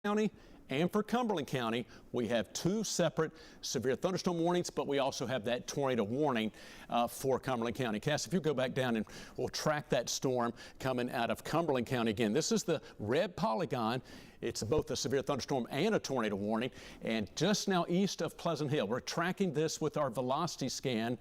County and for Cumberland County, we have two separate severe thunderstorm warnings, but we also have that tornado warning for Cumberland County. Cass, if you go back down and we'll track that storm coming out of Cumberland County again. This is the red polygon. It's both a severe thunderstorm and a tornado warning, and just now east of Pleasant Hill. We're tracking this with our velocity scan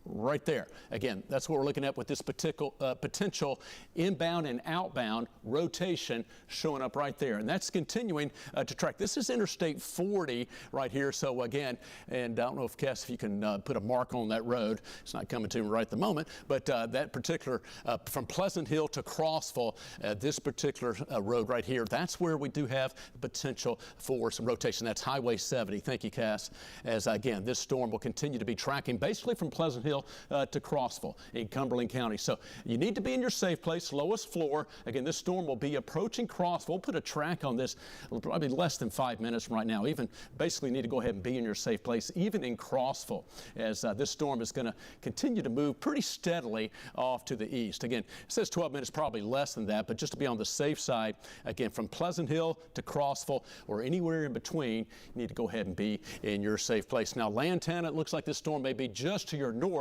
right there. Again, that's what we're looking at with this potential inbound and outbound rotation showing up right there. And that's continuing to track. This is Interstate 40 right here. So again, and I don't know if Cass, if you can put a mark on that road. It's not coming to me right at the moment, but that particular from Pleasant Hill to Crossville, this particular road right here, that's where we do have potential for some rotation. That's Highway 70. Thank you, Cass. As again, this storm will continue to be tracking basically from Pleasant Hill to Crossville in Cumberland County. So you need to be in your safe place, lowest floor. Again, this storm will be approaching Crossville. We'll put a track on this probably less than 5 minutes from right now. Even basically need to go ahead and be in your safe place, even in Crossville, as this storm is going to continue to move pretty steadily off to the east. Again, it says 12 minutes, probably less than that, but just to be on the safe side, again, from Pleasant Hill to Crossville or anywhere in between, you need to go ahead and be in your safe place. Now, Lantana, it looks like this storm may be just to your north,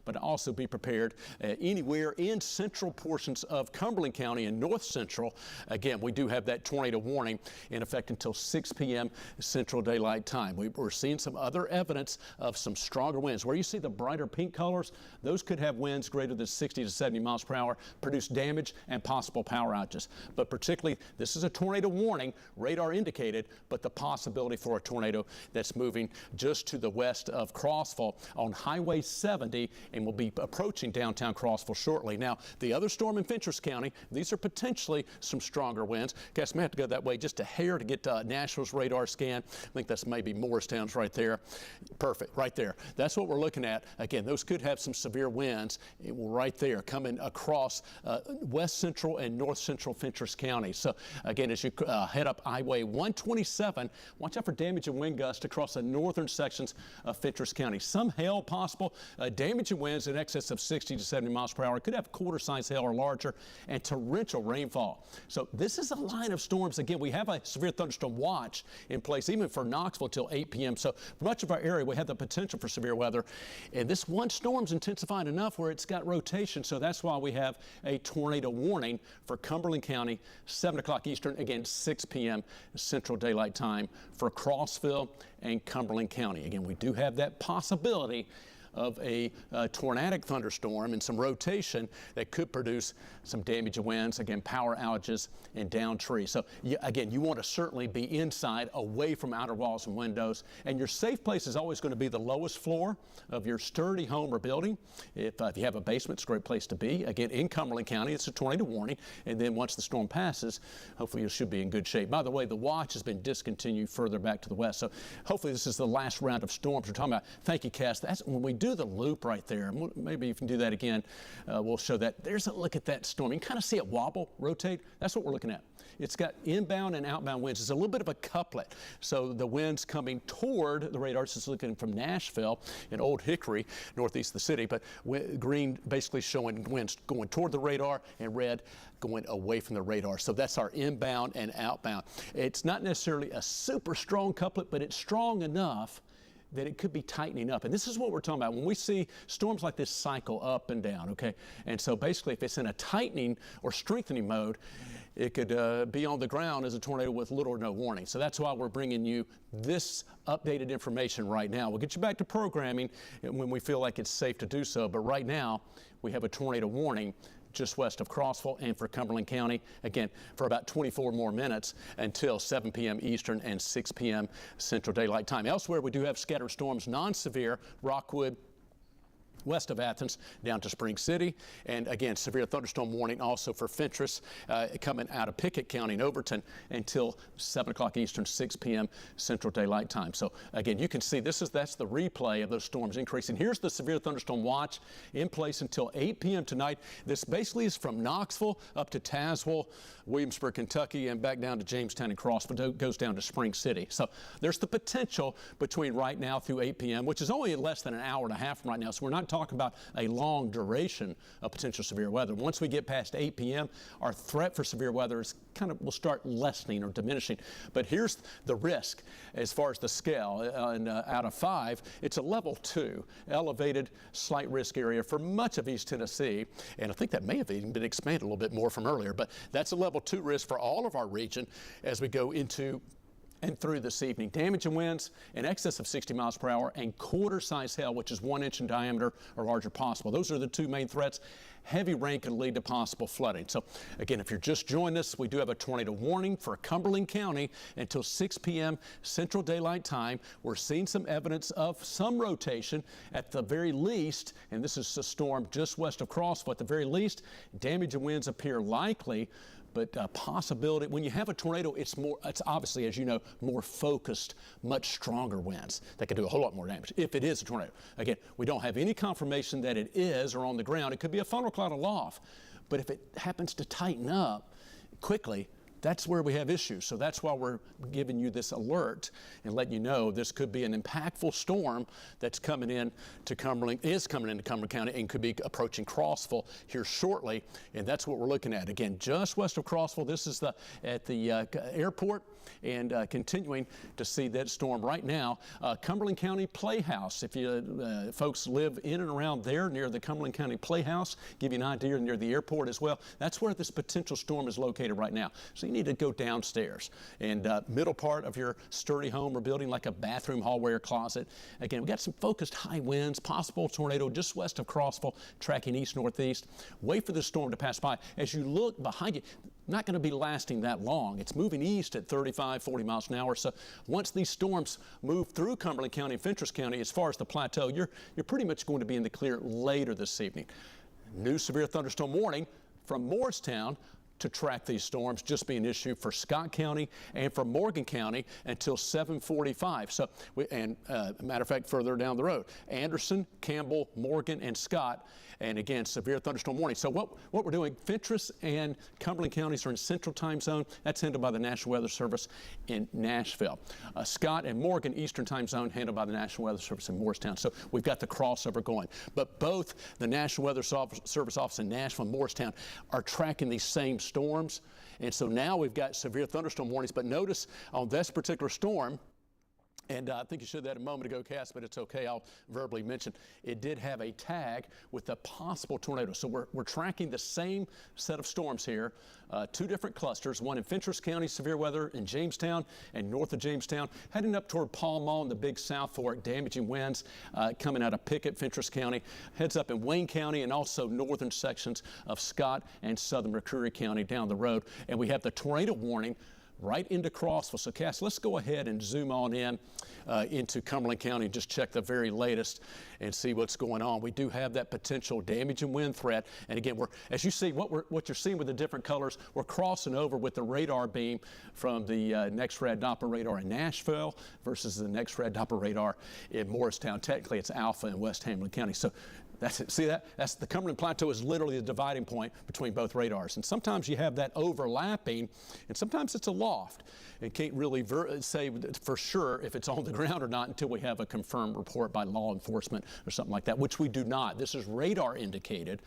but also be prepared anywhere in central portions of Cumberland County and north central. Again, we do have that tornado warning in effect until 6 p.m. Central Daylight Time. We're seeing some other evidence of some stronger winds. Where you see the brighter pink colors, those could have winds greater than 60 to 70 miles per hour, produce damage and possible power outages. But particularly, this is a tornado warning, radar indicated, but the possibility for a tornado that's moving just to the west of Crossville on Highway 70 and will be approaching downtown Crossville shortly. Now, the other storm in Fentress County, these are potentially some stronger winds. Guess I may have to go that way just a hair to get Nashville's radar scan. I think that's maybe Morristown's right there. Perfect, right there. That's what we're looking at. Again, those could have some severe winds right there coming across west central and north central Fentress County. So again, as you head up Highway 127, watch out for damage and wind gusts across the northern sections of Fentress County. Some hail possible. Damage and winds in excess of 60 to 70 miles per hour. Could have quarter-size hail or larger, and torrential rainfall. So this is a line of storms. Again, we have a severe thunderstorm watch in place even for Knoxville till 8 p.m. So for much of our area, we have the potential for severe weather. And this one storm's intensifying enough where it's got rotation. So that's why we have a tornado warning for Cumberland County, 7 o'clock Eastern, again, 6 p.m. Central Daylight Time for Crossville and Cumberland County. Again, we do have that possibility of a tornadic thunderstorm and some rotation that could produce some damage and winds, again, power outages and down trees. So again, you want to certainly be inside, away from outer walls and windows, and your safe place is always going to be the lowest floor of your sturdy home or building. If you have a basement, it's a great place to be. Again, in Cumberland County, it's a tornado warning, and then once the storm passes, hopefully you should be in good shape. By the way, the watch has been discontinued further back to the west, so hopefully this is the last round of storms we're talking about. Thank you, Cass. That's when we do the loop right there. Maybe you can do that again. We'll show that. There's a look at that storm. You can kind of see it wobble, rotate. That's what we're looking at. It's got inbound and outbound winds. It's a little bit of a couplet. So the winds coming toward the radar. This is looking from Nashville and Old Hickory, northeast of the city, but green basically showing winds going toward the radar and red going away from the radar. So that's our inbound and outbound. It's not necessarily a super strong couplet, but it's strong enough that it could be tightening up. And this is what we're talking about when we see storms like this cycle up and down, okay? And so basically if it's in a tightening or strengthening mode, it could be on the ground as a tornado with little or no warning. So that's why we're bringing you this updated information right now. We'll get you back to programming when we feel like it's safe to do so. But right now, we have a tornado warning just west of Crossville and for Cumberland County, again, for about 24 more minutes until 7 p.m. Eastern and 6 p.m. Central Daylight Time. Elsewhere, we do have scattered storms, non-severe, Rockwood, west of Athens down to Spring City, and again, severe thunderstorm warning also for Fentress coming out of Pickett County and Overton until 7 o'clock Eastern, 6 p.m. Central Daylight Time. So again, you can see that's the replay of those storms increasing. Here's the severe thunderstorm watch in place until 8 p.m. tonight. This basically is from Knoxville up to Tazewell, Williamsburg, Kentucky, and back down to Jamestown and Crossville, goes down to Spring City. So there's the potential between right now through 8 p.m., which is only less than an hour and a half from right now. So we're not talking about a long duration of potential severe weather. Once we get past 8 p.m., our threat for severe weather is will start lessening or diminishing. But here's the risk as far as the scale. And out of 5, it's a level 2, elevated slight risk area for much of East Tennessee. And I think that may have even been expanded a little bit more from earlier, but that's a level 2 risk for all of our region as we go into and through this evening. Damaging winds in excess of 60 miles per hour and quarter-size hail, which is 1 inch in diameter or larger possible. Those are the 2 main threats. Heavy rain can lead to possible flooding. So again, if you're just joining us, we do have a tornado warning for Cumberland County until 6 p.m. Central Daylight Time. We're seeing some evidence of some rotation at the very least, and this is a storm just west of Crossville. At the very least, damaging winds appear likely, but possibility, when you have a tornado, it's obviously, as you know, more focused, much stronger winds that can do a whole lot more damage if it is a tornado. Again, we don't have any confirmation that it is or on the ground. It could be a funnel cloud aloft, but if it happens to tighten up quickly, that's where we have issues. So that's why we're giving you this alert and letting you know this could be an impactful storm that's coming in to Cumberland, is coming into Cumberland County and could be approaching Crossville here shortly. And that's what we're looking at. Again, just west of Crossville, this is at the airport, and continuing to see that storm right now. Cumberland County Playhouse, if you folks live in and around there near the Cumberland County Playhouse, give you an idea, near the airport as well. That's where this potential storm is located right now. So you need to go downstairs and middle part of your sturdy home or building, like a bathroom, hallway, or closet. Again, we got some focused high winds, possible tornado just west of Crossville, tracking east-northeast. Wait for the storm to pass by. As you look behind you, not going to be lasting that long. It's moving east at 35, 40 miles an hour. So once these storms move through Cumberland County and Fentress County, as far as the plateau, you're pretty much going to be in the clear later this evening. New severe thunderstorm warning from Morristown to track these storms just being issued for Scott County and for Morgan County until 7:45. So, matter of fact, further down the road, Anderson, Campbell, Morgan, and Scott. And again, severe thunderstorm warning. So what we're doing, Fentress and Cumberland counties are in Central Time Zone. That's handled by the National Weather Service in Nashville. Scott and Morgan, Eastern Time Zone, handled by the National Weather Service in Morristown. So we've got the crossover going. But both the National Weather Service office in Nashville and Morristown are tracking these same storms. And so now we've got severe thunderstorm warnings. But notice on this particular storm, and I think you said that a moment ago, Cass, but it's okay. I'll verbally mention it did have a tag with a possible tornado. So we're tracking the same set of storms here, 2 different clusters, one in Fentress County, severe weather in Jamestown and north of Jamestown, heading up toward Pall Mall and the Big South Fork, damaging winds coming out of Pickett, Fentress County, heads up in Wayne County and also northern sections of Scott and southern McCreary County down the road. And we have the tornado warning right into Crossville. So, Cass, let's go ahead and zoom on in into Cumberland County and just check the very latest and see what's going on. We do have that potential damage and wind threat. And again, as you see, what you're seeing with the different colors, we're crossing over with the radar beam from the next-rad Doppler radar in Nashville versus the next-rad Doppler radar in Morristown. Technically, it's Alpha in West Hamilton County. So that's it. See that? That's the Cumberland Plateau is literally the dividing point between both radars. And sometimes you have that overlapping, and sometimes it's aloft. And can't really say for sure if it's on the ground or not until we have a confirmed report by law enforcement or something like that, which we do not. This is radar indicated.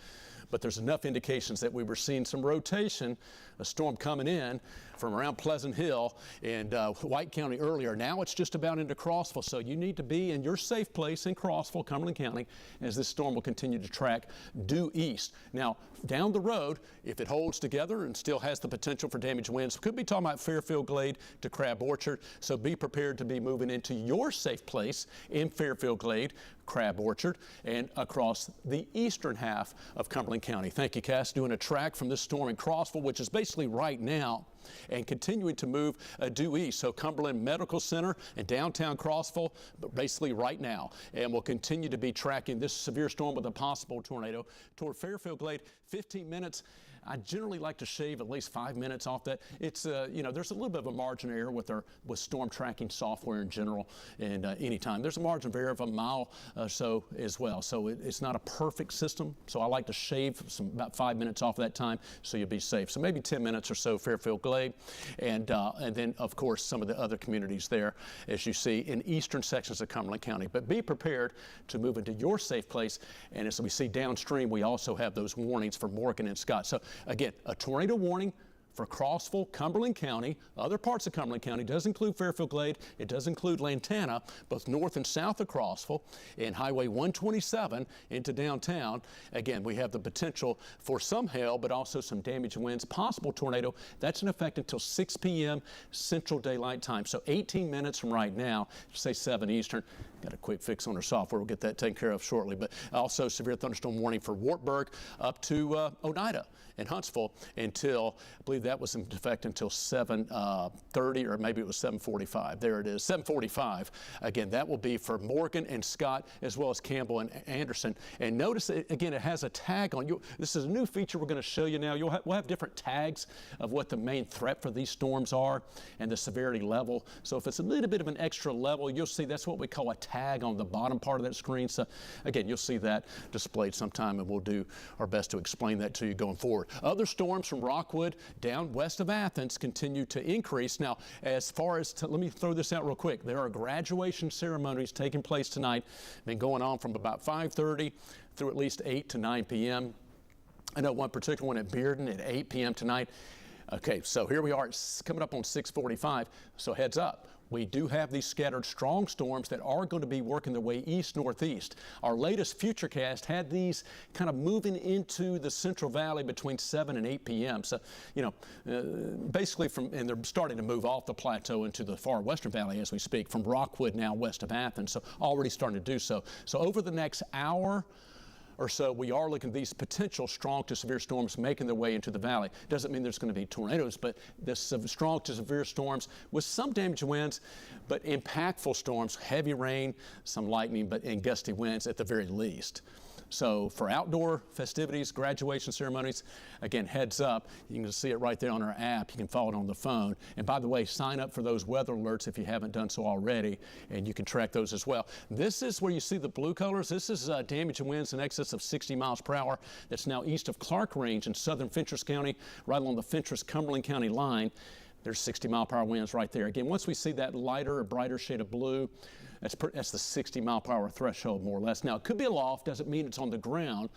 But there's enough indications that we were seeing some rotation, a storm coming in from around Pleasant Hill and White County earlier. Now it's just about into Crossville, so you need to be in your safe place in Crossville, Cumberland County, as this storm will continue to track due east. Now, down the road, if it holds together and still has the potential for damaged winds, could be talking about Fairfield Glade to Crab Orchard, so be prepared to be moving into your safe place in Fairfield Glade, Crab Orchard, and across the eastern half of Cumberland County. Thank you, Cass. Doing a track from this storm in Crossville, which is basically right now, and continuing to move due east. So Cumberland Medical Center and downtown Crossville, but basically right now. And we'll continue to be tracking this severe storm with a possible tornado toward Fairfield Glade. 15 minutes I generally like to shave at least 5 minutes off that. It's, you know, there's a little bit of a margin of error with storm tracking software in general, and anytime. There's a margin of error of a mile or so as well. So it's not a perfect system. So I like to shave about 5 minutes off that time so you'll be safe. So maybe 10 minutes or so, Fairfield Glade. And then, of course, some of the other communities there, as you see, in eastern sections of Cumberland County. But be prepared to move into your safe place. And as we see downstream, we also have those warnings for Morgan and Scott. So again, a tornado warning for Crossville, Cumberland County, other parts of Cumberland County. It does include Fairfield Glade. It does include Lantana, both north and south of Crossville, and Highway 127 into downtown. Again, we have the potential for some hail, but also some damaging winds, possible tornado. That's in effect until 6 p.m. Central Daylight Time. So 18 minutes from right now, say 7 Eastern. Got a quick fix on our software. We'll get that taken care of shortly. But also severe thunderstorm warning for Wartburg up to Oneida and Huntsville until, I believe that was in effect until 7:30 or maybe it was 7:45. There it is, 7:45. Again, that will be for Morgan and Scott as well as Campbell and Anderson. And notice, again, it has a tag on you. This is a new feature we're going to show you now. We'll have different tags of what the main threat for these storms are and the severity level. So if it's a little bit of an extra level, you'll see that's what we call a tag on the bottom part of that screen. So again, you'll see that displayed sometime, and we'll do our best to explain that to you going forward. Other storms from Rockwood down west of Athens continue to increase. Now, as far as, let me throw this out real quick. There are graduation ceremonies taking place tonight, been going on from about 5:30 through at least 8 to 9 p.m. I know one particular one at Bearden at 8 p.m. tonight. Okay, so here we are. It's coming up on 6:45, so heads up. We do have these scattered strong storms that are going to be working their way east-northeast. Our latest Futurecast had these kind of moving into the Central Valley between 7 and 8 p.m. So, you know, basically and they're starting to move off the plateau into the far western valley as we speak, from Rockwood now west of Athens, so already starting to do so. So over the next hour or so, we are looking at these potential strong to severe storms making their way into the valley. Doesn't mean there's going to be tornadoes, but the strong to severe storms with some damaging winds, but impactful storms, heavy rain, some lightning, and gusty winds at the very least. So for outdoor festivities, graduation ceremonies, again, heads up. You can see it right there on our app. You can follow it on the phone. And by the way, sign up for those weather alerts if you haven't done so already, and you can track those as well. This is where you see the blue colors. This is damaging winds in excess of 60 miles per hour. That's now east of Clark Range in southern Fentress County, right along the Fentress-Cumberland County line. There's 60-mile-per-hour winds right there. Again, once we see that lighter or brighter shade of blue, that's the 60-mile-per-hour threshold, more or less. Now, it could be aloft, doesn't mean it's on the ground,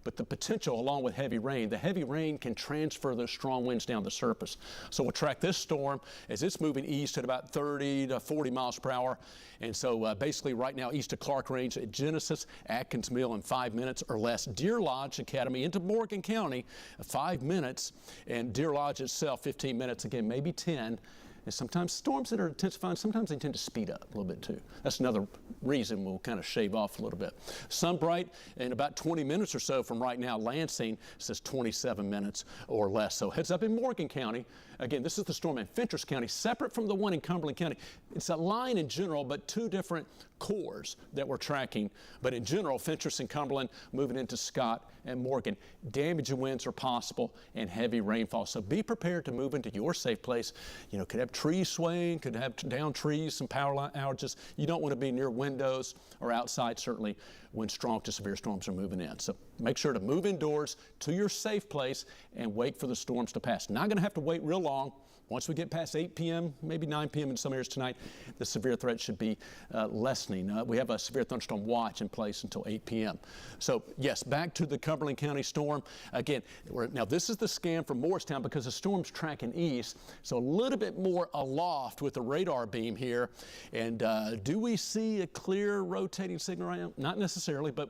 but the potential, along with heavy rain, the heavy rain can transfer those strong winds down the surface. So we'll track this storm as it's moving east at about 30 to 40 miles per hour. And so basically right now east of Clark Range at Genesis, Atkins Mill in 5 minutes or less. Deer Lodge Academy into Morgan County, 5 minutes. And Deer Lodge itself, 15 minutes, again, maybe 10. And sometimes storms that are intensifying, sometimes they tend to speed up a little bit too. That's another reason we'll kind of shave off a little bit. Sunbright in about 20 minutes or so from right now. Lansing says 27 minutes or less. So heads up in Morgan County. Again, this is the storm in Fentress County, separate from the one in Cumberland County. It's a line in general, but two different cores that we're tracking. But in general, Fentress and Cumberland moving into Scott and Morgan. Damaging winds are possible and heavy rainfall. So be prepared to move into your safe place. You know, could have trees swaying, could have down trees, some power line outages. You don't want to be near windows or outside, certainly, when strong to severe storms are moving in. So make sure to move indoors to your safe place and wait for the storms to pass. Not going to have to wait real long. Once we get past 8 p.m., maybe 9 p.m. in some areas tonight, the severe threat should be lessening. We have a severe thunderstorm watch in place until 8 p.m. So, yes, back to the Cumberland County storm. Again, now this is the scan from Morristown because the storm's tracking east, so a little bit more aloft with the radar beam here. And do we see a clear rotating signal right now? Not necessarily, but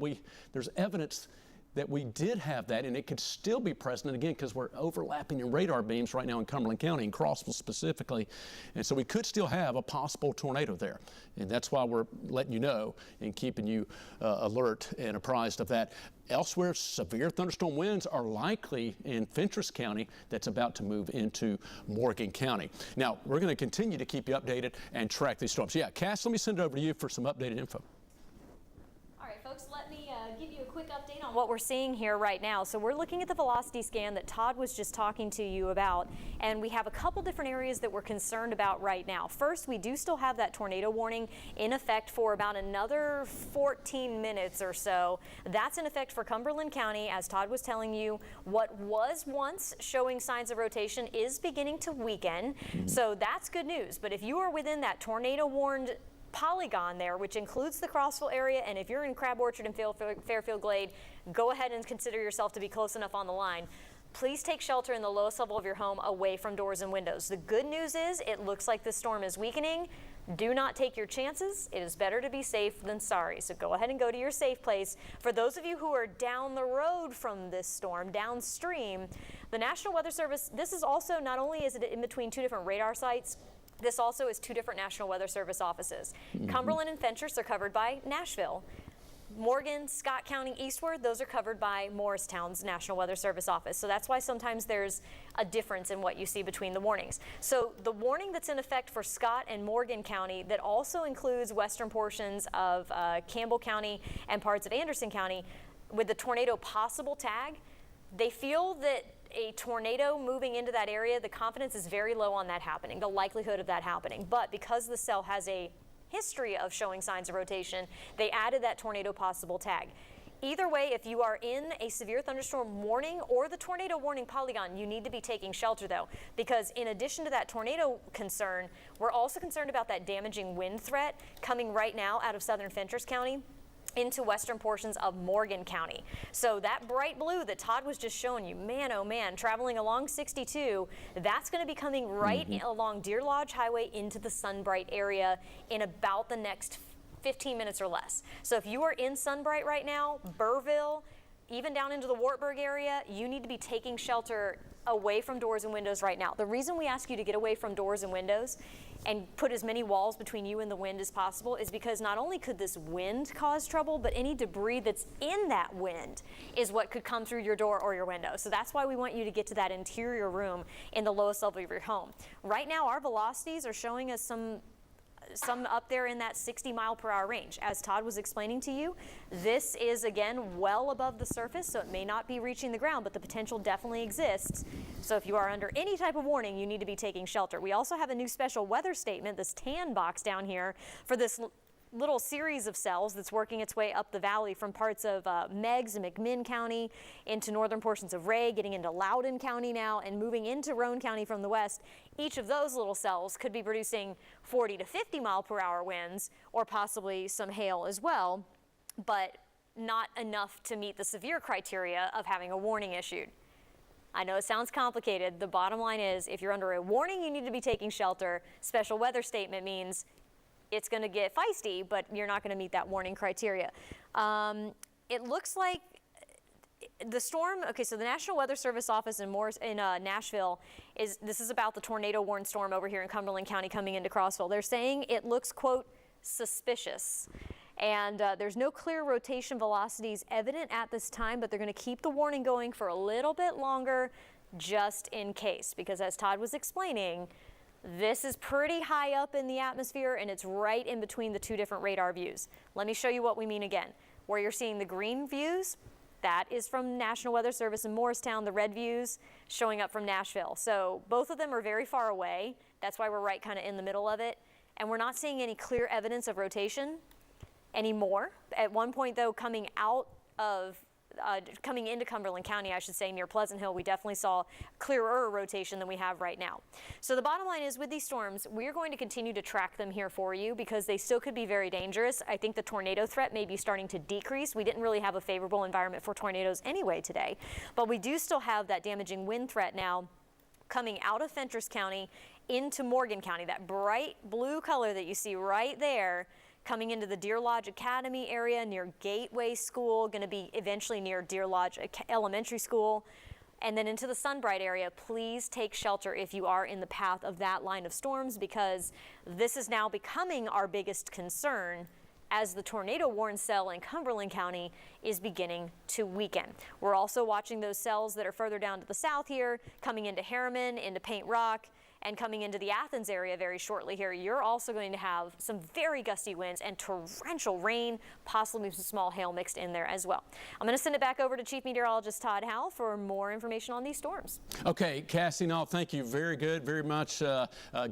there's evidence that we did have that, and it could still be present, and again, because we're overlapping in radar beams right now in Cumberland County, in Crossville specifically, and so we could still have a possible tornado there, and that's why we're letting you know and keeping you alert and apprised of that. Elsewhere, severe thunderstorm winds are likely in Fentress County that's about to move into Morgan County. Now, we're going to continue to keep you updated and track these storms. Yeah, Cass, let me send it over to you for some updated info. All right, folks, let me give you a quick update on what we're seeing here right now. So we're looking at the velocity scan that Todd was just talking to you about, and we have a couple different areas that we're concerned about right now. First, we do still have that tornado warning in effect for about another 14 minutes or so. That's in effect for Cumberland County. As Todd was telling you, what was once showing signs of rotation is beginning to weaken. So that's good news. But if you are within that tornado warned polygon there, which includes the Crossville area, and if you're in Crab Orchard and Fairfield Glade, go ahead and consider yourself to be close enough on the line. Please take shelter in the lowest level of your home, away from doors and windows. The good news is it looks like the storm is weakening. Do not take your chances. It is better to be safe than sorry. So go ahead and go to your safe place. For those of you who are down the road from this storm, downstream, the National Weather Service, this is also, not only is it in between two different radar sites, this also is two different National Weather Service offices. Cumberland and Fentress are covered by Nashville. Morgan, Scott County eastward, those are covered by Morristown's National Weather Service office. So that's why sometimes there's a difference in what you see between the warnings. So the warning that's in effect for Scott and Morgan County, that also includes western portions of Campbell County and parts of Anderson County, with the tornado possible tag, they feel that a tornado moving into that area, the confidence is very low on that happening, the likelihood of that happening. But because the cell has a history of showing signs of rotation, they added that tornado possible tag. Either way, if you are in a severe thunderstorm warning or the tornado warning polygon, you need to be taking shelter though, because in addition to that tornado concern, we're also concerned about that damaging wind threat coming right now out of southern Fentress County into western portions of Morgan County. So that bright blue that Todd was just showing you, man, oh man, traveling along 62, that's going to be coming right along Deer Lodge Highway into the Sunbright area in about the next 15 minutes or less. So if you are in Sunbright right now, Burrville, even down into the Wartburg area, you need to be taking shelter away from doors and windows right now. The reason we ask you to get away from doors and windows and put as many walls between you and the wind as possible is because not only could this wind cause trouble, but any debris that's in that wind is what could come through your door or your window. So that's why we want you to get to that interior room in the lowest level of your home. Right now, our velocities are showing us some up there in that 60-mile-per-hour range. As Todd was explaining to you, this is, again, well above the surface, so it may not be reaching the ground, but the potential definitely exists. So if you are under any type of warning, you need to be taking shelter. We also have a new special weather statement, this tan box down here, for this little series of cells that's working its way up the valley from parts of Meigs and McMinn County into northern portions of Ray, getting into Loudoun County now, and moving into Roane County from the west. Each of those little cells could be producing 40 to 50 mile per hour winds, or possibly some hail as well, but not enough to meet the severe criteria of having a warning issued. I know it sounds complicated. The bottom line is, if you're under a warning, you need to be taking shelter. Special weather statement means it's going to get feisty, but you're not going to meet that warning criteria. It looks like the storm, okay, so the National Weather Service office in Nashville, this is about the tornado warned storm over here in Cumberland County coming into Crossville. They're saying it looks, quote, suspicious. And there's no clear rotation velocities evident at this time, but they're going to keep the warning going for a little bit longer just in case, because as Todd was explaining, this is pretty high up in the atmosphere and it's right in between the two different radar views. Let me show you what we mean again. Where you're seeing the green views, that is from National Weather Service in Morristown. The red views showing up from Nashville. So both of them are very far away. That's why we're right kind of in the middle of it. And we're not seeing any clear evidence of rotation anymore. At one point though, coming into Cumberland County, I should say, near Pleasant Hill, we definitely saw clearer rotation than we have right now. So the bottom line is, with these storms, we're going to continue to track them here for you because they still could be very dangerous. I think the tornado threat may be starting to decrease. We didn't really have a favorable environment for tornadoes anyway today, but we do still have that damaging wind threat now coming out of Fentress County into Morgan County. That bright blue color that you see right there, coming into the Deer Lodge Academy area near Gateway School, going to be eventually near Deer Lodge Elementary School, and then into the Sunbright area. Please take shelter if you are in the path of that line of storms, because this is now becoming our biggest concern as the tornado warning cell in Cumberland County is beginning to weaken. We're also watching those cells that are further down to the south here, coming into Harriman, into Paint Rock, And coming into the Athens area very shortly here, you're also going to have some very gusty winds and torrential rain, possibly some small hail mixed in there as well. I'm going to send it back over to Chief Meteorologist Todd Howell for more information on these storms. Okay, Cassie, no, thank you. Very good, very much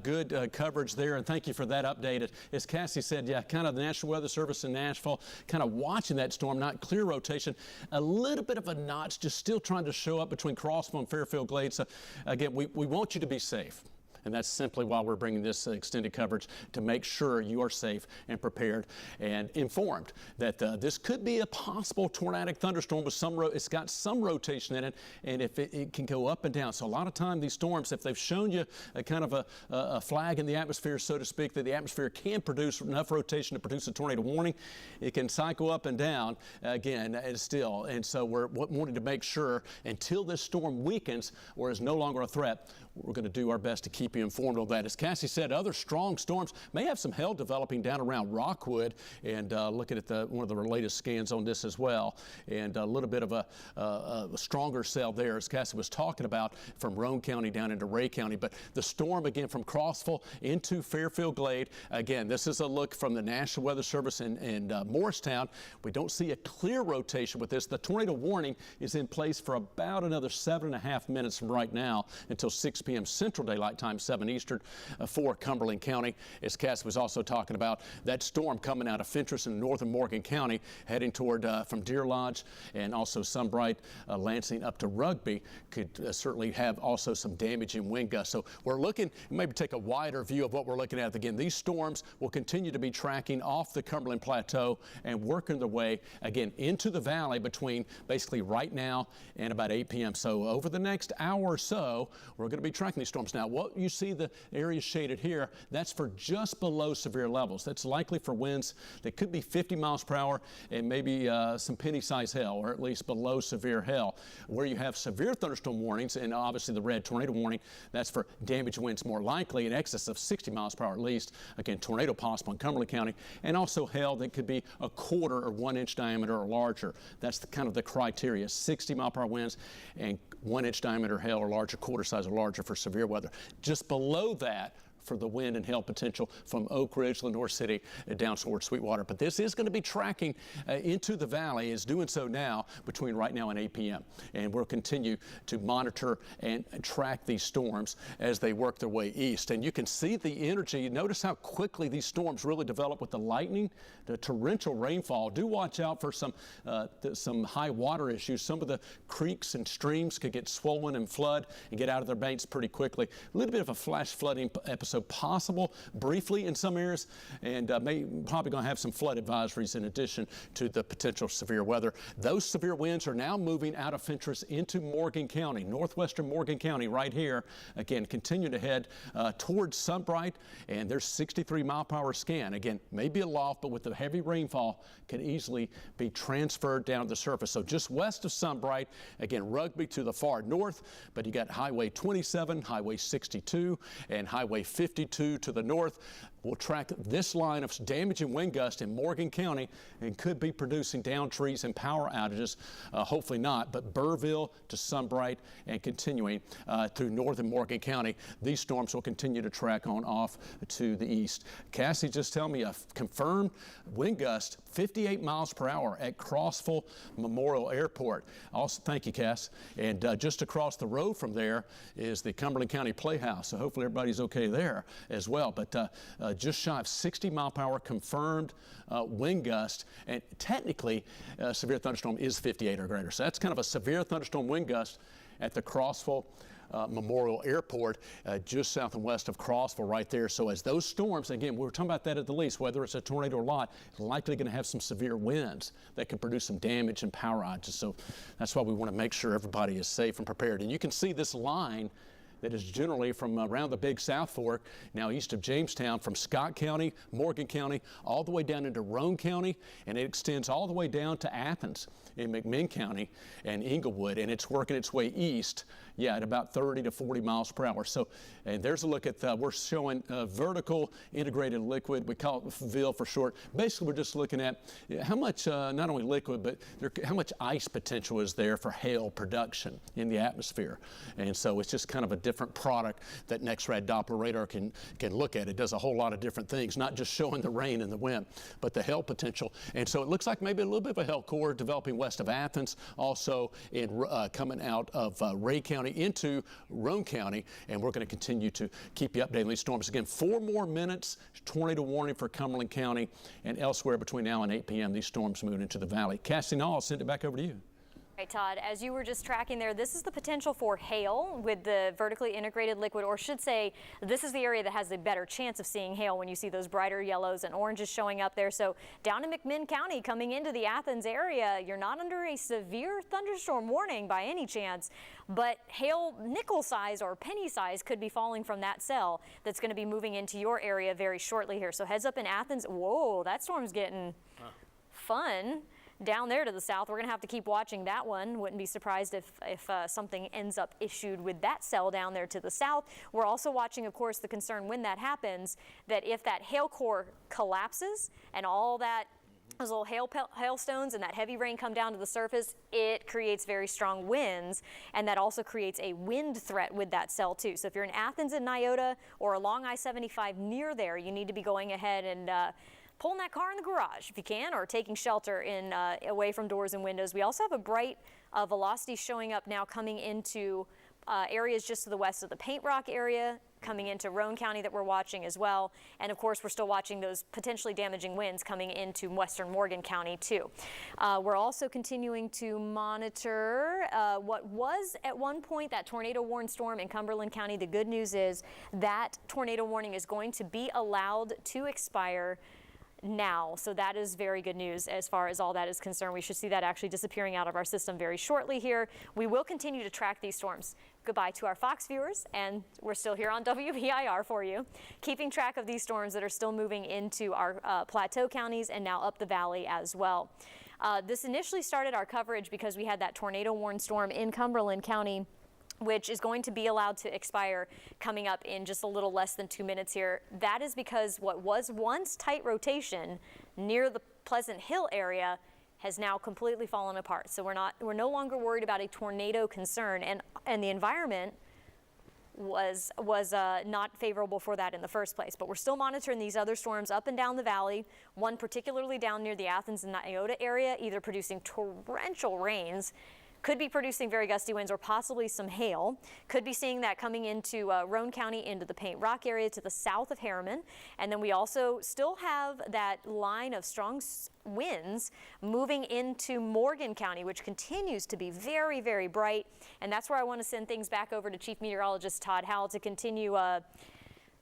good coverage there, and thank you for that update. As Cassie said, yeah, kind of the National Weather Service in Nashville, kind of watching that storm, not clear rotation, a little bit of a notch, just still trying to show up between Crossville and Fairfield Glades. So, again, we want you to be safe. And that's simply why we're bringing this extended coverage, to make sure you are safe and prepared and informed that this could be a possible tornadic thunderstorm with it's got some rotation in it, and if it can go up and down. So a lot of time these storms, if they've shown you a kind of a flag in the atmosphere, so to speak, that the atmosphere can produce enough rotation to produce a tornado warning, it can cycle up and down again and still. And so we're wanting to make sure until this storm weakens or is no longer a threat, we're going to do our best to keep you informed on that. As Cassie said, other strong storms may have some hail developing down around Rockwood, and looking at one of the latest scans on this as well, and a little bit of a stronger cell there, as Cassie was talking about, from Roane County down into Ray County. But the storm again from Crossville into Fairfield Glade. Again, this is a look from the National Weather Service in Morristown. We don't see a clear rotation with this. The tornado warning is in place for about another 7.5 minutes from right now until 6 p.m. Central Daylight Time, 7 Eastern, for Cumberland County. As Cass was also talking about, that storm coming out of Fentress in northern Morgan County, heading toward from Deer Lodge and also Sunbright, Lansing up to Rugby, could certainly have also some damage in wind gusts. So we're looking, maybe take a wider view of what we're looking at. Again, these storms will continue to be tracking off the Cumberland Plateau and working their way again into the valley between basically right now and about 8 p.m. So over the next hour or so, we're going to be tracking these storms. Now, what you see the area shaded here, that's for just below severe levels. That's likely for winds that could be 50 miles per hour and maybe some penny-sized hail, or at least below severe hail. Where you have severe thunderstorm warnings and obviously the red tornado warning, that's for damage winds more likely in excess of 60 miles per hour at least. Again, tornado possible in Cumberland County, and also hail that could be a quarter or 1 inch diameter or larger. That's kind of the criteria: 60 mile per hour winds and 1 inch diameter hail or larger, quarter size or larger for severe weather. Just below that for the wind and hail potential from Oak Ridge, Lenore City, down toward Sweetwater. But this is going to be tracking into the valley, is doing so now between right now and 8 p.m. And we'll continue to monitor and track these storms as they work their way east. And you can see the energy. Notice how quickly these storms really develop with the lightning, the torrential rainfall. Do watch out for some high water issues. Some of the creeks and streams could get swollen and flood and get out of their banks pretty quickly. A little bit of a flash flooding episode possible briefly in some areas, and probably going to have some flood advisories in addition to the potential severe weather. Those severe winds are now moving out of Fentress into Morgan County, northwestern Morgan County right here. Again, continue to head towards Sunbright, and there's 63 mile per hour scan. Again, maybe a loft, but with the heavy rainfall can easily be transferred down to the surface. So just west of Sunbright, again, Rugby to the far north, but you got Highway 27, Highway 62, and Highway 52 to the north. We'll track this line of damaging wind gusts in Morgan County and could be producing down trees and power outages. Hopefully not, but Burrville to Sunbright and continuing through northern Morgan County. These storms will continue to track on off to the east. Cassie just tell me a confirmed wind gust 58 miles per hour at Crossville Memorial Airport. Also, thank you, Cass. And just across the road from there is the Cumberland County Playhouse. So hopefully everybody's okay there as well. But just shy of 60 mile per hour confirmed wind gust, and technically severe thunderstorm is 58 or greater. So that's kind of a severe thunderstorm wind gust at the Crossville Memorial Airport, just south and west of Crossville right there. So as those storms, again, we were talking about that at the least, whether it's a tornado or not, likely going to have some severe winds that can produce some damage and power outages. So that's why we want to make sure everybody is safe and prepared. And you can see this line that is generally from around the Big South Fork, now east of Jamestown, from Scott County, Morgan County, all the way down into Roane County, and it extends all the way down to Athens in McMinn County and Inglewood, and it's working its way east, at about 30 to 40 miles per hour. So, and there's a look at, we're showing vertical integrated liquid. We call it VIL for short. Basically, we're just looking at how much, not only liquid, but how much ice potential is there for hail production in the atmosphere. And so it's just kind of a different product that NextRad Doppler radar can look at. It does a whole lot of different things, not just showing the rain and the wind, but the hail potential. And so it looks like maybe a little bit of a hail core developing west of Athens, also in coming out of Ray County into Roane County, and we're going to continue to keep you updated on these storms. Again, 4 more minutes, tornado warning for Cumberland County, and elsewhere between now and 8 p.m. these storms moving into the valley. Cassie, I'll send it back over to you. Right, Todd, as you were just tracking there, this is the potential for hail with the vertically integrated liquid, or should say, this is the area that has a better chance of seeing hail when you see those brighter yellows and oranges showing up there. So down in McMinn County, coming into the Athens area, you're not under a severe thunderstorm warning by any chance, but hail nickel size or penny size could be falling from that cell that's going to be moving into your area very shortly here. So heads up in Athens. Whoa, that storm's getting fun. Down there to the south, we're going to have to keep watching that one. Wouldn't be surprised if something ends up issued with that cell down there to the south. We're also watching, of course, the concern when that happens, that if that hail core collapses and all that, those little hailstones and that heavy rain come down to the surface, it creates very strong winds, and that also creates a wind threat with that cell too. So if you're in Athens and Nyota or along I-75 near there, you need to be going ahead and pulling that car in the garage if you can, or taking shelter in away from doors and windows. We also have a bright velocity showing up now coming into areas just to the west of the Paint Rock area, coming into Roane County that we're watching as well. And of course, we're still watching those potentially damaging winds coming into western Morgan County too. We're also continuing to monitor what was at one point that tornado warned storm in Cumberland County. The good news is that tornado warning is going to be allowed to expire now. So that is very good news as far as all that is concerned. We should see that actually disappearing out of our system very shortly here. We will continue to track these storms. Goodbye to our Fox viewers, and we're still here on WVIR for you, keeping track of these storms that are still moving into our plateau counties and now up the valley as well. This initially started our coverage because we had that tornado warned storm in Cumberland County, which is going to be allowed to expire coming up in just a little less than 2 minutes here. That is because what was once tight rotation near the Pleasant Hill area has now completely fallen apart. So we're no longer worried about a tornado concern, and the environment was not favorable for that in the first place. But we're still monitoring these other storms up and down the valley, one particularly down near the Athens and Nyota area, either producing torrential rains, could be producing very gusty winds or possibly some hail. Could be seeing that coming into Roane County, into the Paint Rock area to the south of Harriman. And then we also still have that line of strong winds moving into Morgan County, which continues to be very, very bright. And that's where I want to send things back over to Chief Meteorologist Todd Howell to continue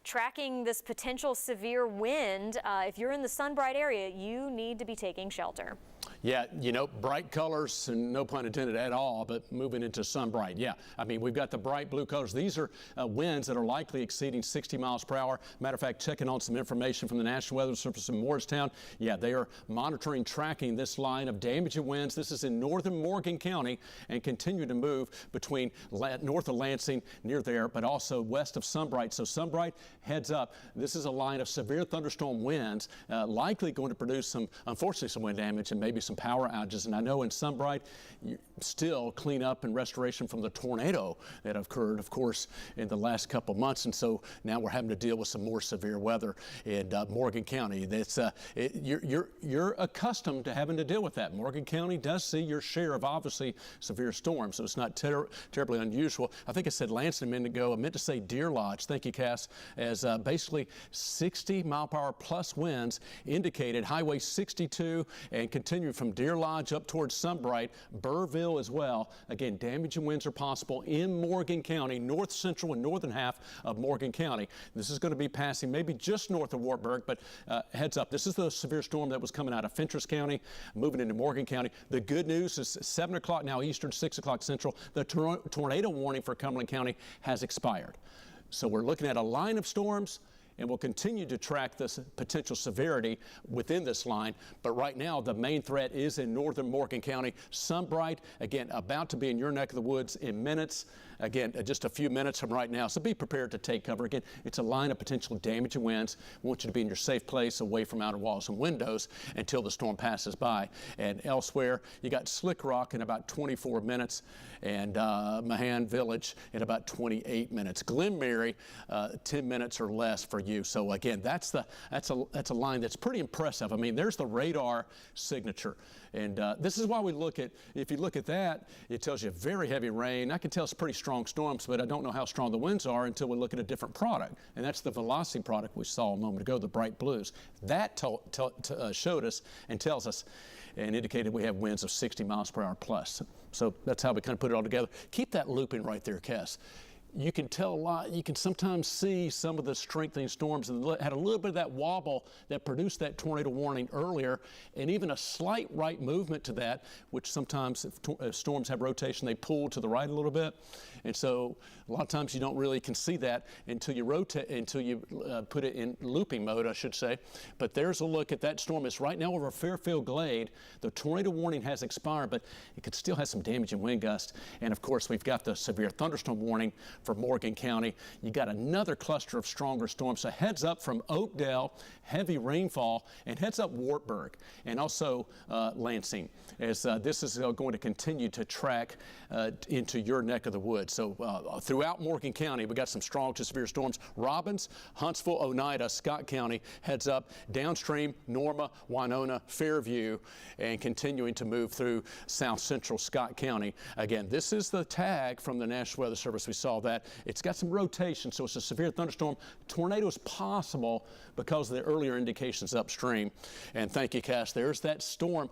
tracking this potential severe wind. If you're in the Sunbright area, you need to be taking shelter. Yeah, you know, bright colors, and no pun intended at all, but moving into Sunbright. Yeah, I mean, we've got the bright blue colors. These are winds that are likely exceeding 60 miles per hour. Matter of fact, checking on some information from the National Weather Service in Morristown. Yeah, they are monitoring, tracking this line of damaging winds. This is in northern Morgan County and continue to move between north of Lansing, near there, but also west of Sunbright. So Sunbright, heads up. This is a line of severe thunderstorm winds, likely going to produce unfortunately, some wind damage and maybe some power outages. And I know in Sunbright, still clean up and restoration from the tornado that occurred, of course, in the last couple months. And so now we're having to deal with some more severe weather in Morgan County. That's you're accustomed to having to deal with that. Morgan County does see your share of obviously severe storms, so it's not terribly unusual. I think I said Lansing a minute ago. I meant to say Deer Lodge. Thank you, Cass. As basically 60 mile per hour plus winds indicated. Highway 62 and continuing from Deer Lodge up towards Sunbright, Burrville as well. Again, damaging winds are possible in Morgan County, north central and northern half of Morgan County. This is going to be passing maybe just north of Wartburg, but heads up, this is the severe storm that was coming out of Fentress County, moving into Morgan County. The good news is 7 o'clock now eastern, 6 o'clock central. The tornado warning for Cumberland County has expired. So we're looking at a line of storms and we'll continue to track this potential severity within this line. But right now, the main threat is in northern Morgan County. Sunbright, again, about to be in your neck of the woods in minutes. Again, just a few minutes from right now, so be prepared to take cover. Again, it's a line of potential damaging winds. We want you to be in your safe place away from outer walls and windows until the storm passes by. And elsewhere, you got Slick Rock in about 24 minutes and Mahan Village in about 28 minutes. Glen Mary, 10 minutes or less for you. So again, that's a line that's pretty impressive. I mean, there's the radar signature. And this is why we look at, if you look at that, it tells you very heavy rain. I can tell it's pretty strong storms, but I don't know how strong the winds are until we look at a different product. And that's the velocity product we saw a moment ago, the bright blues. That showed us and tells us and indicated we have winds of 60 miles per hour plus. So that's how we kind of put it all together. Keep that looping right there, Cass. You can tell a lot. You can sometimes see some of the strengthening storms and had a little bit of that wobble that produced that tornado warning earlier, and even a slight right movement to that, which sometimes if storms have rotation, they pull to the right a little bit. And so a lot of times you don't really can see that until you rotate, until you put it in looping mode, I should say. But there's a look at that storm. It's right now over Fairfield Glade. The tornado warning has expired, but it could still have some damaging wind gusts. And of course, we've got the severe thunderstorm warning for Morgan County. You got another cluster of stronger storms. So heads up from Oakdale, heavy rainfall, and heads up Wartburg, and also Lansing, as this is going to continue to track into your neck of the woods. So throughout Morgan County, we got some strong to severe storms. Robbins, Huntsville, Oneida, Scott County, heads up downstream, Norma, Winona, Fairview, and continuing to move through south central Scott County. Again, this is the tag from the National Weather Service. We saw that. It's got some rotation, so it's a severe thunderstorm. Tornado is possible because of the earlier indications upstream. And thank you, Cass. There's that storm.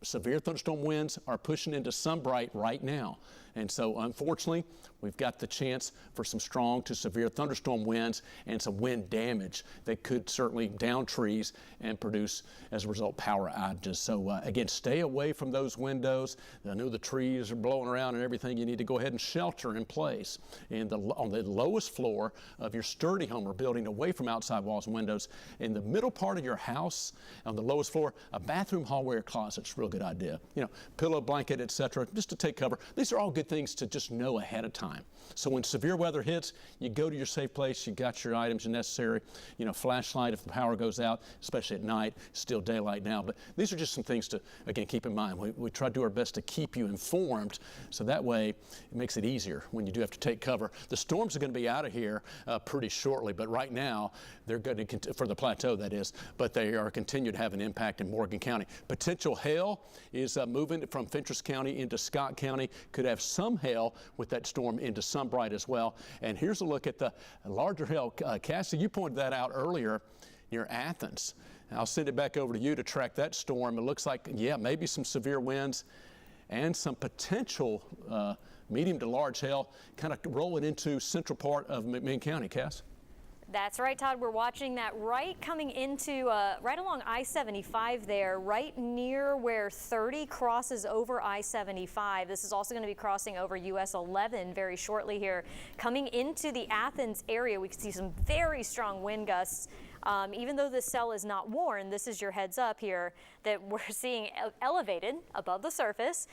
Severe thunderstorm winds are pushing into Sunbright right now. And so, unfortunately, we've got the chance for some strong to severe thunderstorm winds and some wind damage that could certainly down trees and produce, as a result, power outages. So, again, stay away from those windows. I know the trees are blowing around and everything. You need to go ahead and shelter in place on the lowest floor of your sturdy home or building, away from outside walls and windows. In the middle part of your house, on the lowest floor, a bathroom, hallway, or closet's a real good idea. You know, pillow, blanket, etc., just to take cover. These are all good things to just know ahead of time. So when severe weather hits, you go to your safe place, you got your items necessary, you know, flashlight if the power goes out, especially at night. It's still daylight now, but these are just some things to, again, keep in mind. We try to do our best to keep you informed, so that way it makes it easier when you do have to take cover. The storms are going to be out of here pretty shortly, but right now they're going to, for the plateau that is, but they are continuing to have an impact in Morgan County. Potential hail is moving from Fentress County into Scott County. Could have some hail with that storm into Sunbright as well. And here's a look at the larger hail. Cassie, you pointed that out earlier near Athens. I'll send it back over to you to track that storm. It looks like, yeah, maybe some severe winds and some potential medium to large hail kind of rolling into central part of McMinn County. Cass? That's right, Todd. We're watching that right coming into, right along I-75 there, right near where 30 crosses over I-75. This is also going to be crossing over US 11 very shortly here. Coming into the Athens area, we can see some very strong wind gusts. Even though this cell is not warned, this is your heads up here that we're seeing elevated above the surface,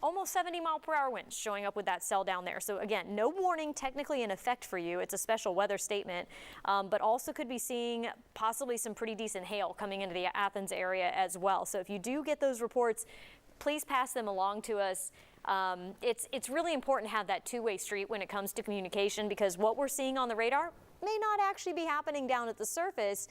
almost 70 mile per hour winds showing up with that cell down there. So again, no warning technically in effect for you. It's a special weather statement, but also could be seeing possibly some pretty decent hail coming into the Athens area as well. So if you do get those reports, please pass them along to us. It's really important to have that two-way street when it comes to communication, because what we're seeing on the radar may not actually be happening down at the surface,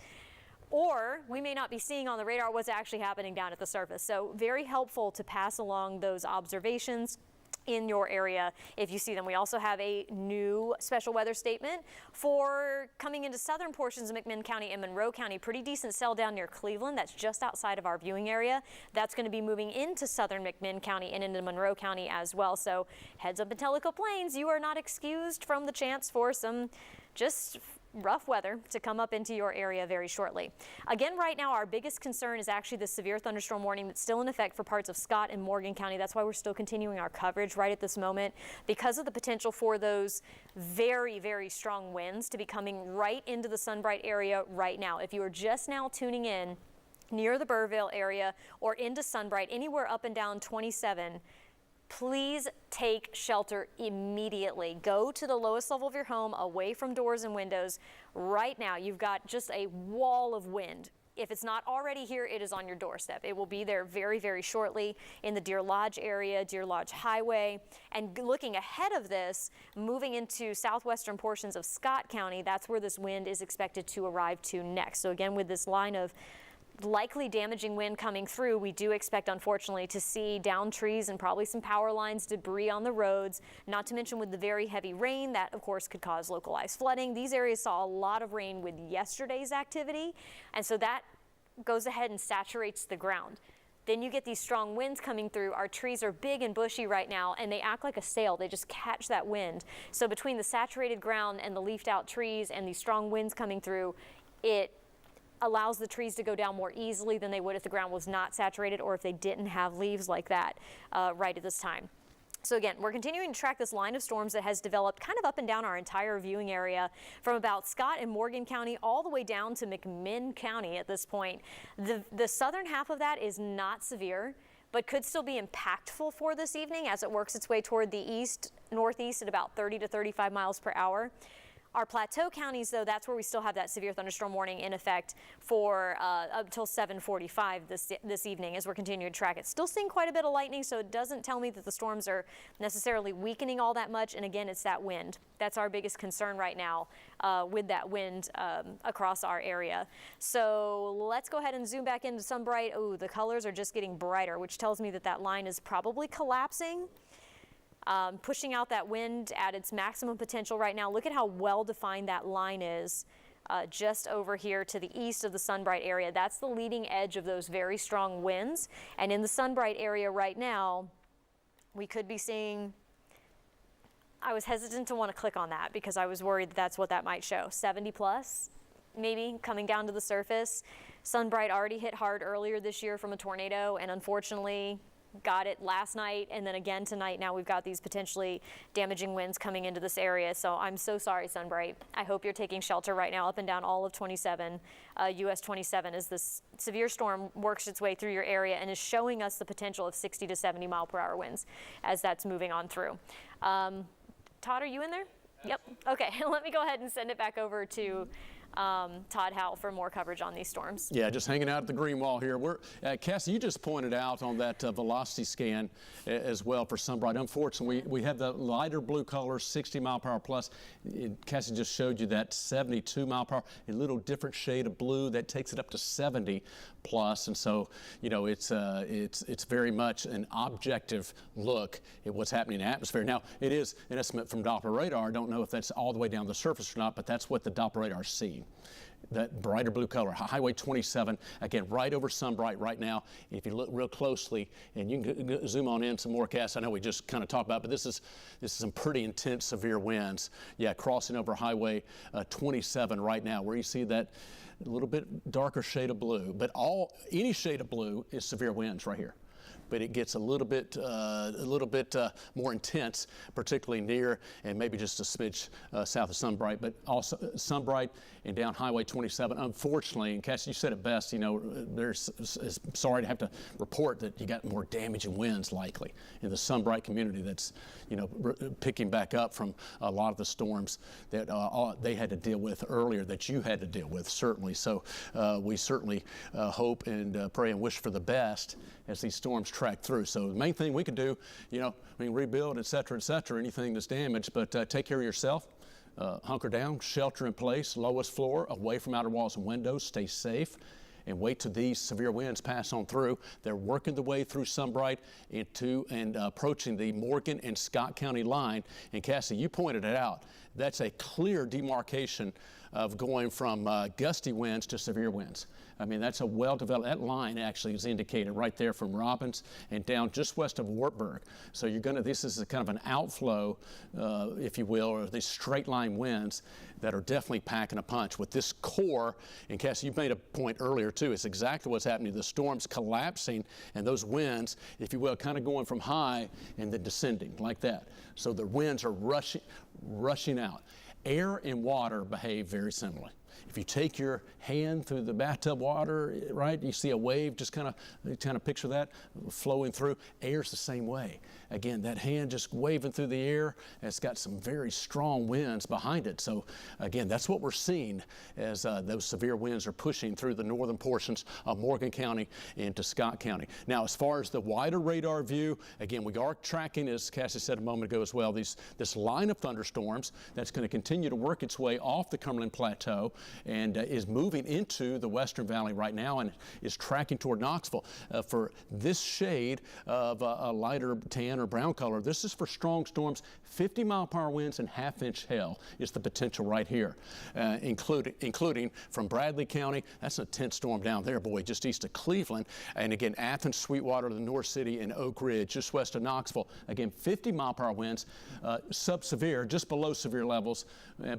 or we may not be seeing on the radar what's actually happening down at the surface. So very helpful to pass along those observations in your area if you see them. We also have a new special weather statement for coming into southern portions of McMinn County and Monroe County. Pretty decent cell down near Cleveland. That's just outside of our viewing area. That's going to be moving into southern McMinn County and into Monroe County as well. So heads up in Tellico Plains, you are not excused from the chance for some just rough weather to come up into your area very shortly. Again, right now, our biggest concern is actually the severe thunderstorm warning that's still in effect for parts of Scott and Morgan County. That's why we're still continuing our coverage right at this moment, because of the potential for those very, very strong winds to be coming right into the Sunbright area right now. If you are just now tuning in near the Burrville area or into Sunbright, anywhere up and down 27, please take shelter immediately. Go to the lowest level of your home, away from doors and windows. Right now, you've got just a wall of wind. If it's not already here, it is on your doorstep. It will be there very, very shortly in the Deer Lodge area, Deer Lodge Highway. And looking ahead of this, moving into southwestern portions of Scott County, that's where this wind is expected to arrive to next. So again, with this line of likely damaging wind coming through, we do expect, unfortunately, to see downed trees and probably some power lines, debris on the roads, not to mention with the very heavy rain that of course could cause localized flooding. These areas saw a lot of rain with yesterday's activity, and so that goes ahead and saturates the ground. Then you get these strong winds coming through. Our trees are big and bushy right now, and they act like a sail. They just catch that wind. So between the saturated ground and the leafed out trees and these strong winds coming through, it allows the trees to go down more easily than they would if the ground was not saturated or if they didn't have leaves like that right at this time. So again, we're continuing to track this line of storms that has developed kind of up and down our entire viewing area from about Scott and Morgan County all the way down to McMinn County at this point. The southern half of that is not severe, but could still be impactful for this evening as it works its way toward the east, northeast at about 30 to 35 miles per hour. Our plateau counties, though, that's where we still have that severe thunderstorm warning in effect for up till 7:45 this evening as we're continuing to track it. Still seeing quite a bit of lightning, so it doesn't tell me that the storms are necessarily weakening all that much. And again, it's that wind. That's our biggest concern right now with that wind across our area. So let's go ahead and zoom back into Sunbright. Oh, the colors are just getting brighter, which tells me that that line is probably collapsing. Pushing out that wind at its maximum potential right now. Look at how well defined that line is just over here to the east of the Sunbright area. That's the leading edge of those very strong winds. And in the Sunbright area right now, we could be seeing, I was hesitant to want to click on that because I was worried that that's what that might show. 70 plus, maybe, coming down to the surface. Sunbright already hit hard earlier this year from a tornado, and unfortunately, got it last night and then again tonight. Now we've got these potentially damaging winds coming into this area. So I'm so sorry, Sunbright. I hope you're taking shelter right now up and down all of 27, US 27, as this severe storm works its way through your area and is showing us the potential of 60 to 70 mile per hour winds as that's moving on through. Todd, are you in there? Yep. Okay, let me go ahead and send it back over to Todd Howell for more coverage on these storms. Yeah, just hanging out at the green wall here. Cassie, you just pointed out on that velocity scan as well for Sunbright. Unfortunately, we have the lighter blue color, 60 mile per hour plus. Cassie just showed you that 72 mile per hour, a little different shade of blue that takes it up to 70 plus. And so, you know, it's very much an objective look at what's happening in the atmosphere. Now, it is an estimate from Doppler radar. I don't know if that's all the way down the surface or not, but that's what the Doppler radar is seeing. That brighter blue color, Highway 27, again, right over Sunbright right now. If you look real closely, and you can zoom on in some more, Cass. I know we just kind of talked about, but this is some pretty intense, severe winds. Yeah, crossing over Highway 27 right now, where you see that a little bit darker shade of blue. But any shade of blue is severe winds right here. But it gets a little bit more intense, particularly near and maybe just a smidge south of Sunbright, but also Sunbright and down Highway 27. Unfortunately, and Cassie, you said it best, you know, sorry to have to report that you got more damaging winds likely in the Sunbright community that's, you know, picking back up from a lot of the storms that they had to deal with earlier that you had to deal with, certainly. So we certainly hope and pray and wish for the best as these storms track through. So the main thing we can do, you know, I mean, rebuild, et cetera, anything that's damaged, but take care of yourself. Hunker down, shelter in place, lowest floor, away from outer walls and windows, stay safe, and wait till these severe winds pass on through. They're working their way through Sunbright and approaching the Morgan and Scott County line. And Cassie, you pointed it out. that's a clear demarcation of going from gusty winds to severe winds. I mean, that's a well-developed, that line actually is indicated right there from Robbins and down just west of Wartburg. So you're going to, this is a kind of an outflow, if you will, or these straight line winds that are definitely packing a punch. With this core, and Cassie, you made a point earlier too, it's exactly what's happening. The storm's collapsing and those winds, if you will, kind of going from high and then descending like that. So the winds are rushing out. Air and water behave very similarly. If you take your hand through the bathtub water, right, you see a wave, just kind of picture that flowing through. Air's the same way. Again, that hand just waving through the air, it's got some very strong winds behind it. So again, that's what we're seeing as those severe winds are pushing through the northern portions of Morgan County into Scott County. Now, as far as the wider radar view, again, we are tracking, as Cassie said a moment ago as well, this line of thunderstorms that's going to continue to work its way off the Cumberland Plateau and is moving into the Western Valley right now and is tracking toward Knoxville. For this shade of a lighter tan or brown color, this is for strong storms. 50-mile-per-hour winds and half-inch hail is the potential right here, including from Bradley County. That's an intense storm down there, boy, just east of Cleveland. And again, Athens, Sweetwater, the North City, and Oak Ridge, just west of Knoxville. Again, 50-mile-per-hour winds, sub-severe, just below severe levels,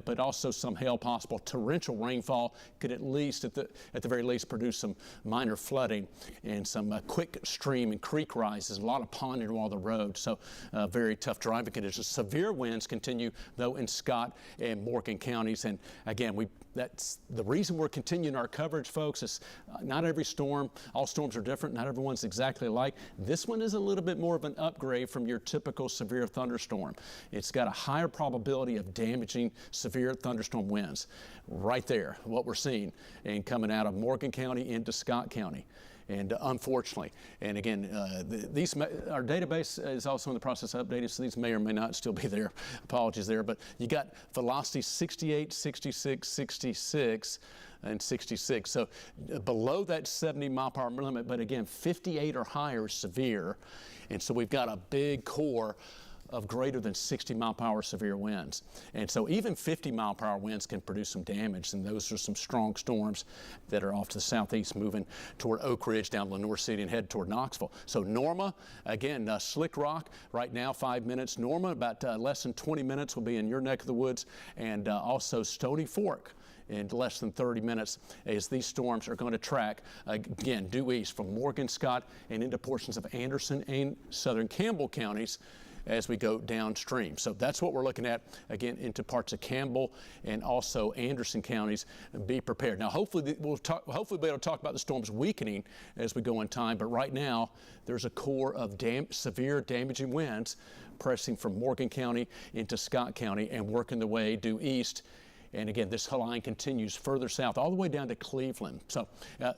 but also some hail possible. Torrential rainfall could at the very least produce some minor flooding and some quick stream and creek rises, a lot of ponding along the road. So very tough driving conditions. Severe winds continue, though, in Scott and Morgan counties. And again, that's the reason we're continuing our coverage, folks, is not every storm, all storms are different, not everyone's exactly alike. This one is a little bit more of an upgrade from your typical severe thunderstorm. It's got a higher probability of damaging severe thunderstorm winds. Right there, what we're seeing, and coming out of Morgan County into Scott County. And unfortunately, and again, our database is also in the process of updating, so these may or may not still be there. Apologies there, but you got velocity 68, 66, 66, and 66. So below that 70-mile-per-hour limit, but again, 58 or higher is severe. And so we've got a big core of greater than 60-mile-per-hour severe winds. And so even 50-mile-per-hour winds can produce some damage, and those are some strong storms that are off to the southeast moving toward Oak Ridge, down Lenoir City, and head toward Knoxville. So Norma, again, Slick Rock, right now 5 minutes. Norma, about less than 20 minutes, will be in your neck of the woods, and also Stony Fork in less than 30 minutes as these storms are going to track, again, due east from Morgan, Scott, and into portions of Anderson and southern Campbell counties as we go downstream. So that's what we're looking at, again, into parts of Campbell and also Anderson counties. Be prepared. Now, hopefully we'll be able to talk about the storms weakening as we go in time, but right now there's a core of severe damaging winds pressing from Morgan County into Scott County and working their way due east. And again, this line continues further south, all the way down to Cleveland. So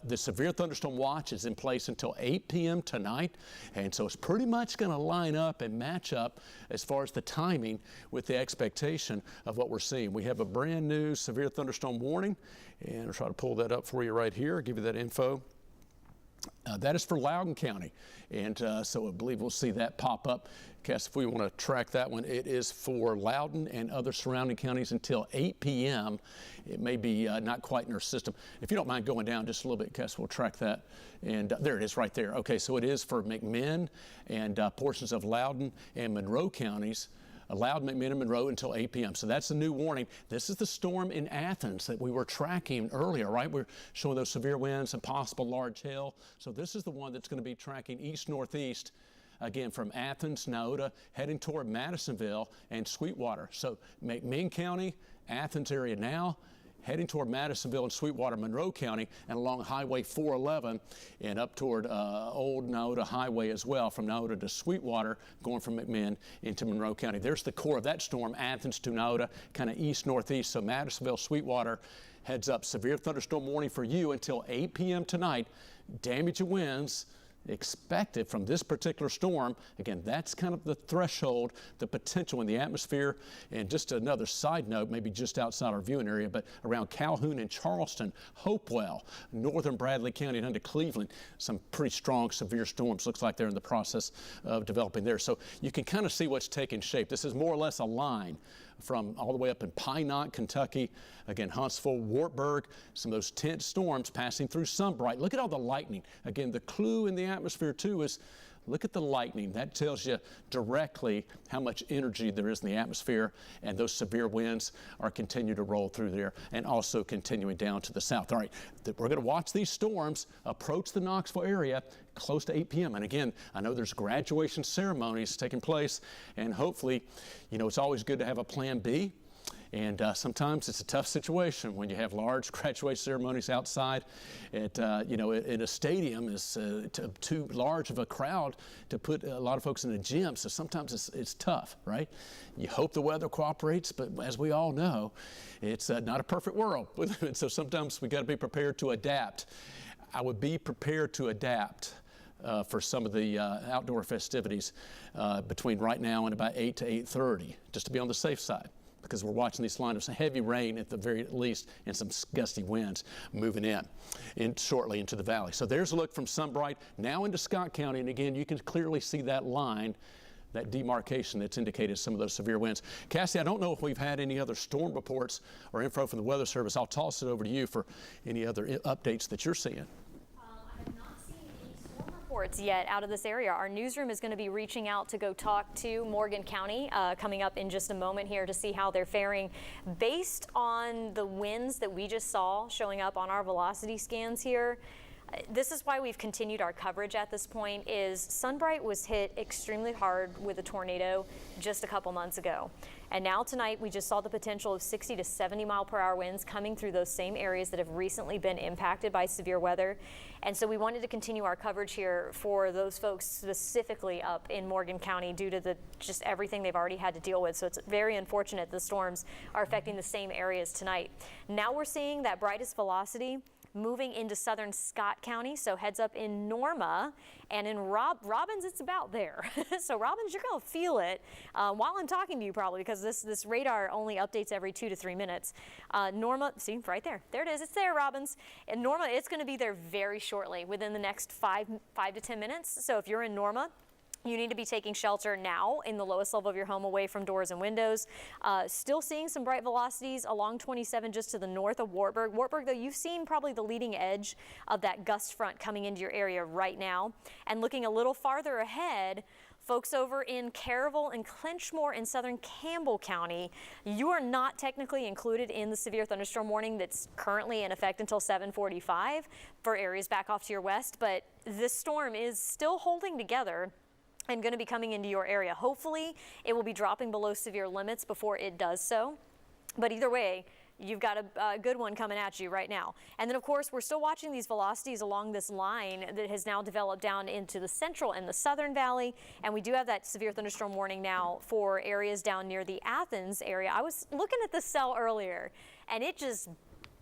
the severe thunderstorm watch is in place until 8 p.m. tonight. And so it's pretty much going to line up and match up as far as the timing with the expectation of what we're seeing. We have a brand new severe thunderstorm warning, and I'll try to pull that up for you right here, give you that info. That is for Loudoun County, and so I believe we'll see that pop up. Cass, if we want to track that one, it is for Loudoun and other surrounding counties until 8 p.m. It may be not quite in our system. If you don't mind going down just a little bit, Cass, we'll track that. And there it is right there. Okay, so it is for McMinn and portions of Loudoun and Monroe counties. Allowed McMinn and Monroe until 8 p.m. So that's the new warning. This is the storm in Athens that we were tracking earlier, right? We're showing those severe winds and possible large hail. So this is the one that's going to be tracking east-northeast, again, from Athens, Nauta, heading toward Madisonville and Sweetwater. So McMinn County, Athens area now, heading toward Madisonville and Sweetwater, Monroe County, and along Highway 411 and up toward Old Nauta Highway as well, from Nauta to Sweetwater, going from McMinn into Monroe County. There's the core of that storm, Athens to Nauta, kind of east-northeast. So Madisonville, Sweetwater, heads up. Severe thunderstorm warning for you until 8 p.m. tonight. Damaging winds expected from this particular storm. Again, that's kind of the threshold, the potential in the atmosphere. And just another side note, maybe just outside our viewing area, but around Calhoun and Charleston, Hopewell, northern Bradley County and into Cleveland, some pretty strong severe storms looks like they're in the process of developing there. So you can kind of see what's taking shape. This is more or less a line from all the way up in Pine Knot, Kentucky. Again, Huntsville, Wartburg, some of those tense storms passing through Sunbright. Look at all the lightning. Again, the clue in the atmosphere too is look at the lightning. That tells you directly how much energy there is in the atmosphere, and those severe winds are continuing to roll through there and also continuing down to the south. All right, we're going to watch these storms approach the Knoxville area close to 8 p.m. And again, I know there's graduation ceremonies taking place, and hopefully, you know, it's always good to have a plan B. And sometimes it's a tough situation when you have large graduation ceremonies outside at, in a stadium is too large of a crowd to put a lot of folks in a gym. So sometimes it's tough, right? You hope the weather cooperates, but as we all know, it's not a perfect world. So sometimes we got to be prepared to adapt. I would be prepared to adapt for some of the outdoor festivities between right now and about 8 to 8:30, just to be on the safe side, because we're watching these line of some heavy rain at the very least and some gusty winds moving in shortly into the valley. So there's a look from Sunbright now into Scott County, and again, you can clearly see that line, that demarcation that's indicated some of those severe winds. Cassie, I don't know if we've had any other storm reports or info from the Weather Service. I'll toss it over to you for any other updates that you're seeing. I have not seen any storm reports yet out of this area. Our newsroom is going to be reaching out to go talk to Morgan County coming up in just a moment here to see how they're faring. Based on the winds that we just saw showing up on our velocity scans here, this is why we've continued our coverage at this point. Is Sunbright was hit extremely hard with a tornado just a couple months ago. And now tonight we just saw the potential of 60 to 70 mile per hour winds coming through those same areas that have recently been impacted by severe weather. And so we wanted to continue our coverage here for those folks specifically up in Morgan County due to just everything they've already had to deal with. So it's very unfortunate the storms are affecting the same areas tonight. Now we're seeing that brightest velocity moving into southern Scott County, so heads up in Norma, and in Robbins it's about there. So Robbins, you're going to feel it while I'm talking to you probably, because this radar only updates every 2 to 3 minutes. Norma, see right there, there it is, it's there, Robbins. And Norma, it's going to be there very shortly, within the next 5 to 10 minutes. So if you're in Norma, you need to be taking shelter now in the lowest level of your home, away from doors and windows. Still seeing some bright velocities along 27 just to the north of Wartburg. Wartburg, though, you've seen probably the leading edge of that gust front coming into your area right now. And looking a little farther ahead, folks over in Caryville and Clenchmore in southern Campbell County, you are not technically included in the severe thunderstorm warning that's currently in effect until 7:45 for areas back off to your west. But this storm is still holding together and going to be coming into your area. Hopefully it will be dropping below severe limits before it does so. But either way, you've got a good one coming at you right now. And then of course, we're still watching these velocities along this line that has now developed down into the central and the southern valley. And we do have that severe thunderstorm warning now for areas down near the Athens area. I was looking at this cell earlier and it just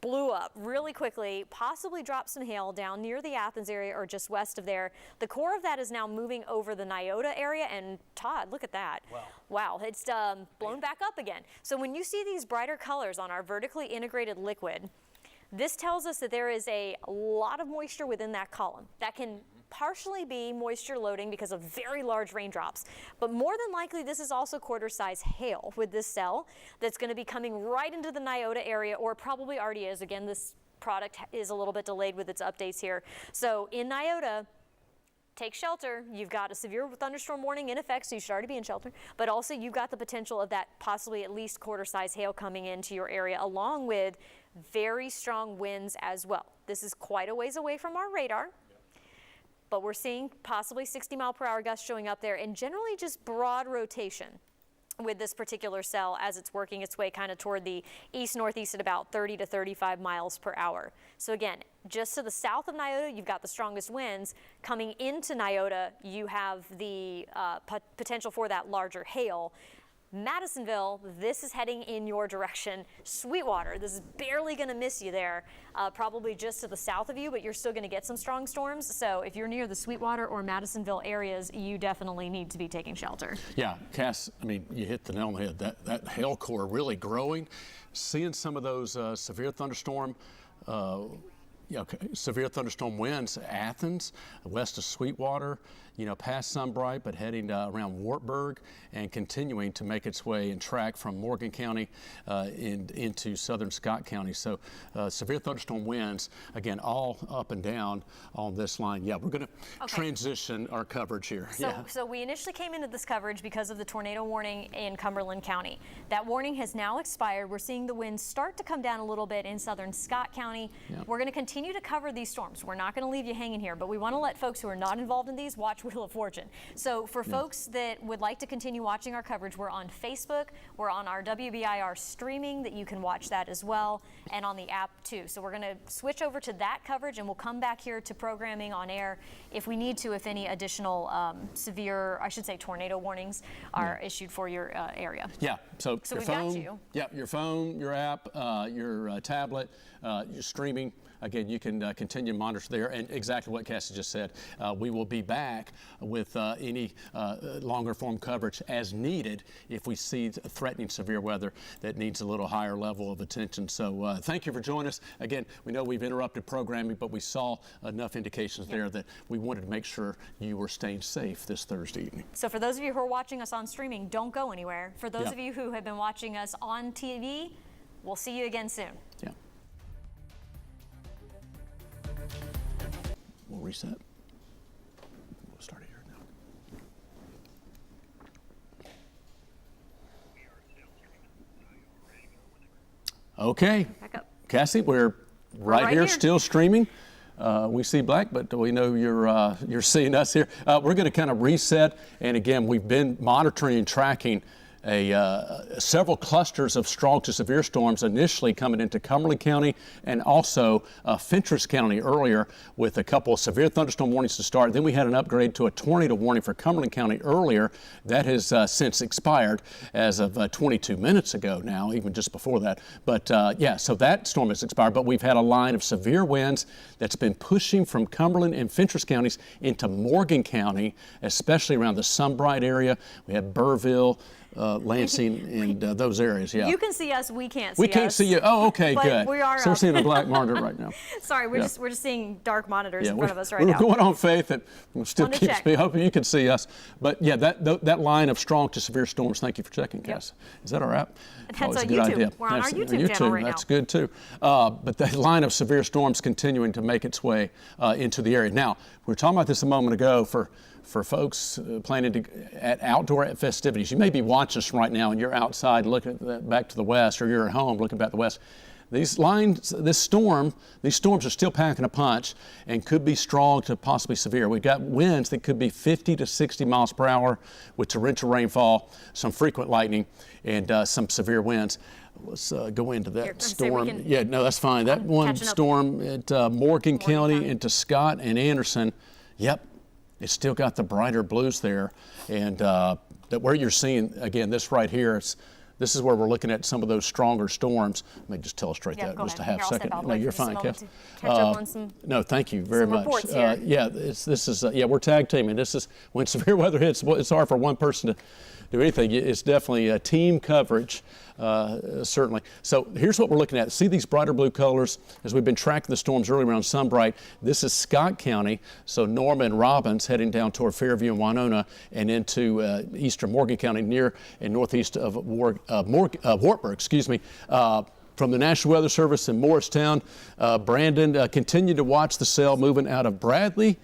blew up really quickly, possibly dropped some hail down near the Athens area or just west of there. The core of that is now moving over the Nyota area, and Todd, look at that. Wow, it's blown back up again. So when you see these brighter colors on our vertically integrated liquid, this tells us that there is a lot of moisture within that column. That can partially be moisture loading because of very large raindrops, but more than likely this is also quarter-size hail with this cell that's going to be coming right into the Nyota area, or probably already is. Again, this product is a little bit delayed with its updates here. So in Nyota, take shelter. You've got a severe thunderstorm warning in effect, so you should already be in shelter, but also you've got the potential of that possibly at least quarter-size hail coming into your area, along with very strong winds as well. This is quite a ways away from our radar, but we're seeing possibly 60 mile per hour gusts showing up there, and generally just broad rotation with this particular cell as it's working its way kind of toward the east-northeast at about 30 to 35 miles per hour. So again, just to the south of Nyota, you've got the strongest winds. Coming into Nyota, you have the potential for that larger hail. Madisonville, this is heading in your direction. Sweetwater, this is barely going to miss you there, probably just to the south of you, but you're still going to get some strong storms. So if you're near the Sweetwater or Madisonville areas, you definitely need to be taking shelter. Yeah, Cass, I mean, you hit the nail on the head. That hail core really growing. Seeing some of those severe thunderstorm Yeah, okay. Severe thunderstorm winds, Athens, west of Sweetwater, past Sunbright, but heading around Wartburg and continuing to make its way and track from Morgan County into southern Scott County. So severe thunderstorm winds, again, all up and down on this line. Yeah, we're going to transition our coverage here. So we initially came into this coverage because of the tornado warning in Cumberland County. That warning has now expired. We're seeing the winds start to come down a little bit in southern Scott County. Yeah. We're going to continue to cover these storms. We're not going to leave you hanging here, but we want to let folks who are not involved in these watch Wheel of Fortune. So for folks that would like to continue watching our coverage, we're on Facebook, we're on our WBIR streaming that you can watch that as well, and on the app too. So we're going to switch over to that coverage, and we'll come back here to programming on air if we need to, if any additional severe, I should say tornado warnings are issued for your area. Yeah, so your we've phone, got you. Yeah, your phone, your app, your tablet, your streaming. Again, you can continue to monitor there, and exactly what Cassie just said. We will be back with any longer form coverage as needed if we see threatening severe weather that needs a little higher level of attention. So thank you for joining us. Again, we know we've interrupted programming, but we saw enough indications there that we wanted to make sure you were staying safe this Thursday evening. So for those of you who are watching us on streaming, don't go anywhere. For those of you who have been watching us on TV, we'll see you again soon. Yeah. We'll reset. We'll start it here now. Okay. Back up. Cassie, we're right here, still streaming. We see black, but we know you're seeing us here. We're going to kind of reset, and again, we've been monitoring and tracking several clusters of strong to severe storms initially coming into Cumberland County and also Fentress County earlier, with a couple of severe thunderstorm warnings to start. Then we had an upgrade to a tornado warning for Cumberland County earlier. That has since expired as of 22 minutes ago now, even just before that. But yeah, so that storm has expired, but we've had a line of severe winds that's been pushing from Cumberland and Fentress counties into Morgan County, especially around the Sunbright area. We have Burrville, Lansing, and those areas. Yeah. You can see us. We can't see us. We can't see you. Oh, okay, but good. We are. So we're seeing a black monitor right now. Sorry, we're just seeing dark monitors in front of us right now. now. We're going on faith that we'll still keeps me hoping you can see us. But yeah, that line of strong to severe storms. Thank you for checking, Cass. Is that our app? That's on YouTube. Idea. We're on our YouTube channel right now. That's good too. But that line of severe storms continuing to make its way into the area. Now, we were talking about this a moment ago for folks planning at outdoor festivities. You may be watching us right now and you're outside looking back to the west, or you're at home looking back to the west. These storms are still packing a punch and could be strong to possibly severe. We've got winds that could be 50 to 60 miles per hour with torrential rainfall, some frequent lightning, and some severe winds. Let's go into that storm. Yeah, no, that's fine. That one storm at Morgan County into Scott and Anderson. Yep. It's still got the brighter blues there, and that where you're seeing, again, this right here, this is where we're looking at some of those stronger storms. Let me just illustrate that just a half second. No, you're fine, Kev. No, thank you very much. Yeah, we're tag teaming. This is when severe weather hits. It's hard for one person to do anything. It's definitely a team coverage, certainly. So here's what we're looking at. See these brighter blue colors as we've been tracking the storms early around Sunbright. This is Scott County, so Norma and Robbins heading down toward Fairview and Winona and into eastern Morgan County, near and northeast of Wartburg, excuse me. From the National Weather Service in Morristown, Brandon, continue to watch the cell moving out of Bradley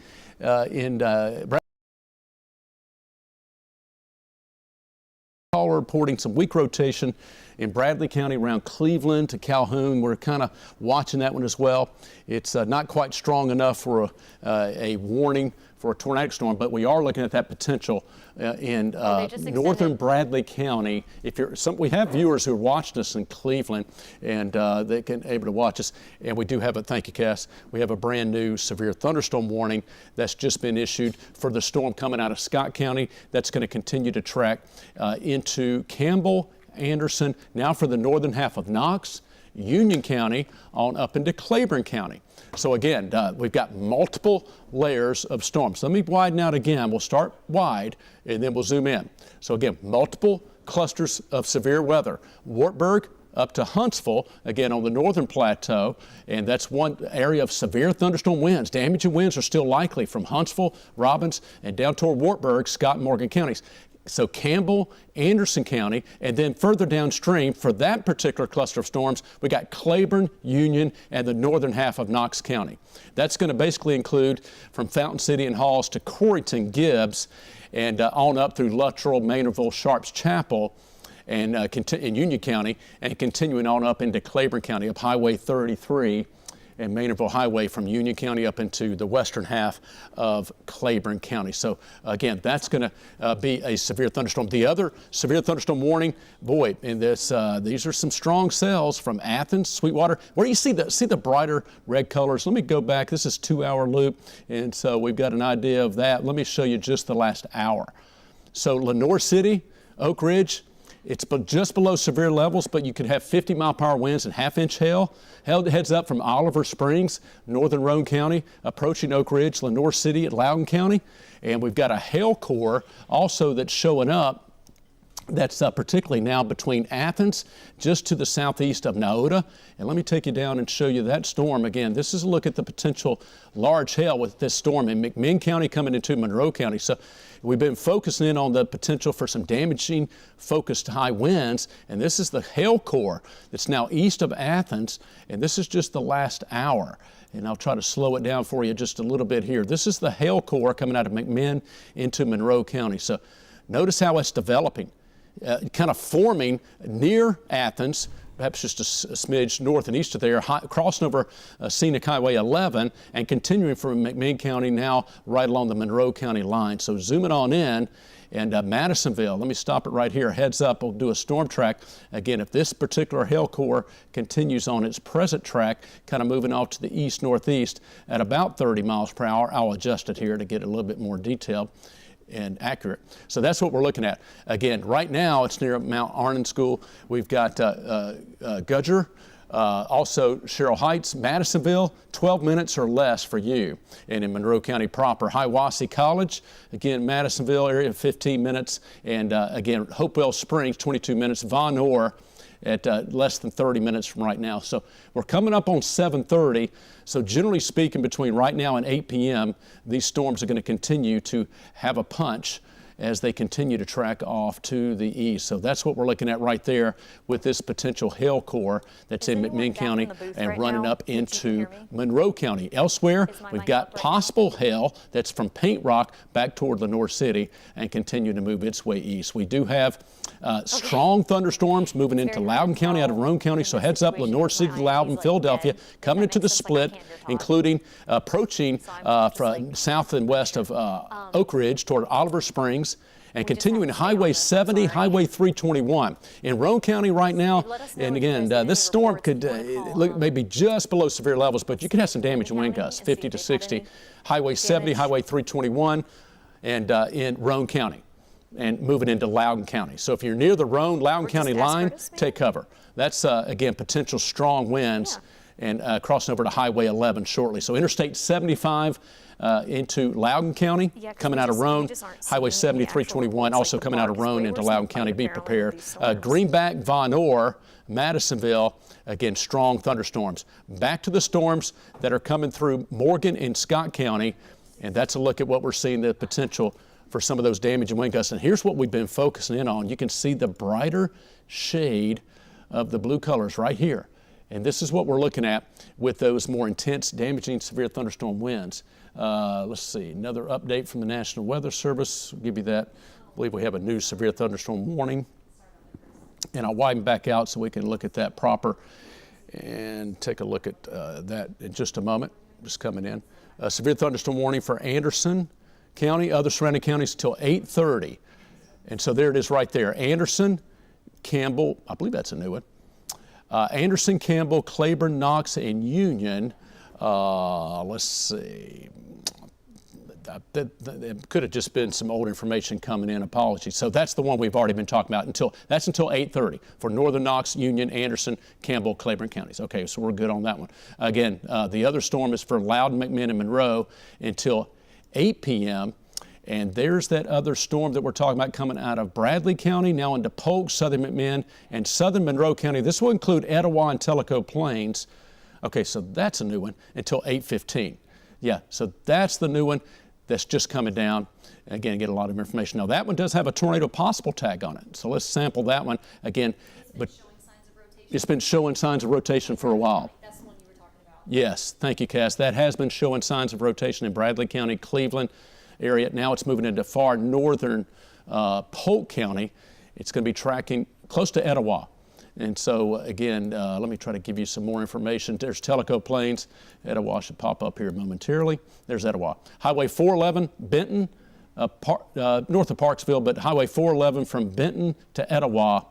reporting some weak rotation in Bradley County around Cleveland to Calhoun. We're kind of watching that one as well. It's not quite strong enough for a warning for a tornadic storm, but we are looking at that potential in northern Bradley County. We have viewers who are watching us in Cleveland, and they can able to watch us. And we do have thank you, Cass. We have a brand new severe thunderstorm warning that's just been issued for the storm coming out of Scott County. That's going to continue to track into Campbell, Anderson, now for the northern half of Knox, Union County, on up into Claiborne County. So again, we've got multiple layers of storms. Let me widen out again. We'll start wide and then we'll zoom in. So again, multiple clusters of severe weather. Wartburg, up to Huntsville, again on the northern plateau, and that's one area of severe thunderstorm winds. Damaging winds are still likely from Huntsville, Robbins, and down toward Wartburg, Scott and Morgan counties. So Campbell, Anderson County, and then further downstream for that particular cluster of storms, we got Claiborne, Union, and the northern half of Knox County. That's going to basically include from Fountain City and Halls to Corrington, Gibbs, and on up through Luttrell, Maynardville, Sharps Chapel, and in Union County, and continuing on up into Claiborne County, up Highway 33 and Maynardville Highway from Union County up into the western half of Claiborne County. So again, that's going to be a severe thunderstorm. The other severe thunderstorm warning, boy, in this, these are some strong cells from Athens, Sweetwater. Where you see the brighter red colors. Let me go back. This is 2-hour loop, and so we've got an idea of that. Let me show you just the last hour. So Lenoir City, Oak Ridge, it's just below severe levels, but you could have 50-mile-per-hour winds and half-inch hail. Hail heads up from Oliver Springs, northern Roane County, approaching Oak Ridge, Lenoir City at Loudoun County. And we've got a hail core also that's showing up. That's particularly now between Athens, just to the southeast of Nauta. And let me take you down and show you that storm. Again, this is a look at the potential large hail with this storm in McMinn County coming into Monroe County. So we've been focusing in on the potential for some damaging focused high winds. And this is the hail core that's now east of Athens. And this is just the last hour. And I'll try to slow it down for you just a little bit here. This is the hail core coming out of McMinn into Monroe County. So notice how it's developing. Kind of forming near Athens, perhaps just a smidge north and east of there, crossing over Scenic Highway 11 and continuing from McMinn County now right along the Monroe County line. So zooming on in, and Madisonville, let me stop it right here. Heads up, we'll do a storm track. Again, if this particular hail core continues on its present track, kind of moving off to the east-northeast at about 30 miles per hour, I'll adjust it here to get a little bit more detail and accurate. So that's what we're looking at. Again, right now it's near Mount Arnon School. We've got Gudger, also Sherrill Heights, Madisonville, 12 minutes or less for you. And in Monroe County proper, Hiwassee College, again, Madisonville area, 15 minutes. And again, Hopewell Springs, 22 minutes. Von Orr at less than 30 minutes from right now. So we're coming up on 7:30. So generally speaking, between right now and 8 p.m., these storms are going to continue to have a punch as they continue to track off to the east. So that's what we're looking at right there with this potential hail core that's in McMinn County and running up into Monroe County. Elsewhere, we've got possible hail that's from Paint Rock back toward Lenoir City and continue to move its way east. We do have strong thunderstorms moving into Loudoun County out of Roane County. So heads up, Lenoir City, Loudoun, Philadelphia, coming into the split, including approaching from south and west of Oak Ridge toward Oliver Springs, and continuing Highway 70, Highway 321. In Roane County right now, and again, this storm could look maybe just below severe levels, but you could have some damage in wind gusts, 50 to 60. Highway 70, Highway 321, and in Roane County, and moving into Loudoun County. So if you're near the Loudoun County line, take cover. That's, again, potential strong winds, and crossing over to Highway 11 shortly. So Interstate 75 into Loudoun County, coming out of Roane. Highway 70, 321, also coming out of Roane into Loudoun County. Be prepared. Greenback, Von Orr, Madisonville, again, strong thunderstorms. Back to the storms that are coming through Morgan and Scott County, and that's a look at what we're seeing, the potential for some of those damaging wind gusts. And here's what we've been focusing in on. You can see the brighter shade of the blue colors right here. And this is what we're looking at with those more intense, damaging, severe thunderstorm winds. Let's see, another update from the National Weather Service. I'll give you that. I believe we have a new severe thunderstorm warning. And I'll widen back out so we can look at that proper and take a look at that in just a moment. Just coming in. Severe thunderstorm warning for Anderson County, other surrounding counties till 8:30. And so there it is right there. Anderson, Campbell, I believe that's a new one. Anderson, Campbell, Claiborne, Knox, and Union. Let's see. That could have just been some old information coming in. Apologies. So that's the one we've already been talking about until 8:30 for Northern Knox, Union, Anderson, Campbell, Claiborne counties. Okay, so we're good on that one. Again, the other storm is for Loudoun, McMinn, and Monroe until 8 p.m. And there's that other storm that we're talking about coming out of Bradley County, now into Polk, southern McMinn, and southern Monroe County. This will include Etowah and Tellico Plains. Okay, so that's a new one until 8:15. Yeah, so that's the new one that's just coming down. Again, get a lot of information. Now, that one does have a tornado possible tag on it. So let's sample that one again. But it's been showing signs of rotation for a while. That's the one you were talking about. Yes, thank you, Cass. That has been showing signs of rotation in Bradley County, Cleveland area. Now it's moving into far northern Polk County. It's going to be tracking close to Etowah. And so, again, let me try to give you some more information. There's Tellico Plains. Etowah should pop up here momentarily. There's Etowah. Highway 411, Benton, north of Parksville, but Highway 411 from Benton to Etowah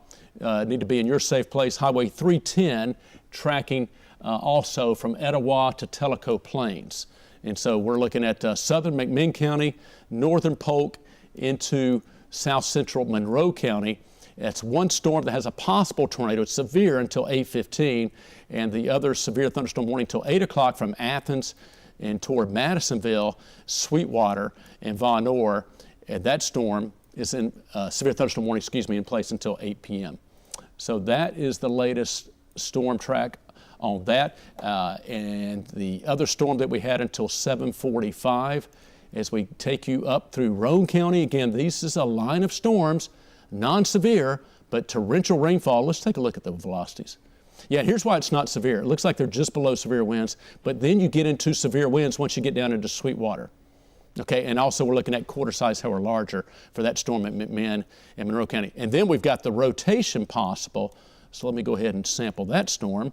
need to be in your safe place. Highway 310 tracking also from Etowah to Tellico Plains. And so we're looking at southern McMinn County, northern Polk into south central Monroe County. That's one storm that has a possible tornado. It's severe until 8:15, and the other severe thunderstorm warning until 8 o'clock from Athens and toward Madisonville, Sweetwater, and Von Orr. And that storm is in severe thunderstorm warning, in place until 8 p.m. So that is the latest storm track on that. And the other storm that we had until 7:45, as we take you up through Roane County. Again, this is a line of storms, non-severe, but torrential rainfall. Let's take a look at the velocities. Yeah, here's why it's not severe. It looks like they're just below severe winds, but then you get into severe winds once you get down into Sweetwater. Okay, and also we're looking at quarter size or larger for that storm at McMinn and Monroe County. And then we've got the rotation possible. So let me go ahead and sample that storm.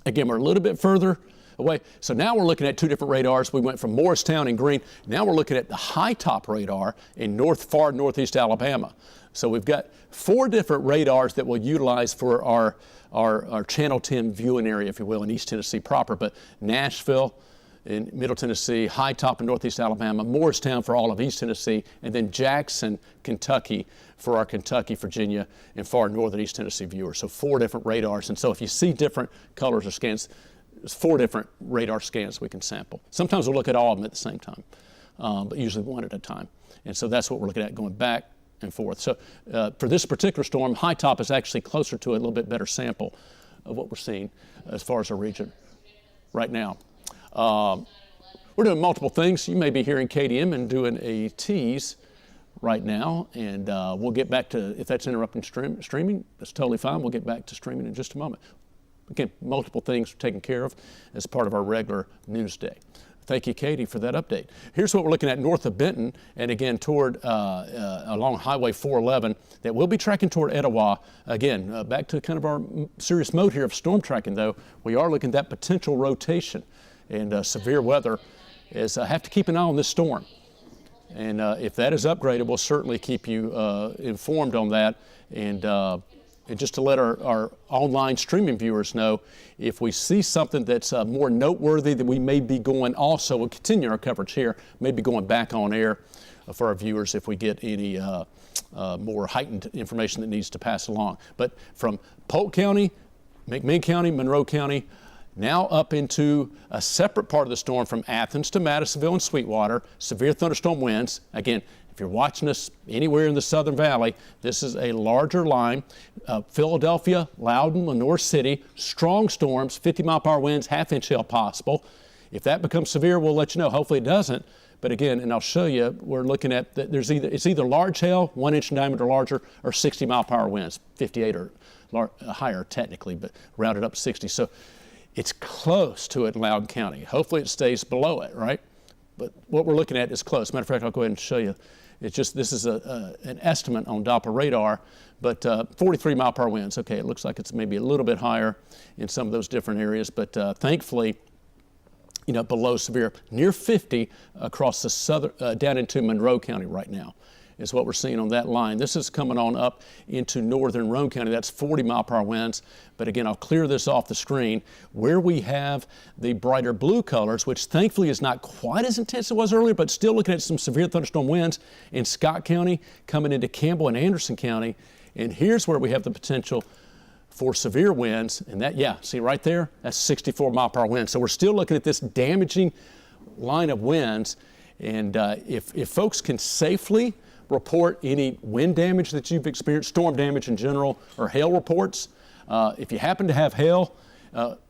Again, we're a little bit further away. So now we're looking at two different radars. We went from Morristown and Green. Now we're looking at the high top radar in far northeast Alabama. So we've got 4 different radars that we'll utilize for our Channel 10 viewing area, if you will, in East Tennessee proper. But Nashville in Middle Tennessee, high top in northeast Alabama, Morristown for all of East Tennessee, and then Jackson, Kentucky for our Kentucky, Virginia, and far northern East Tennessee viewers. So 4 different radars. And so if you see different colors or scans, there's 4 different radar scans we can sample. Sometimes we'll look at all of them at the same time, but usually one at a time. And so that's what we're looking at, going back and forth. So for this particular storm, high top is actually closer to a little bit better sample of what we're seeing as far as our region right now. We're doing multiple things. You may be hearing KDM and doing a tease right now, and we'll get back to, if that's interrupting streaming, that's totally fine. We'll get back to streaming in just a moment. Again, multiple things taken care of as part of our regular news day. Thank you, Katie, for that update. Here's what we're looking at north of Benton, and again toward along Highway 411 that we'll be tracking toward Etowah. Again, back to kind of our serious mode here of storm tracking, though. We are looking at that potential rotation and severe weather. Is have to keep an eye on this storm. And if that is upgraded, we'll certainly keep you informed on that. And just to let our online streaming viewers know, if we see something that's more noteworthy, that we may be going also, we'll continue our coverage here, maybe going back on air for our viewers if we get any more heightened information that needs to pass along. But from Polk County, McMinn County, Monroe County, now up into a separate part of the storm from Athens to Madisonville and Sweetwater, severe thunderstorm winds. Again, if you're watching us anywhere in the Southern Valley, this is a larger line. Philadelphia, Loudoun, Lenore City, strong storms, 50-mile-per-hour winds, half-inch hail possible. If that becomes severe, we'll let you know. Hopefully it doesn't. But again, and I'll show you, we're looking at, it's either large hail, 1 inch in diameter larger, or 60-mile-per-hour winds, 58 or higher technically, but rounded up to 60. So it's close to it in Loudoun County. Hopefully it stays below it, right? But what we're looking at is close. Matter of fact, I'll go ahead and show you. It's just, this is an estimate on Doppler radar, but 43-mile-per-hour winds. Okay, it looks like it's maybe a little bit higher in some of those different areas, but thankfully, you know, below severe, near 50 across the southern, down into Monroe County right now is what we're seeing on that line. This is coming on up into northern Roane County. That's 40-mile-per-hour winds. But again, I'll clear this off the screen. Where we have the brighter blue colors, which thankfully is not quite as intense as it was earlier, but still looking at some severe thunderstorm winds in Scott County, coming into Campbell and Anderson County. And here's where we have the potential for severe winds. And that, yeah, see right there, that's 64-mile-per-hour winds. So we're still looking at this damaging line of winds. And if folks can safely report any wind damage that you've experienced, storm damage in general, or hail reports, if you happen to have hail,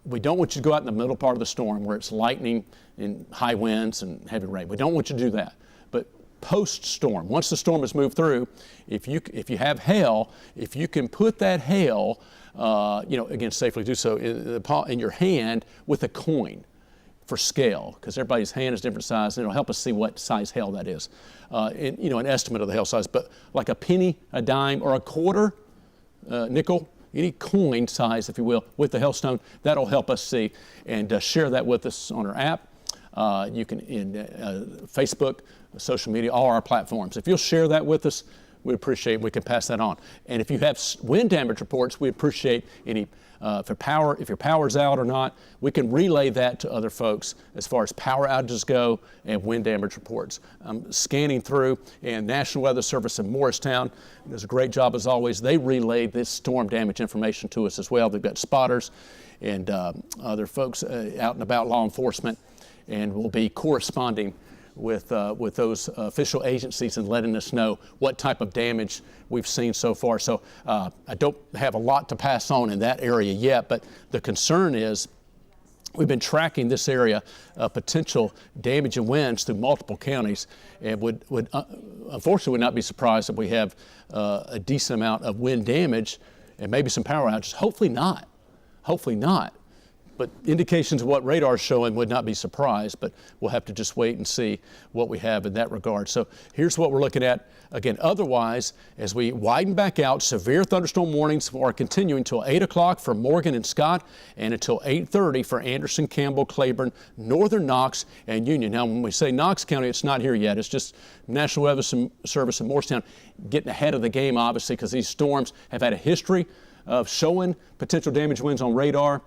we don't want you to go out in the middle part of the storm where it's lightning and high winds and heavy rain. We don't want you to do that. But post-storm, once the storm has moved through, if you have hail, if you can put that hail, again, safely do so in your hand with a coin for scale, because everybody's hand is different size, and it'll help us see what size hail that is. An estimate of the hail size, but like a penny, a dime, or a quarter, nickel, any coin size, if you will, with the hailstone, that'll help us see, and share that with us on our app. You can in Facebook, social media, all our platforms. If you'll share that with us, we appreciate it. We can pass that on. And if you have wind damage reports, we appreciate any, if your power's out or not, we can relay that to other folks as far as power outages go and wind damage reports. I'm scanning through, and National Weather Service in Morristown does a great job as always. They relay this storm damage information to us as well. They've got spotters and other folks out and about, law enforcement, and we'll be corresponding with those official agencies and letting us know what type of damage we've seen so far. So I don't have a lot to pass on in that area yet, but the concern is we've been tracking this area of potential damage and winds through multiple counties, and would unfortunately would not be surprised if we have a decent amount of wind damage and maybe some power outages. Hopefully not. Hopefully not. But indications of what radar is showing would not be surprised, but we'll have to just wait and see what we have in that regard. So here's what we're looking at. Again, otherwise, as we widen back out, severe thunderstorm warnings are continuing until 8 o'clock for Morgan and Scott, and until 8:30 for Anderson, Campbell, Claiborne, Northern Knox, and Union. Now, when we say Knox County, it's not here yet. It's just National Weather Service in Morristown getting ahead of the game, obviously, because these storms have had a history of showing potential damage winds on radar,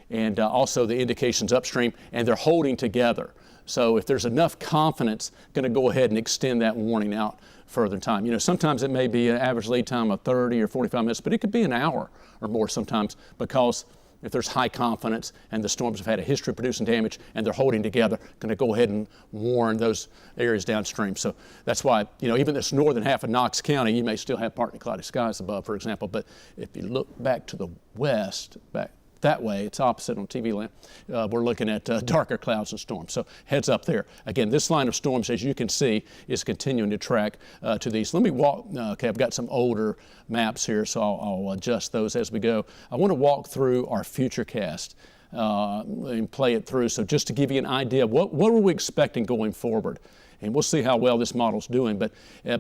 and also the indications upstream, and they're holding together. So if there's enough confidence, going to go ahead and extend that warning out further in time. Sometimes it may be an average lead time of 30 or 45 minutes, but it could be an hour or more sometimes, because if there's high confidence and the storms have had a history of producing damage and they're holding together, going to go ahead and warn those areas downstream. So that's why, even this northern half of Knox County, you may still have partly cloudy skies above, for example, but if you look back to the west, back that way, it's opposite on TV land, we're looking at darker clouds and storms. So heads up there. Again, this line of storms, as you can see, is continuing to track to these. Let me walk, okay, I've got some older maps here, so I'll adjust those as we go. I want to walk through our futurecast and play it through. So just to give you an idea, what are we expecting going forward? And we'll see how well this model's doing. But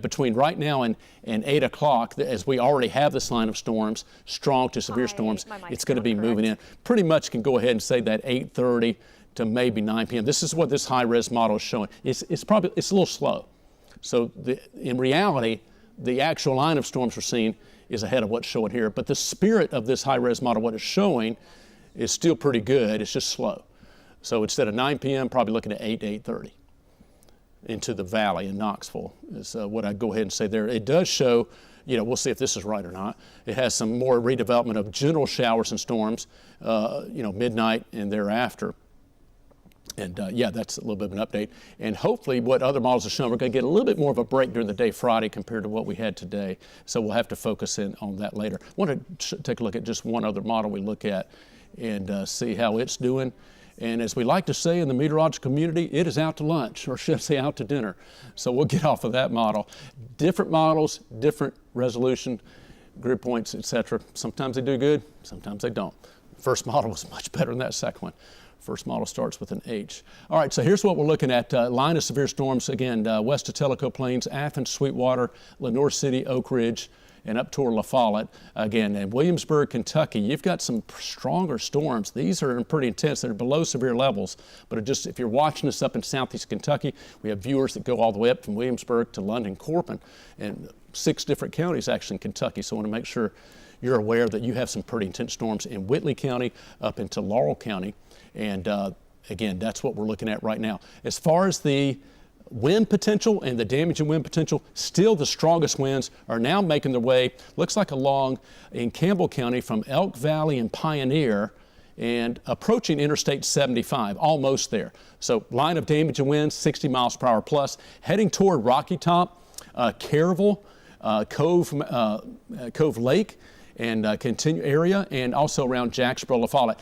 between right now and 8 o'clock, as we already have this line of storms, strong to severe storms, it's going to be moving in. Pretty much can go ahead and say that 8:30 to maybe 9 p.m. This is what this high-res model is showing. It's a little slow. So in reality, the actual line of storms we're seeing is ahead of what's showing here. But the spirit of this high-res model, what it's showing, is still pretty good. It's just slow. So instead of 9 p.m., probably looking at 8 to 8:30. Into the valley in Knoxville is what I'd go ahead and say there. It does show, we'll see if this is right or not. It has some more redevelopment of general showers and storms, midnight and thereafter. And that's a little bit of an update. And hopefully what other models are showing, we're going to get a little bit more of a break during the day Friday compared to what we had today. So we'll have to focus in on that later. I want to take a look at just one other model we look at and see how it's doing. And as we like to say in the meteorological community, it is out to lunch, or should I say out to dinner. So we'll get off of that model. Different models, different resolution, grid points, etc. Sometimes they do good, sometimes they don't. First model was much better than that second one. First model starts with an H. All right, so here's what we're looking at. Line of severe storms, again, west of Tellico Plains, Athens, Sweetwater, Lenoir City, Oak Ridge, and up toward La Follette. Again, in Williamsburg, Kentucky, you've got some stronger storms. These are pretty intense. They're below severe levels, but if you're watching us up in southeast Kentucky, we have viewers that go all the way up from Williamsburg to London, Corbin, and 6 different counties actually in Kentucky. So I want to make sure you're aware that you have some pretty intense storms in Whitley County up into Laurel County. And again, that's what we're looking at right now. As far as the wind potential and the damage and wind potential, still the strongest winds are now making their way, looks like along in Campbell County from Elk Valley and Pioneer and approaching Interstate 75, almost there. So line of damage and winds, 60 miles per hour plus, heading toward Rocky Top, Caryville, Cove Lake, and continue area, and also around Jacksboro, La Follette.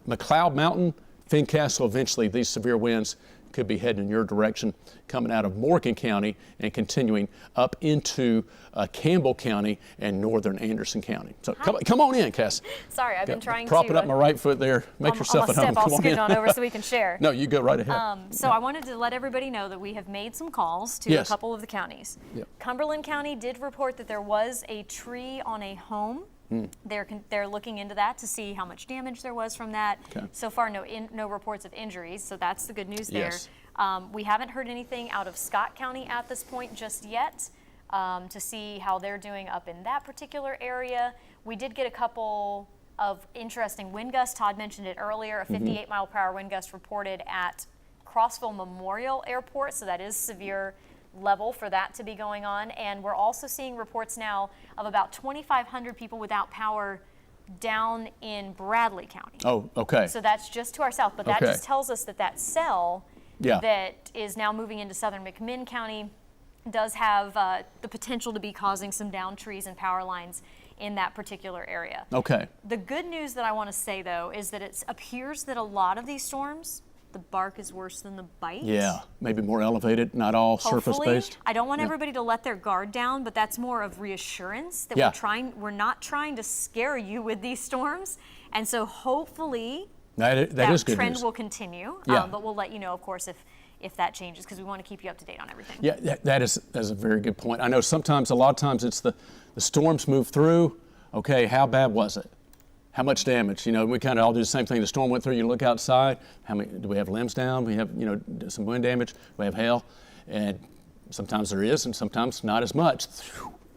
McLeod Mountain, Fincastle, eventually these severe winds could be heading in your direction, coming out of Morgan County and continuing up into Campbell County and northern Anderson County. So come on in, Cass. Sorry, I've been trying to propping up my right foot there. Make yourself at home. I'll scoot on over so we can share. No, you go right ahead. So I wanted to let everybody know that we have made some calls to a couple of the counties. Yep. Cumberland County did report that there was a tree on a home. They're looking into that to see how much damage there was from that. Okay. So far, no reports of injuries, so that's the good news there. Yes. We haven't heard anything out of Scott County at this point just yet to see how they're doing up in that particular area. We did get a couple of interesting wind gusts. Todd mentioned it earlier, a 58 mile per hour wind gust reported at Crossville Memorial Airport, so that is severe level for that to be going on. And we're also seeing reports now of about 2,500 people without power down in Bradley County. Oh, okay. So that's just to our south, but that Okay. just tells us that that cell that is now moving into southern McMinn County does have the potential to be causing some downed trees and power lines in that particular area. Okay. The good news that I want to say, though, is that it appears that a lot of these storms, the bark is worse than the bite. Yeah, maybe more elevated, not all surface-based. I don't want everybody to let their guard down, but that's more of reassurance that we're not trying to scare you with these storms. And so hopefully that is good trend news. will continue. Yeah. But we'll let you know, of course, if that changes, because we want to keep you up to date on everything. Yeah, that's a very good point. I know a lot of times it's the storms move through. Okay, how bad was it? How much damage? You know, we kind of all do the same thing. The storm went through, you look outside, how many, do we have limbs down? We have, some wind damage, we have hail, and sometimes there is, and sometimes not as much.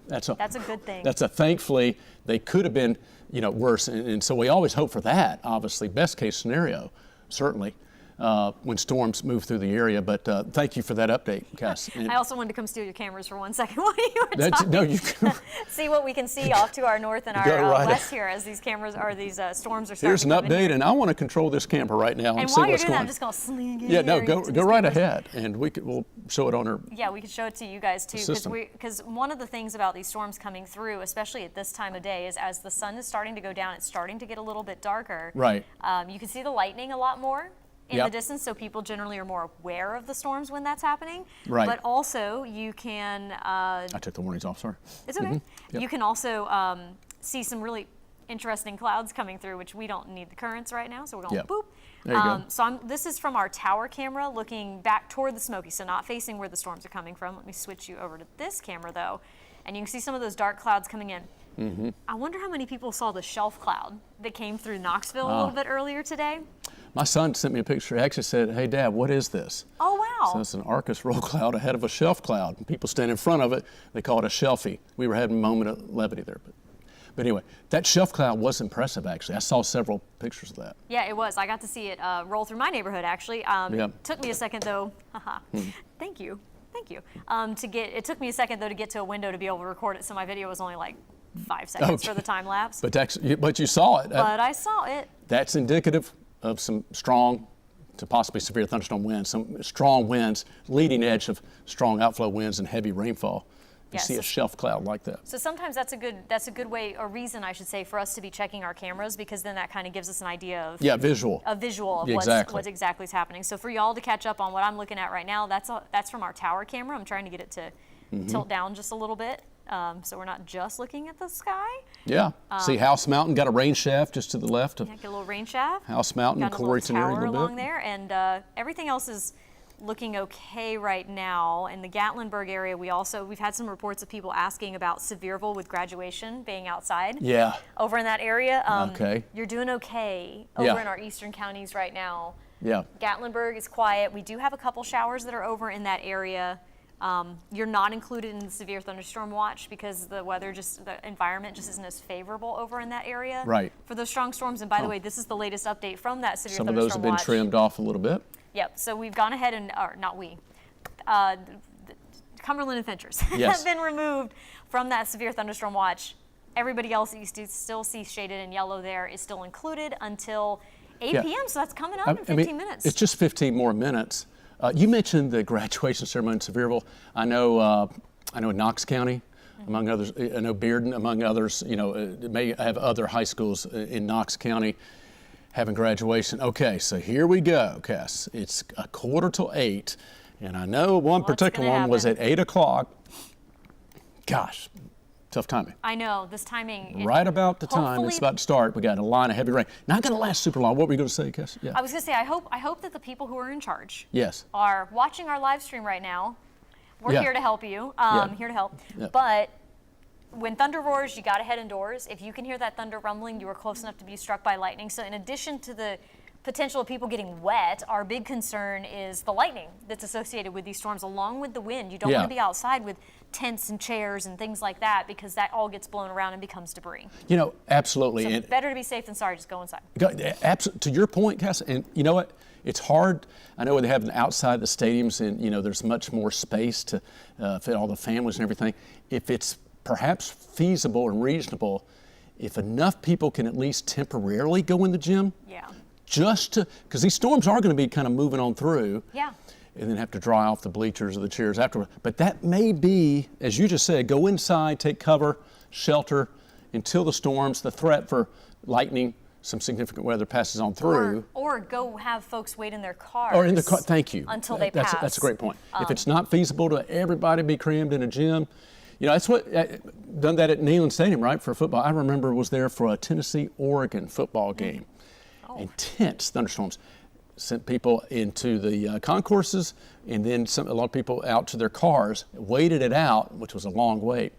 That's a good thing. Thankfully, they could have been, worse, and so we always hope for that, obviously, best case scenario, certainly. When storms move through the area, but thank you for that update, Cass. I also wanted to come steal your cameras for 1 second while you were talking. No, you can. See what we can see off to our north and our west here as these cameras or these storms are starting. Here's an to come update, in and I want to control this camera right now and see while you're what's doing going. that, I'm just going to sling it. Yeah, no, go right ahead, and we'll show it on our. Yeah, we can show it to you guys too, because one of the things about these storms coming through, especially at this time of day, is as the sun is starting to go down, it's starting to get a little bit darker. Right. You can see the lightning a lot more in the distance, so people generally are more aware of the storms when that's happening. Right. But also you can. I took the warnings off. Sorry. It's okay. Yep. You can also see some really interesting clouds coming through, which we don't need the currents right now, so we're going boop. There you go. So this is from our tower camera looking back toward the Smokies, so not facing where the storms are coming from. Let me switch you over to this camera though, and you can see some of those dark clouds coming in. I wonder how many people saw the shelf cloud that came through Knoxville a little bit earlier today. My son sent me a picture. He actually said, "Hey, Dad, what is this?" Oh, wow. So it's an Arcus roll cloud ahead of a shelf cloud. And people stand in front of it. They call it a shelfie. We were having a moment of levity there. But anyway, that shelf cloud was impressive, actually. I saw several pictures of that. Yeah, it was. I got to see it roll through my neighborhood, actually. Took me a second, though. Thank you. Thank you. It took me a second, though, to get to a window to be able to record it, so my video was only like 5 seconds for the time lapse. But you saw it. But I saw it. That's indicative of some strong to possibly severe thunderstorm winds, some strong winds, leading edge of strong outflow winds and heavy rainfall. You see a shelf cloud like that. So sometimes that's a good way, or reason I should say, for us to be checking our cameras, because then that kind of gives us an idea of a visual of what exactly is happening. So for y'all to catch up on what I'm looking at right now, that's from our tower camera. I'm trying to get it to tilt down just a little bit. So we're not just looking at the sky. Yeah. See House Mountain, got a rain shaft just to the left of. Yeah, get a little rain shaft. House Mountain, Coreyton area a little bit. Along there, and everything else is looking okay right now. In the Gatlinburg area, we've had some reports of people asking about Sevierville with graduation being outside. Yeah. Over in that area. Okay. You're doing okay over in our eastern counties right now. Yeah. Gatlinburg is quiet. We do have a couple showers that are over in that area. You're not included in the severe thunderstorm watch because the environment just isn't as favorable over in that area for those strong storms. And by the way, this is the latest update from that severe thunderstorm watch. Some of those have been trimmed off a little bit. Yep. So we've gone ahead and, or not we, Cumberland and Finchers have been removed from that severe thunderstorm watch everybody else that you still see shaded in yellow there is still included until 8 Yeah. p.m. So that's coming up in 15 minutes. It's just 15 more minutes. You mentioned the graduation ceremony in Sevierville. I know in Knox County, among others, I know Bearden, among others, it may have other high schools in Knox County having graduation. Okay, so here we go, Cass. It's 7:45, and I know one particular one was at 8 o'clock. Gosh, tough timing. I know, this timing. Right about the time it's about to start, we got a line of heavy rain. Not going to last super long. What were you going to say, Cass? Yeah. I was going to say, I hope that the people who are in charge Yes. are watching our live stream right now. We're Yeah. here to help you. Yeah. Here to help. Yeah. But when thunder roars, you got to head indoors. If you can hear that thunder rumbling, you are close enough to be struck by lightning. So in addition to the potential of people getting wet, our big concern is the lightning that's associated with these storms, along with the wind. You don't Yeah. want to be outside with tents and chairs and things like that, because that all gets blown around and becomes debris. Absolutely. So And better to be safe than sorry. Just go inside. to your point, Cass, and you know what? It's hard. I know they have them outside the stadiums, and there's much more space to fit all the families and everything. If it's perhaps feasible and reasonable, if enough people can at least temporarily go in the gym, Yeah. because these storms are going to be kind of moving on through. Yeah. And then have to dry off the bleachers or the chairs afterward. But that may be, as you just said, go inside, take cover, shelter until the storms, the threat for lightning, some significant weather passes on through. Or go have folks wait in their cars. Or in the car. Thank you. Until they pass. That's a great point. If it's not feasible to everybody be crammed in a gym, that's what done that at Neyland Stadium, right, for football. I remember was there for a Tennessee-Oregon football game. Intense thunderstorms. Sent people into the concourses, and then a lot of people out to their cars, waited it out, which was a long wait.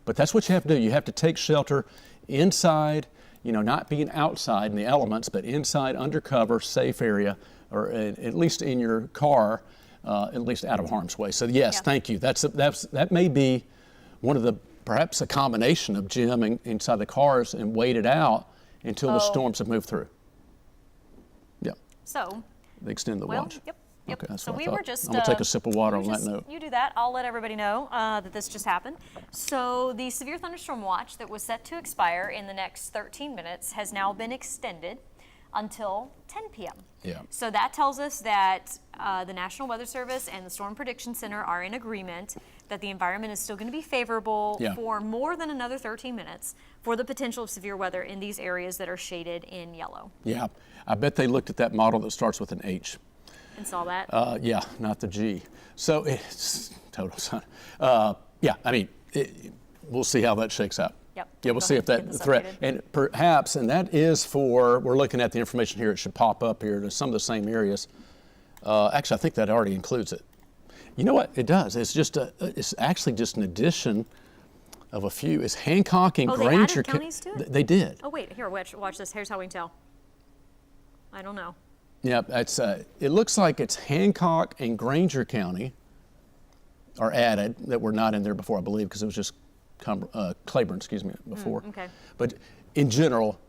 But that's what you have to do. You have to take shelter inside, not being outside in the elements, but inside, under cover, safe area, or at least in your car, at least out of harm's way. So yes, thank you. That may be one of perhaps a combination of gym and inside the cars, and wait it out until the storms have moved through. So, they extend the watch. Yep. Okay, that's so what I we thought. were just. I'm gonna take a sip of water on that note. You do that. I'll let everybody know that this just happened. So the severe thunderstorm watch that was set to expire in the next 13 minutes has now been extended until 10 p.m. Yeah. So that tells us that the National Weather Service and the Storm Prediction Center are in agreement that the environment is still going to be favorable for more than another 13 minutes for the potential of severe weather in these areas that are shaded in yellow. Yeah, I bet they looked at that model that starts with an H. And saw that? Yeah, not the G. So it's total sun. We'll see how that shakes out. Yep. Yeah, we'll see if that threat, and perhaps, and that is we're looking at the information here, it should pop up here to some of the same areas. Actually, I think that already includes it. You know what? It does. It's actually just an addition of a few. It's Hancock and Granger. They added counties to it? They did. Oh, wait, here, watch this. Here's how we can tell. I don't know. Yeah, it looks like it's Hancock and Granger County are added that were not in there before, I believe, because it was just Claiborne, before. Okay. But in general,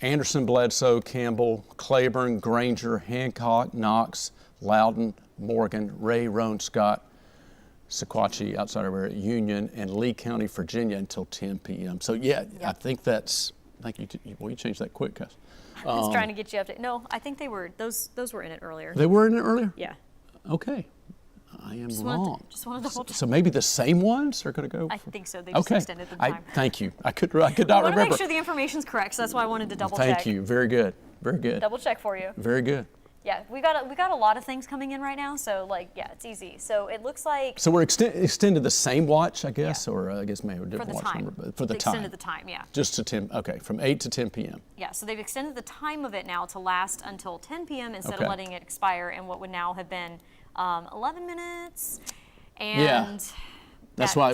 Anderson, Bledsoe, Campbell, Claiborne, Granger, Hancock, Knox, Loudon, Morgan, Ray, Roan, Scott, Sequatchie, outside of area, Union, and Lee County, Virginia, until 10 p.m. So I think that's. Thank you. You changed that quick, Cass. I was trying to get you up to. No, I think they were. Those were in it earlier. They were in it earlier? Yeah. Okay. I am wrong. Just wanted to double check. So maybe the same ones are going to go? I think so. They just extended the time. Thank you. I could not I want remember. to make sure the information's correct, so that's why I wanted to double check. Thank you. Very good. Very good. Double check for you. Very good. Yeah, we got a lot of things coming in right now, so it's easy. So it looks like. So we're extended the same watch, I guess, or I guess maybe a different watch number, but for the time. Extended the time, yeah. Just to 10. Okay, from 8 to 10 p.m. Yeah, so they've extended the time of it now to last until 10 p.m. instead of letting it expire in what would now have been 11 minutes. And that's why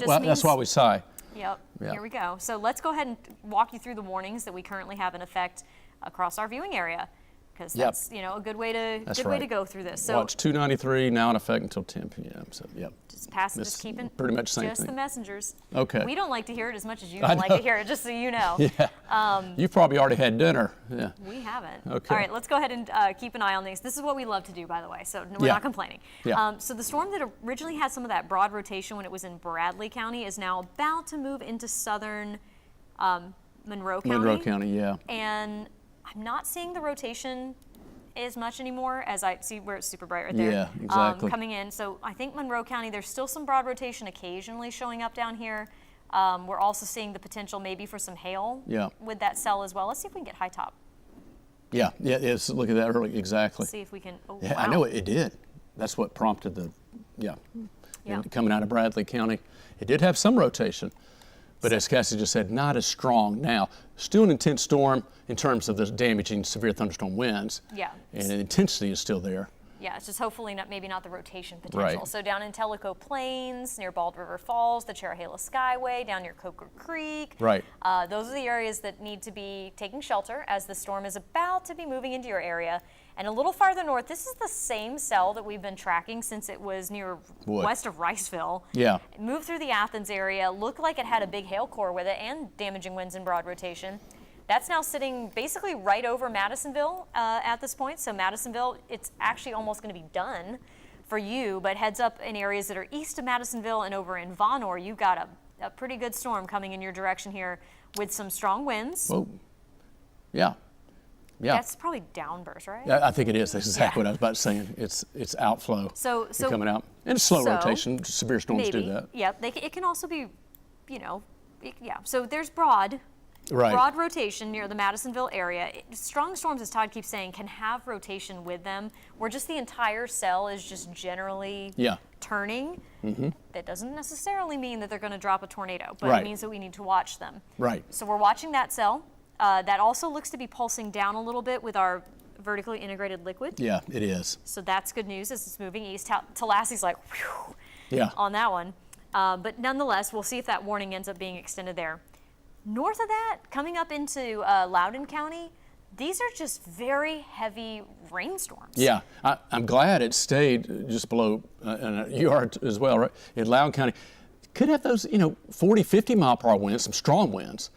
we sigh. Yep. Here we go. So let's go ahead and walk you through the warnings that we currently have in effect across our viewing area, because that's a good way to go through this. So watch 293 now in effect until 10 p.m. So just keeping pretty much the same just thing. the messengers. Okay. We don't like to hear it as much as you don't like to hear it, just so you know. Yeah. You've probably already had dinner. Yeah. We haven't. Okay. All right, let's go ahead and keep an eye on these. This is what we love to do, by the way, so we're not complaining. Yeah. So the storm that originally had some of that broad rotation when it was in Bradley County is now about to move into southern Monroe County. Monroe County, yeah. And I'm not seeing the rotation as much anymore as I see where it's super bright right there. Yeah, exactly. Coming in. So I think Monroe County, there's still some broad rotation occasionally showing up down here. We're also seeing the potential maybe for some hail with that cell as well. Let's see if we can get high top. Yeah, it's, look at that early, exactly. Let's see if we can, oh, Yeah, wow. I know it did. That's what prompted the, And coming out of Bradley County. It did have some rotation, but as Cassie just said, not as strong now. Still an intense storm in terms of the damaging severe thunderstorm winds. Yeah. And the intensity is still there. Yeah, it's just hopefully not, maybe not the rotation potential. Right. So down in Tellico Plains, near Bald River Falls, the Cherahela Skyway, down near Coker Creek. Right. Those are the areas that need to be taking shelter as the storm is about to be moving into your area. And a little farther north, this is the same cell that we've been tracking since it was near west of Riceville. Yeah. It moved through the Athens area, looked like it had a big hail core with it and damaging winds and broad rotation. That's now sitting basically right over Madisonville at this point. So Madisonville, it's actually almost going to be done for you, but heads up in areas that are east of Madisonville and over in Vonore, you've got a pretty good storm coming in your direction here with some strong winds. Whoa. Yeah. Yeah. That's probably downburst, right? I think it is. That's exactly what I was about to say. It's outflow coming out. And slow rotation. Severe storms do that. Yeah, it can also be, So there's broad rotation near the Madisonville area. Strong storms, as Todd keeps saying, can have rotation with them, where just the entire cell is just generally turning. That doesn't necessarily mean that they're going to drop a tornado, but it means that we need to watch them. Right. So we're watching that cell. That also looks to be pulsing down a little bit with our vertically integrated liquid. Yeah, it is. So that's good news as it's moving east. Tallahassee's like, whew, on that one. But nonetheless, we'll see if that warning ends up being extended there. North of that, coming up into Loudoun County, these are just very heavy rainstorms. Yeah, I'm glad it stayed just below you are as well, right? In Loudoun County. Could have those, 40, 50 mile per hour winds, some strong winds,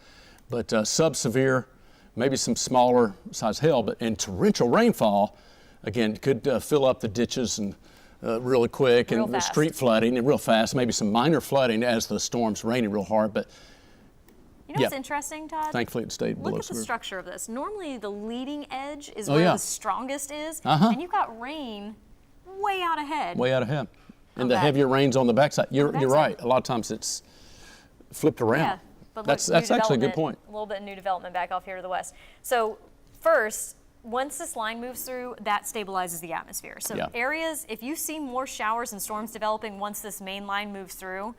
but sub-severe, maybe some smaller size hail, and torrential rainfall, again, could fill up the ditches and really quick, and the street flooding and real fast, maybe some minor flooding as the storm's raining real hard, but you know what's interesting, Todd? Thankfully it stayed below Look at severe. the structure of this. Normally the leading edge is where the strongest is, and you've got rain way out ahead. Way out ahead. And the heavier rain's on the backside. You're right. A lot of times it's flipped around. Yeah, but that's actually a good point. A little bit of new development back off here to the west. So first, once this line moves through, that stabilizes the atmosphere. So areas, if you see more showers and storms developing once this main line moves through,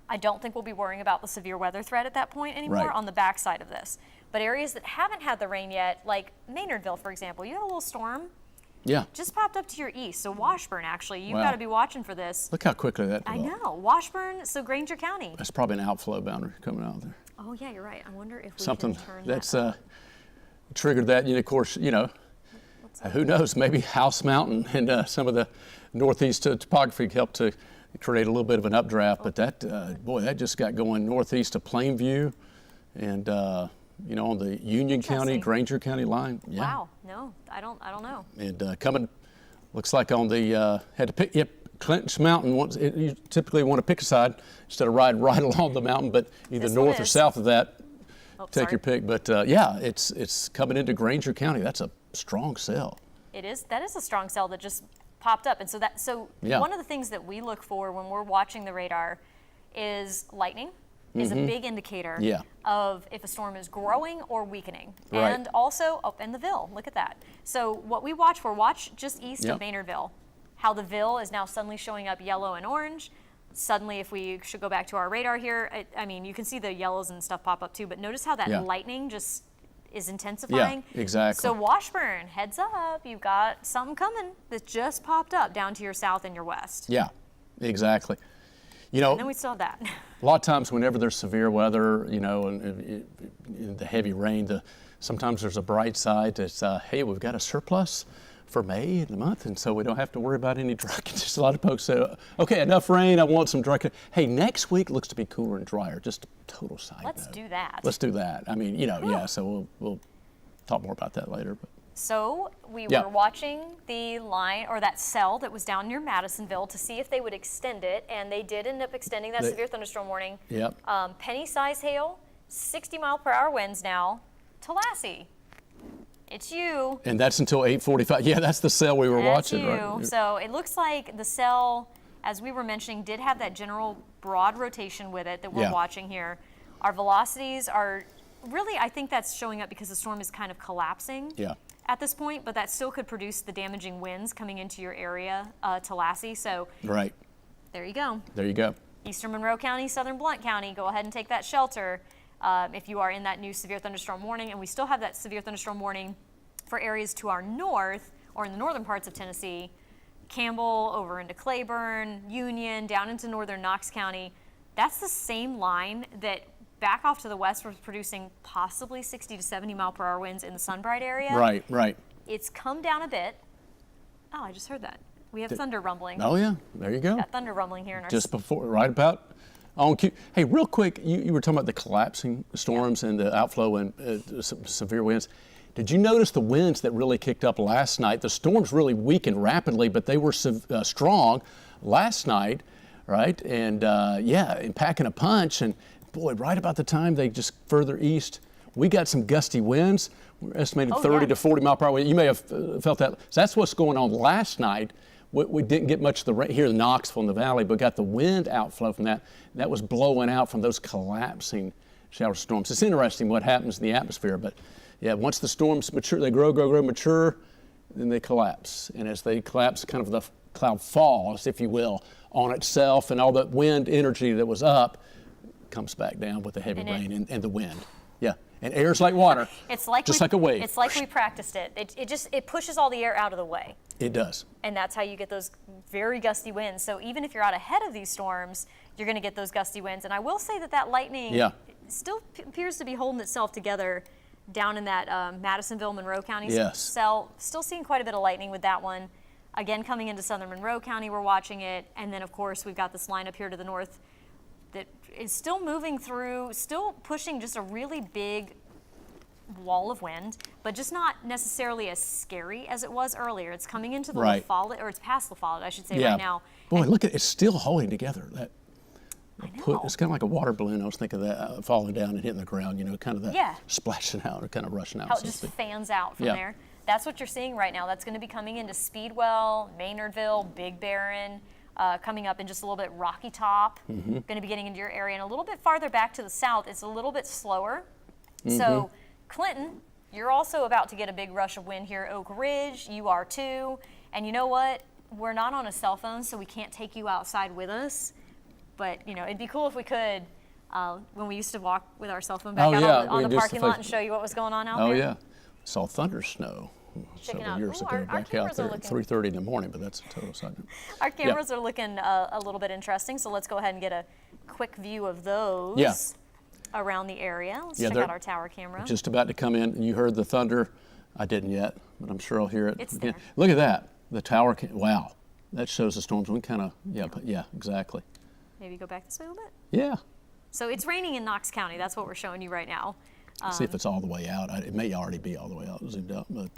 I don't think we'll be worrying about the severe weather threat at that point anymore on the backside of this. But areas that haven't had the rain yet, like Maynardville, for example, you had a little storm. Yeah. Just popped up to your east. So Washburn, actually, you've got to be watching for this. Look how quickly that I developed. know. Washburn, so Granger County. That's probably an outflow boundary coming out there. Oh, yeah, you're right. I wonder if we Something can turn that's that triggered that. And of course, who knows? Maybe House Mountain and some of the northeast topography helped to create a little bit of an updraft. But that, boy, that just got going northeast of Plainview and, on the Union County, Granger County line. Yeah. Wow. No, I don't know. And coming, looks like on the, had to pick, Clinton's Mountain, you typically want to pick a side instead of ride right along the mountain, but either north or south of that, take your pick. But it's coming into Granger County. That's a strong cell. It is. That is a strong cell that just popped up. And so one of the things that we look for when we're watching the radar is lightning. Is a big indicator of if a storm is growing or weakening. And also up in the Ville, look at that. So what we watch just east of Maynardville, how the Ville is now suddenly showing up yellow and orange. Suddenly, if we should go back to our radar here, I mean, you can see the yellows and stuff pop up too, but notice how that lightning just is intensifying. Yeah, exactly. So Washburn, heads up, you've got something coming that just popped up down to your south and your west. Yeah, exactly. And then we still have that. A lot of times whenever there's severe weather, and the heavy rain, sometimes there's a bright side that's, hey, we've got a surplus for May in the month, and so we don't have to worry about any dry conditions. A lot of folks say, okay, enough rain, I want some dry conditions. Hey, next week looks to be cooler and drier, just a total side note. Let's do that. Let's do that. I mean, so we'll talk more about that later. But. So we were watching the line, or that cell that was down near Madisonville, to see if they would extend it, and they did end up extending that severe thunderstorm warning. Yep. Penny size hail, 60-mile-per-hour winds now. Tallahassee, it's you. And that's until 8:45. Yeah, that's the cell we were watching, right? So it looks like the cell, as we were mentioning, did have that general broad rotation with it that we're watching here. Our velocities are really, I think that's showing up because the storm is kind of collapsing at this point, but that still could produce the damaging winds coming into your area, Tallahassee. So there you go. There you go. Eastern Monroe County, Southern Blount County, go ahead and take that shelter if you are in that new severe thunderstorm warning. And we still have that severe thunderstorm warning for areas to our north or in the northern parts of Tennessee. Campbell over into Claiborne, Union, down into northern Knox County. That's the same line that back off to the west was producing possibly 60 to 70 mile per hour winds in the Sunbright area. Right. It's come down a bit. Oh, I just heard that. We have thunder rumbling. Oh yeah, there you go. Got thunder rumbling here in our just before, right about on cue. Hey, real quick, you were talking about the collapsing storms and the outflow and severe winds. Did you notice the winds that really kicked up last night? The storms really weakened rapidly, but they were strong last night, right? And and packing a punch. And boy, right about the time they just further east, we got some gusty winds. We're estimated 30 to 40 mile per hour. You may have felt that. So that's what's going on last night. We didn't get much of the rain here in Knoxville in the valley, but got the wind outflow from that. That was blowing out from those collapsing shower storms. It's interesting what happens in the atmosphere, but yeah, once the storms mature, they grow, mature, then they collapse. And as they collapse, kind of the cloud falls, if you will, on itself, and all that wind energy that was up comes back down with the heavy rain and the wind. Yeah, and air's like water. It's like just like a wave. It's like we practiced it. It pushes all the air out of the way. It does. And that's how you get those very gusty winds. So even if you're out ahead of these storms, you're going to get those gusty winds. And I will say that lightning still appears to be holding itself together down in that Madisonville, Monroe County cell. Still seeing quite a bit of lightning with that one. Again, coming into Southern Monroe County, we're watching it. And then, of course, we've got this line up here to the north that is still moving through, still pushing just a really big wall of wind, but just not necessarily as scary as it was earlier. It's coming into the La Follette, or it's past La Follette, I should say, right now. Boy, look at it, it's still holding together. It's kind of like a water balloon. I was thinking of that falling down and hitting the ground, kind of that splashing out or kind of rushing out. How it just fans out from there. That's what you're seeing right now. That's going to be coming into Speedwell, Maynardville, Big Barren, coming up in just a little bit Rocky Top. Going to be getting into your area. And a little bit farther back to the south, it's a little bit slower. So Clinton, you're also about to get a big rush of wind here. Oak Ridge, you are too. And you know what? We're not on a cell phone, so we can't take you outside with us. But, it'd be cool if we could, when we used to walk with our cell phone back out on the parking lot and show you what was going on out there. Oh, yeah. Saw thunder snow several years ago back out there at 3:30 in the morning, but that's a total side note. Our cameras are looking a little bit interesting, so let's go ahead and get a quick view of those around the area. Let's check out our tower camera. Just about to come in. You heard the thunder. I didn't yet, but I'm sure I'll hear it. It's again. there. Look at that. The tower, wow. That shows the storms. We kind of, exactly. Maybe go back this way a little bit? Yeah. So it's raining in Knox County. That's what we're showing you right now. See if it's all the way out. It may already be all the way out, zoomed out, but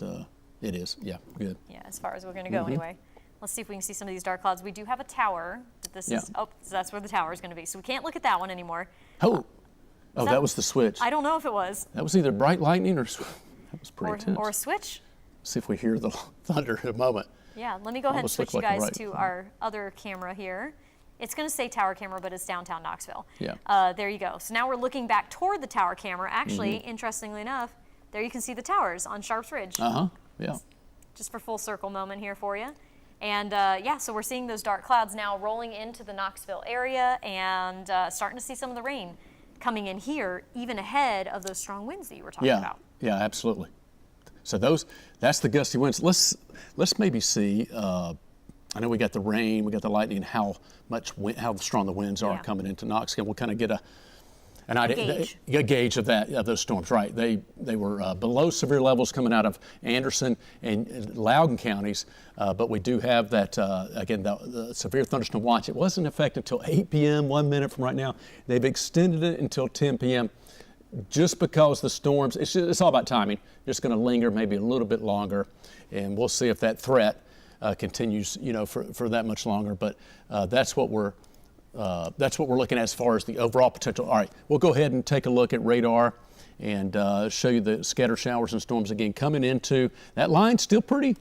it is. Yeah, good. Yeah, as far as we're going to go anyway. Let's see if we can see some of these dark clouds. We do have a tower. So that's where the tower is going to be. So we can't look at that one anymore. That was the switch. I don't know if it was. That was either bright lightning or that was pretty intense. Or a switch. See if we hear the thunder in a moment. Yeah, let me go ahead and switch you guys to our other camera here. It's going to say tower camera, but it's downtown Knoxville. Yeah. There you go. So now we're looking back toward the tower camera. Actually, interestingly enough, there you can see the towers on Sharps Ridge. Yeah. Just for full circle moment here for you. And so we're seeing those dark clouds now rolling into the Knoxville area and starting to see some of the rain coming in here, even ahead of those strong winds that you were talking about. Yeah, absolutely. So that's the gusty winds. Let's maybe see. I know we got the rain, we got the lightning, and how strong the winds are coming into Knoxville. We'll kind of get a gauge of those storms. Right, they were below severe levels coming out of Anderson and Loudoun counties, but we do have that again the severe thunderstorm watch. It wasn't effective until 8 p.m. 1 minute from right now. They've extended it until 10 p.m. just because the storms. It's all about timing. Just going to linger maybe a little bit longer, and we'll see if that threat continues, for that much longer. But that's what we're that's what we're looking at as far as the overall potential. All right, we'll go ahead and take a look at radar and show you the scattered showers and storms again coming into that line. Still pretty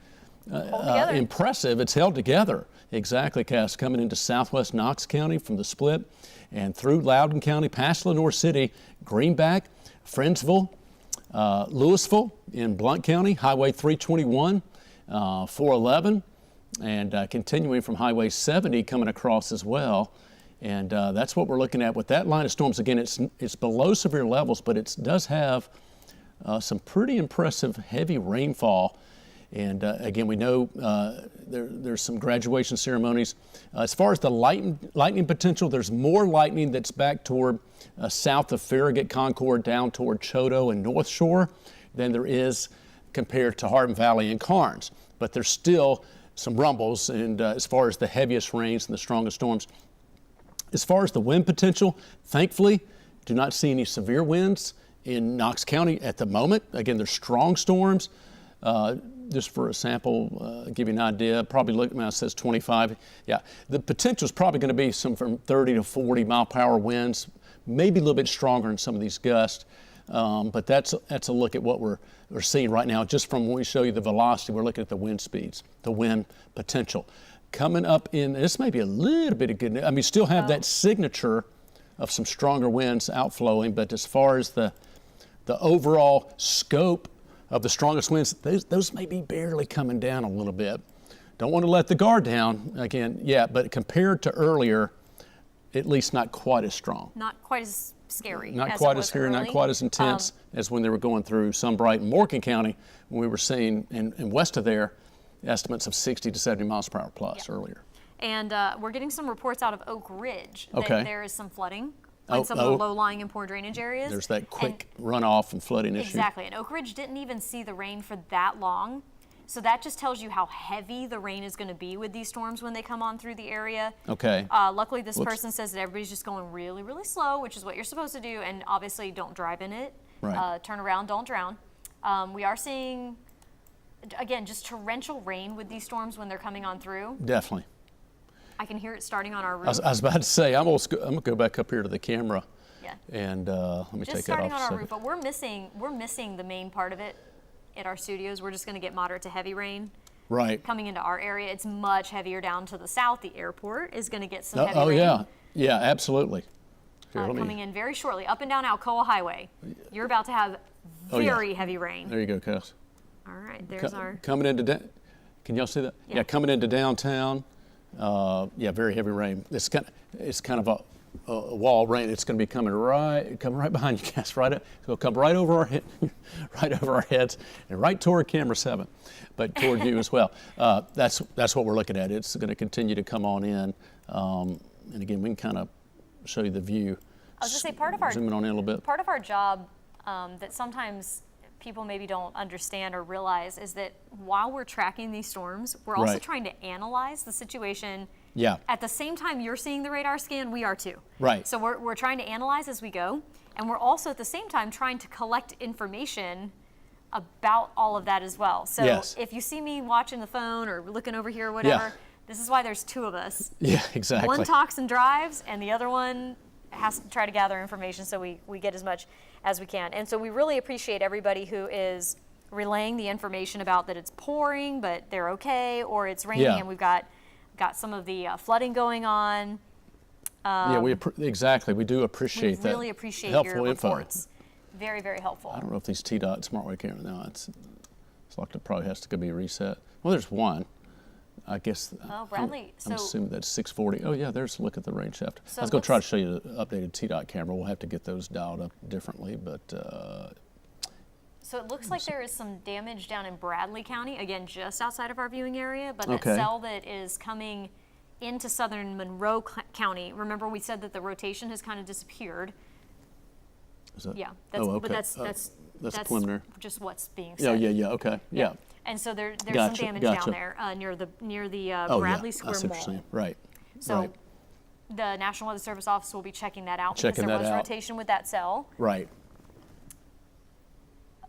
impressive. It's held together. Exactly, Cass. Coming into southwest Knox County from the split and through Loudoun County, past Lenoir City, Greenback, Friendsville, Louisville in Blount County, Highway 321, 411, and continuing from Highway 70 coming across as well. And that's what we're looking at with that line of storms. Again, it's below severe levels, but it does have some pretty impressive heavy rainfall. And again, we know there's some graduation ceremonies. As far as the lightning potential, there's more lightning that's back toward south of Farragut, Concord, down toward Choteau and North Shore than there is compared to Hardin Valley and Carnes. But there's still some rumbles, and as far as the heaviest rains and the strongest storms. As far as the wind potential, thankfully, do not see any severe winds in Knox County at the moment. Again, there's strong storms. Just for a sample, give you an idea, probably look, now it says 25. Yeah, the potential is probably going to be some from 30 to 40 mile per hour winds, maybe a little bit stronger in some of these gusts. But that's a look at what we're seeing right now. Just from when we show you the velocity, we're looking at the wind speeds, the wind potential. Coming up in, this may be a little bit of good news. I mean, still have that signature of some stronger winds outflowing, but as far as the overall scope of the strongest winds, those may be barely coming down a little bit. Don't want to let the guard down again yet, but compared to earlier, at least not quite as strong. Not quite as scary. Not quite as scary, not quite as intense as when they were going through Sunbright and Morgan County, when we were seeing, and west of there, estimates of 60 to 70 miles per hour plus earlier. And we're getting some reports out of Oak Ridge that there is some flooding in some of the low-lying and poor drainage areas. There's that quick runoff and flooding issue. Exactly, and Oak Ridge didn't even see the rain for that long. So that just tells you how heavy the rain is going to be with these storms when they come on through the area. Okay. Luckily, this person says that everybody's just going really, really slow, which is what you're supposed to do, and obviously don't drive in it. Right. Turn around, don't drown. We are seeing, again, just torrential rain with these storms when they're coming on through. Definitely. I can hear it starting on our roof. I was about to say, I'm going to go back up here to the camera. Yeah. And let me just take that off. starting on our roof, but we're missing the main part of it at our studios. We're just going to get moderate to heavy rain. Right. Coming into our area, it's much heavier down to the south. The airport is going to get some heavy rain. Oh yeah, yeah, absolutely. Here, coming in very shortly, up and down Alcoa Highway. You're about to have very heavy rain. There you go, Cass. All right, there's our. Coming into, can y'all see that? Yeah, coming into downtown. Yeah, very heavy rain. It's kind of a wall rain. It's going to be coming right behind you, Cass. It'll come right over our head, right over our heads, and right toward camera 7, but toward you as well. That's what we're looking at. It's going to continue to come on in, and again, we can kind of show you the view. I was going to say part of our zooming on in a little bit. Part of our job that sometimes people maybe don't understand or realize is that while we're tracking these storms, we're also trying to analyze the situation. Yeah. At the same time you're seeing the radar scan, we are too. Right. So we're trying to analyze as we go, and we're also at the same time trying to collect information about all of that as well. So if you see me watching the phone or looking over here or whatever, this is why there's 2 of us. Yeah, exactly. One talks and drives, and the other one has to try to gather information so we get as much as we can. And so we really appreciate everybody who is relaying the information about that it's pouring, but they're okay, or it's raining and we've got some of the flooding going on. Exactly. We do appreciate that. We really appreciate helpful your info. reports. Very, very helpful. I don't know if these T-Dot smart way camera now. It's like it probably has to be reset. Well, there's one. I guess. Oh, Bradley. I'm assuming that's 640. Oh yeah, there's a look at the rain shaft. So I was going to try to show you the updated T-Dot camera. We'll have to get those dialed up differently, but. So it looks like there is some damage down in Bradley County, again, just outside of our viewing area, but that cell that is coming into southern Monroe County, remember we said that the rotation has kind of disappeared. Is that, yeah, but that's preliminary. Just what's being said. Yeah, okay, yeah. And so there's some damage down there near the Bradley Square Mall. Right. So the National Weather Service office will be checking that out because there was rotation with that cell. Right.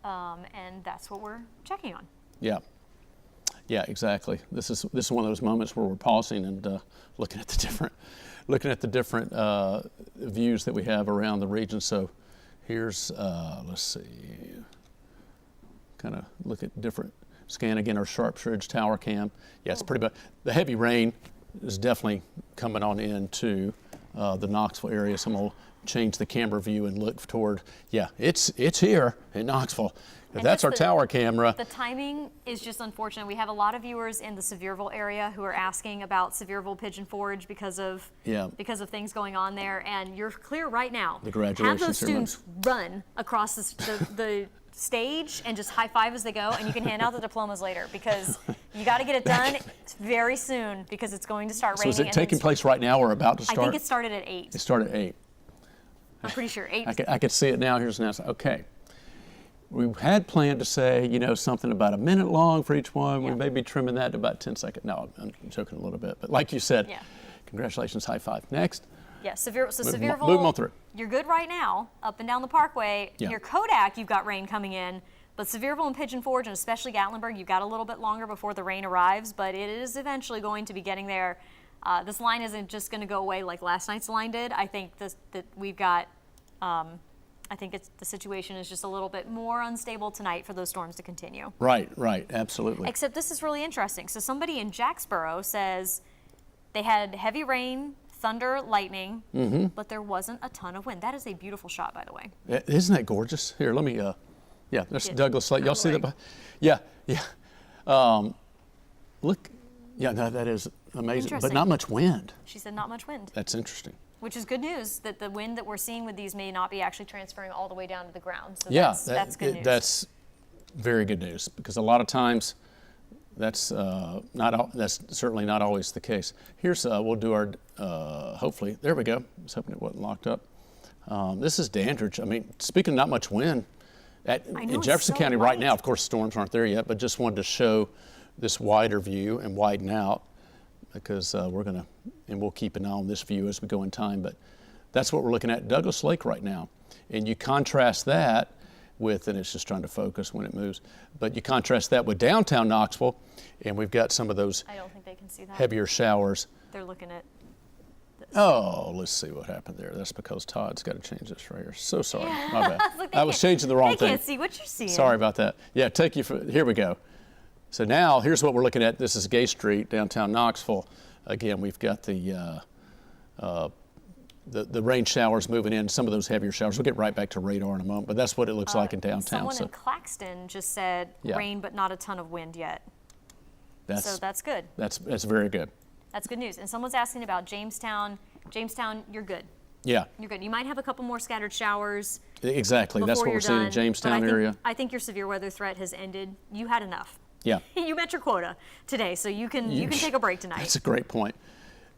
And that's what we're checking on. Yeah. Yeah, exactly. This is one of those moments where we're pausing and looking at the looking at the different views that we have around the region. So here's, let's see, kind of look at different scan again, our Sharps Ridge Tower Cam. Yeah, it's pretty bad. The heavy rain is definitely coming on into the Knoxville area. So I'm going to change the camera view and look toward, yeah, it's here in Knoxville. That's our tower camera. The timing is just unfortunate. We have a lot of viewers in the Sevierville area who are asking about Sevierville Pigeon Forge because of things going on there. And you're clear right now. The graduation have those ceremony. students run across the stage and just high five as they go, and you can hand out the diplomas later because you got to get it done very soon because it's going to start raining. So is it taking place right now or about to start? I think it started at 8. It started at 8. I'm pretty sure 8. I could see it now. Here's an answer. Okay. We had planned to say, you know, something about a minute long for each one. Yeah. We may be trimming that to about 10 seconds. No, I'm joking a little bit. But like you said, congratulations, high five. Next. Yeah, Sevierville, move on through. You're good right now, up and down the parkway. Yeah. Near Kodak, you've got rain coming in. But Sevierville and Pigeon Forge, and especially Gatlinburg, you've got a little bit longer before the rain arrives, but it is eventually going to be getting there. This line isn't just going to go away like last night's line did. I think that we've got... I think the situation is just a little bit more unstable tonight for those storms to continue. Right, absolutely. Except this is really interesting. So somebody in Jacksboro says they had heavy rain, thunder, lightning, but there wasn't a ton of wind. That is a beautiful shot, by the way. Isn't that gorgeous? Here, let me, there's Douglas Lake. Y'all see that? Yeah. Look, no, that is amazing, but not much wind. She said not much wind. That's interesting. Which is good news, that the wind that we're seeing with these may not be actually transferring all the way down to the ground. So that's good news. That's very good news, because a lot of times that's certainly not always the case. Here's, we'll do our, hopefully, there we go. I was hoping it wasn't locked up. This is Dandridge. I mean, speaking of not much wind, in Jefferson County right now, of course, storms aren't there yet, but just wanted to show this wider view and widen out, because we'll keep an eye on this view as we go in time, but that's what we're looking at Douglas Lake right now. And you contrast that with, and it's just trying to focus when it moves, but you contrast that with downtown Knoxville, and we've got some of those I don't think they can see that. Heavier showers. They're looking at this. Oh, let's see what happened there. That's because Todd's got to change this right here. So sorry, my bad. I was changing the wrong thing. I can't see what you're seeing. Sorry about that. Yeah, here we go. So now, here's what we're looking at. This is Gay Street, downtown Knoxville. Again, we've got the rain showers moving in, some of those heavier showers. We'll get right back to radar in a moment, but that's what it looks like in downtown. Someone in Claxton just said rain, but not a ton of wind yet. So that's good. That's very good. That's good news. And someone's asking about Jamestown. Jamestown, you're good. Yeah. You're good. You might have a couple more scattered showers. Exactly. That's what we're seeing in Jamestown area. I think your severe weather threat has ended. You had enough. Yeah. You met your quota today, so you can take a break tonight. That's a great point.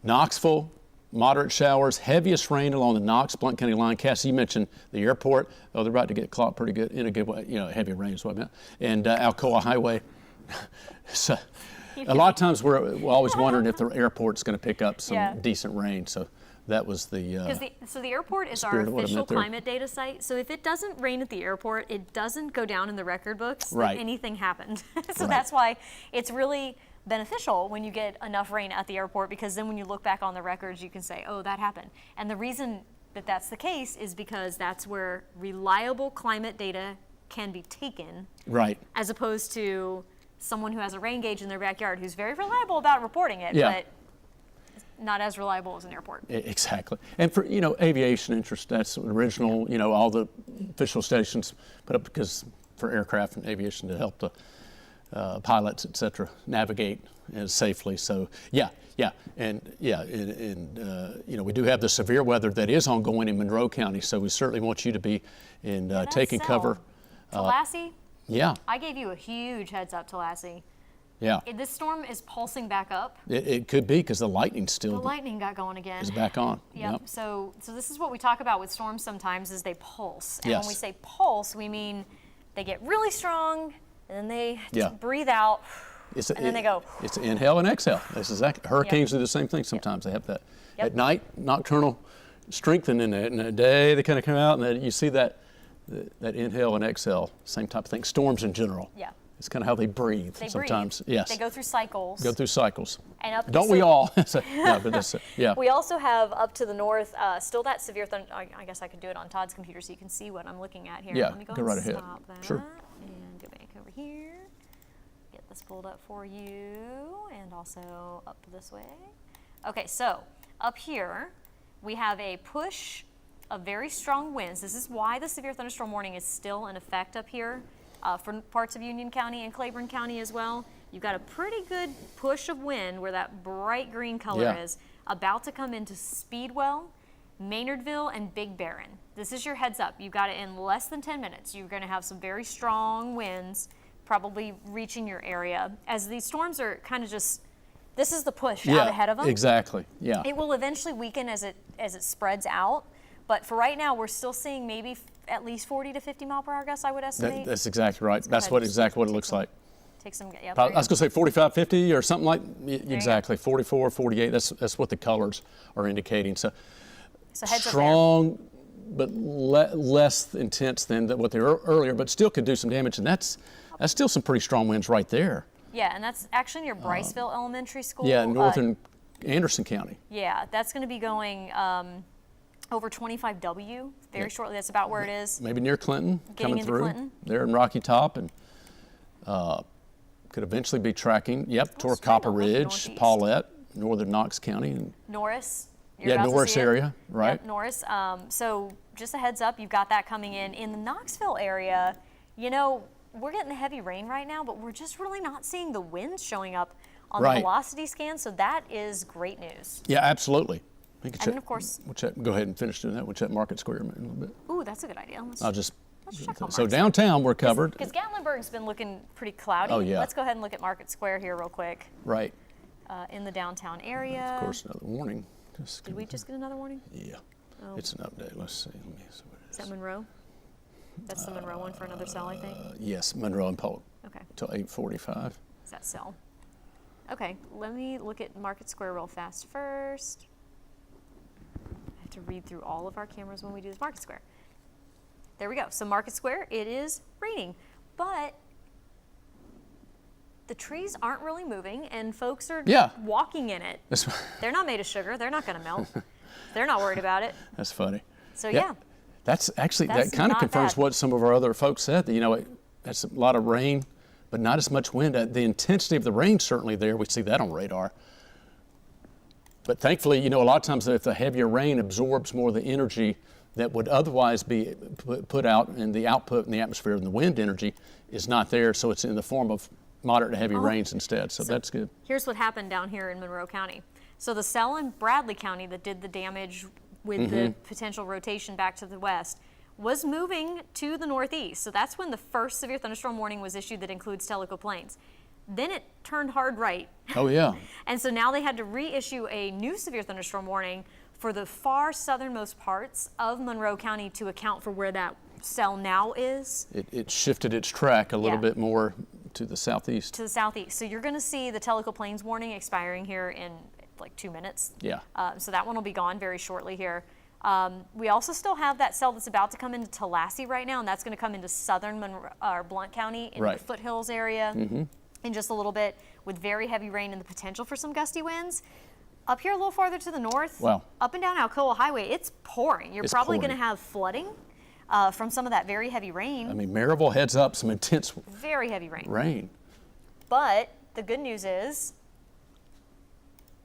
Knoxville, moderate showers, heaviest rain along the Knox-Blount County line. Cassie, you mentioned the airport. Oh, they're about to get caught pretty good, in a good way, heavy rain is what I meant. And Alcoa Highway. So a lot of times we're always wondering if the airport's going to pick up some decent rain. So that was so the airport is our official climate data site. So if it doesn't rain at the airport, it doesn't go down in the record books that anything happened. So that's why it's really beneficial when you get enough rain at the airport, because then when you look back on the records, you can say, oh, that happened. And the reason that that's the case is because that's where reliable climate data can be taken. Right. As opposed to someone who has a rain gauge in their backyard who's very reliable about reporting it, but not as reliable as an airport. Exactly. And for, aviation interest, that's original, all the official stations put up because for aircraft and aviation to help the pilots, et cetera, navigate safely. So, we do have the severe weather that is ongoing in Monroe County, so we certainly want you to be taking cover. Tallahassee? Yeah. I gave you a huge heads up, Tallahassee. Yeah. This storm is pulsing back up. It could be because the lightning still. The lightning got going again. Is back on. Yep. So this is what we talk about with storms sometimes is they pulse. And when we say pulse, we mean they get really strong and then they breathe out and then they go. It's inhale and exhale. That's exactly. Hurricanes do the same thing sometimes. They have that. At night, nocturnal strengthening it, and at day they kind of come out and then you see that inhale and exhale, same type of thing. Storms in general. Yeah. It's kind of how they breathe They sometimes. breathe. Yes. They go through cycles. Go through cycles. And up Don't we all? Yeah, but that's, yeah. We also have up to the north still that severe thunder. I guess I could do it on Todd's computer so you can see what I'm looking at here. Yeah, Let me go go ahead right and ahead. stop that. Sure. And go back over here. Get this pulled up for you, and also up this way. Okay, so up here we have a push of very strong winds. This is why the severe thunderstorm warning is still in effect up here for parts of Union County and Claiborne County as well. You've got a pretty good push of wind where that bright green color is about to come into Speedwell, Maynardville, and Big Barren. This is your heads up. You've got it in less than 10 minutes. You're going to have some very strong winds probably reaching your area. As these storms are kind of just, this is the push out ahead of them. Exactly. Yeah. It will eventually weaken as it spreads out. But for right now, we're still seeing maybe at least 40 to 50 mile per hour gusts, I would estimate. That's exactly right. That's exactly what it looks like. Take some, yeah, I was going to say 45, 50 or something like, exactly, 44, 48. That's what the colors are indicating. So heads strong, but less intense than what they were earlier, but still could do some damage. And that's still some pretty strong winds right there. Yeah, and that's actually near Briceville Elementary School. Yeah, northern Anderson County. Yeah, that's going to be going over 25W very shortly. That's about where it is. Maybe near Clinton, coming into through. Clinton. There in Rocky Top, and could eventually be tracking, toward Copper Ridge, northeast. Paulette, northern Knox County. And Norris. You're about to Norris see it. area, right? Yep, Norris. So just a heads up, you've got that coming in. In the Knoxville area, you know, we're getting the heavy rain right now, but we're just really not seeing the winds showing up on the velocity scan, so that is great news. Yeah, absolutely. And then, of course, go ahead and finish doing that. We'll check Market Square in a little bit. Ooh, that's a good idea. Let's check on so Market downtown we're covered. Because Gatlinburg's been looking pretty cloudy. Oh, yeah. Let's go ahead and look at Market Square here real quick. Right. In the downtown area. Of course, another warning. Did we just get another warning? Yeah. Oh. It's an update. Let's see. Let me see what it Is that Monroe? That's the Monroe one for another cell, I think. Yes, Monroe and Polk. Okay. Till 8:45. Is that cell? Okay, let me look at Market Square real fast first. I have to read through all of our cameras when we do this Market Square. There we go. So Market Square, it is raining, but the trees aren't really moving, and folks are walking in it. They're not made of sugar. They're not going to melt. They're not worried about it. That's funny. So yeah. That's actually, that kind of confirms what some of our other folks said, that, you know, that's a lot of rain, but not as much wind. The intensity of the rain certainly there. We see that on radar. But thankfully, you know, a lot of times if the heavier rain absorbs more of the energy that would otherwise be put out, and the output in the atmosphere and the wind energy is not there, so it's in the form of moderate to heavy rains instead. So that's good. Here's what happened down here in Monroe County. So the cell in Bradley County that did the damage with the potential rotation back to the west was moving to the northeast. So that's when the first severe thunderstorm warning was issued that includes Tellico Plains. Then it turned hard right. Oh, yeah. And so now they had to reissue a new severe thunderstorm warning for the far southernmost parts of Monroe County to account for where that cell now is. It shifted its track a little bit more to the southeast. To the southeast. So you're going to see the Tellico Plains warning expiring here in like 2 minutes. Yeah. So that one will be gone very shortly here. We also still have that cell that's about to come into Tallahassee right now, and that's going to come into southern Blount County in the foothills area in just a little bit, with very heavy rain and the potential for some gusty winds. Up here a little farther to the north, up and down Alcoa Highway, it's pouring. You're probably going to have flooding from some of that very heavy rain. I mean, Maryville heads up some intense very heavy rain. But the good news is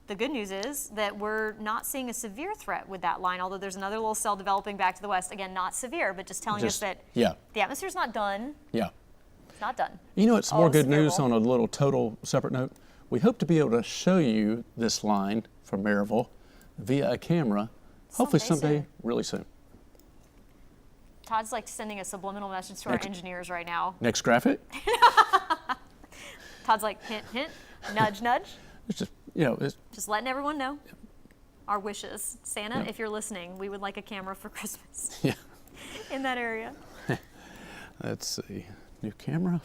that we're not seeing a severe threat with that line, although there's another little cell developing back to the west. Again, not severe, but just telling us that the atmosphere's not done. Yeah. It's not done. You know, it's more good news on a little total separate note. We hope to be able to show you this line from Maryville via a camera, hopefully someday really soon. Todd's like sending a subliminal message to our engineers right now. Next graphic. Todd's like, hint, hint, nudge, nudge. It's just, you know, just letting everyone know our wishes. Santa, if you're listening, we would like a camera for Christmas. Yeah. In that area. Let's see. New camera.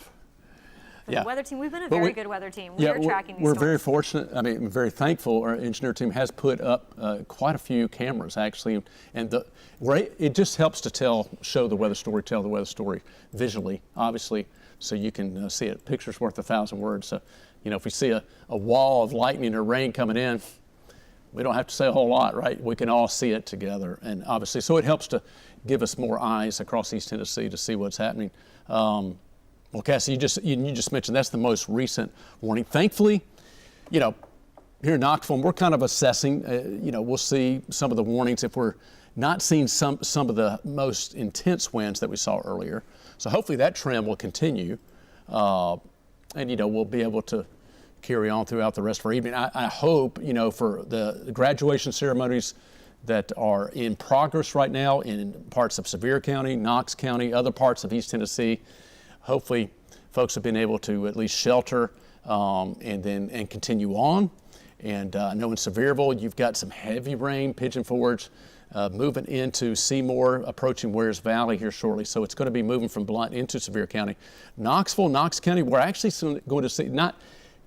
For the weather team, we've been a very good weather team. We are tracking these We're storms. very fortunate. I mean, very thankful. Our engineer team has put up quite a few cameras, actually, and it just helps to show the weather story, tell the weather story visually. Obviously, so you can see it. Picture's worth 1,000 words. So, if we see a wall of lightning or rain coming in, we don't have to say a whole lot, right? We can all see it together, and obviously, so it helps to give us more eyes across East Tennessee to see what's happening. Well, Cassie, you just mentioned that's the most recent warning. Thankfully, here in Knoxville, we're kind of assessing. We'll see some of the warnings if we're not seeing some of the most intense winds that we saw earlier. So hopefully that trend will continue, and we'll be able to carry on throughout the rest of our evening. I hope, for the graduation ceremonies that are in progress right now in parts of Sevier County, Knox County, other parts of East Tennessee, hopefully folks have been able to at least shelter and continue on. And I know in Sevierville, you've got some heavy rain, Pigeon Forge, moving into Seymour, approaching Wares Valley here shortly. So it's going to be moving from Blount into Sevier County. Knoxville, Knox County, we're actually going to see, not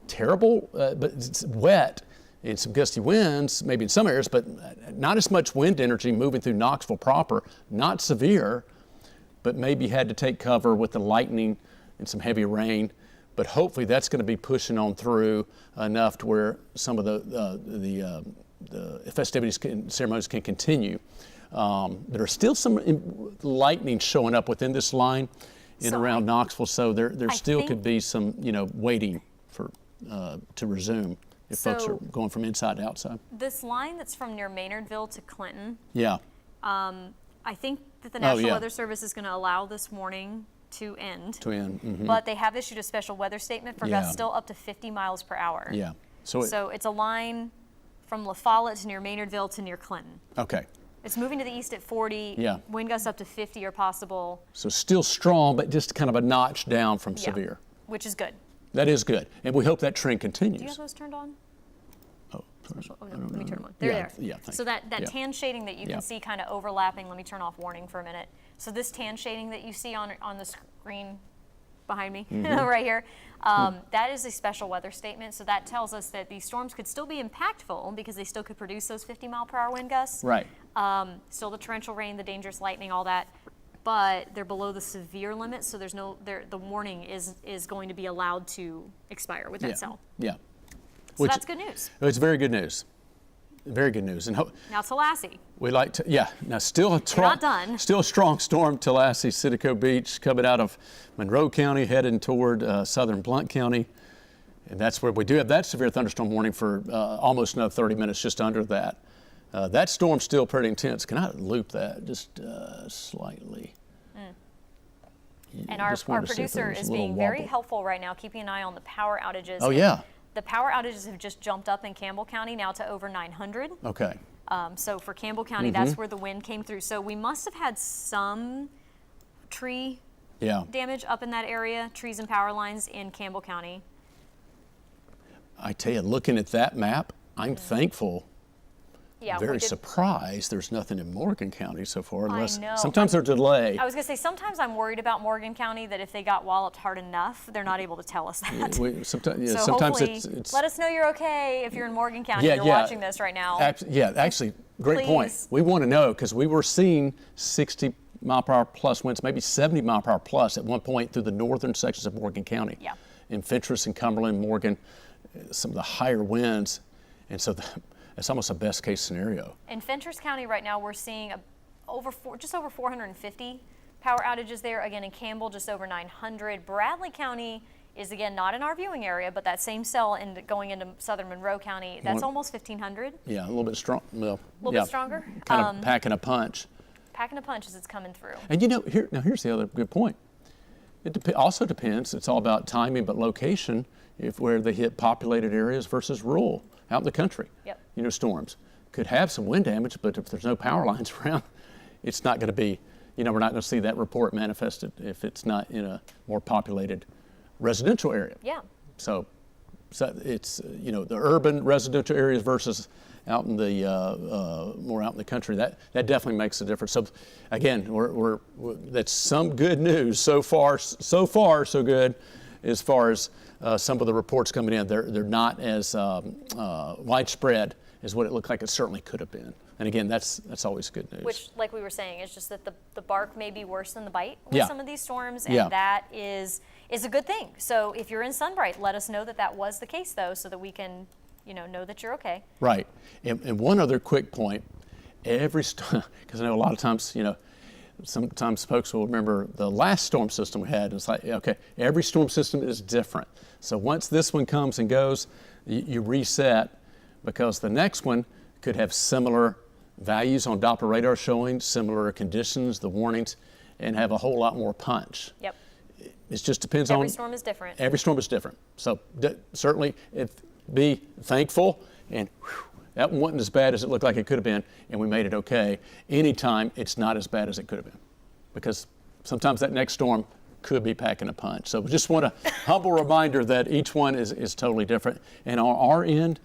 terrible, but it's wet and some gusty winds, maybe in some areas, but not as much wind energy moving through Knoxville proper, not severe, but maybe had to take cover with the lightning and some heavy rain. But hopefully that's going to be pushing on through enough to where some of the festivities and ceremonies can continue. There are still some lightning showing up within this line around Knoxville, so there still could be some, waiting for to resume if folks are going from inside to outside. This line that's from near Maynardville to Clinton. Yeah. I think that the National Weather Service is going to allow this warning to end. Mm-hmm. But they have issued a special weather statement for gusts still up to 50 miles per hour. Yeah. So it's a line from La Follette to near Maynardville to near Clinton. Okay. It's moving to the east at 40. Yeah. Wind gusts up to 50 are possible. So still strong, but just kind of a notch down from severe. Which is good. That is good, and we hope that trend continues. Do you have those turned on? Oh, let me turn them on. There. Yeah, so that tan shading that you can see kind of overlapping, let me turn off warning for a minute. So this tan shading that you see on the screen behind me, right here, that is a special weather statement. So that tells us that these storms could still be impactful because they still could produce those 50-mile-per-hour wind gusts. Right. Still the torrential rain, the dangerous lightning, all that. But they're below the severe limit, so there's the warning is going to be allowed to expire with that cell. Yeah. So that's good news. It's very good news. Very good news. And now Tallahassee. We like to, now still not done. Still a strong storm, Tallahassee, Citico Beach, coming out of Monroe County, heading toward southern Blount County. And that's where we do have that severe thunderstorm warning for almost another 30 minutes, just under that. That storm's still pretty intense. Can I loop that just slightly? And our producer is being very helpful right now, keeping an eye on the power outages. Oh, yeah. The power outages have just jumped up in Campbell County now to over 900. Okay. So for Campbell County, that's where the wind came through. So we must have had some tree damage up in that area, trees and power lines in Campbell County. I tell you, looking at that map, I'm thankful. Yeah, very surprised there's nothing in Morgan County so far, unless I know. Sometimes there's a delay. I was going to say, sometimes I'm worried about Morgan County that if they got walloped hard enough, they're not able to tell us that. Sometimes hopefully, it's let us know you're okay if you're in Morgan County and you're watching this right now. Actually, great point. We want to know because we were seeing 60-mile-per-hour plus winds, maybe 70-mile-per-hour plus at one point through the northern sections of Morgan County. Yeah. In Fentress and Cumberland, Morgan, some of the higher winds, and so it's almost a best case scenario. In Fentress County right now, we're seeing just over 450 power outages there. Again, in Campbell, just over 900. Bradley County is, again, not in our viewing area, but that same cell going into southern Monroe County, that's almost 1,500. Yeah, a little bit strong. Well, a little bit stronger. Kind of packing a punch. Packing a punch as it's coming through. And here's the other good point. It also depends. It's all about timing, but location, where they hit populated areas versus rural out in the country. Yep. Storms could have some wind damage, but if there's no power lines around, it's not going to be, we're not going to see that report manifested if it's not in a more populated residential area. Yeah. So it's, the urban residential areas versus out in the, more out in the country, that definitely makes a difference. So again, that's some good news so far, so good as far as some of the reports coming in. They're not as widespread as what it looked like it certainly could have been. And again, that's always good news. Which, like we were saying, is just that the bark may be worse than the bite with some of these storms, and that is, is a good thing. So if you're in Sunbright, let us know that that was the case though, so that we can, know that you're okay. Right. And one other quick point, because I know a lot of times, sometimes folks will remember the last storm system we had. It's like, okay, every storm system is different. So once this one comes and goes, you reset, because the next one could have similar values on Doppler radar showing, similar conditions, the warnings, and have a whole lot more punch. Yep. It just depends on. Every storm is different. Every storm is different. So certainly, be thankful, and that one wasn't as bad as it looked like it could have been, and we made it okay. Anytime it's not as bad as it could have been, because sometimes that next storm could be packing a punch. So we just want a humble reminder that each one is totally different. And on our end,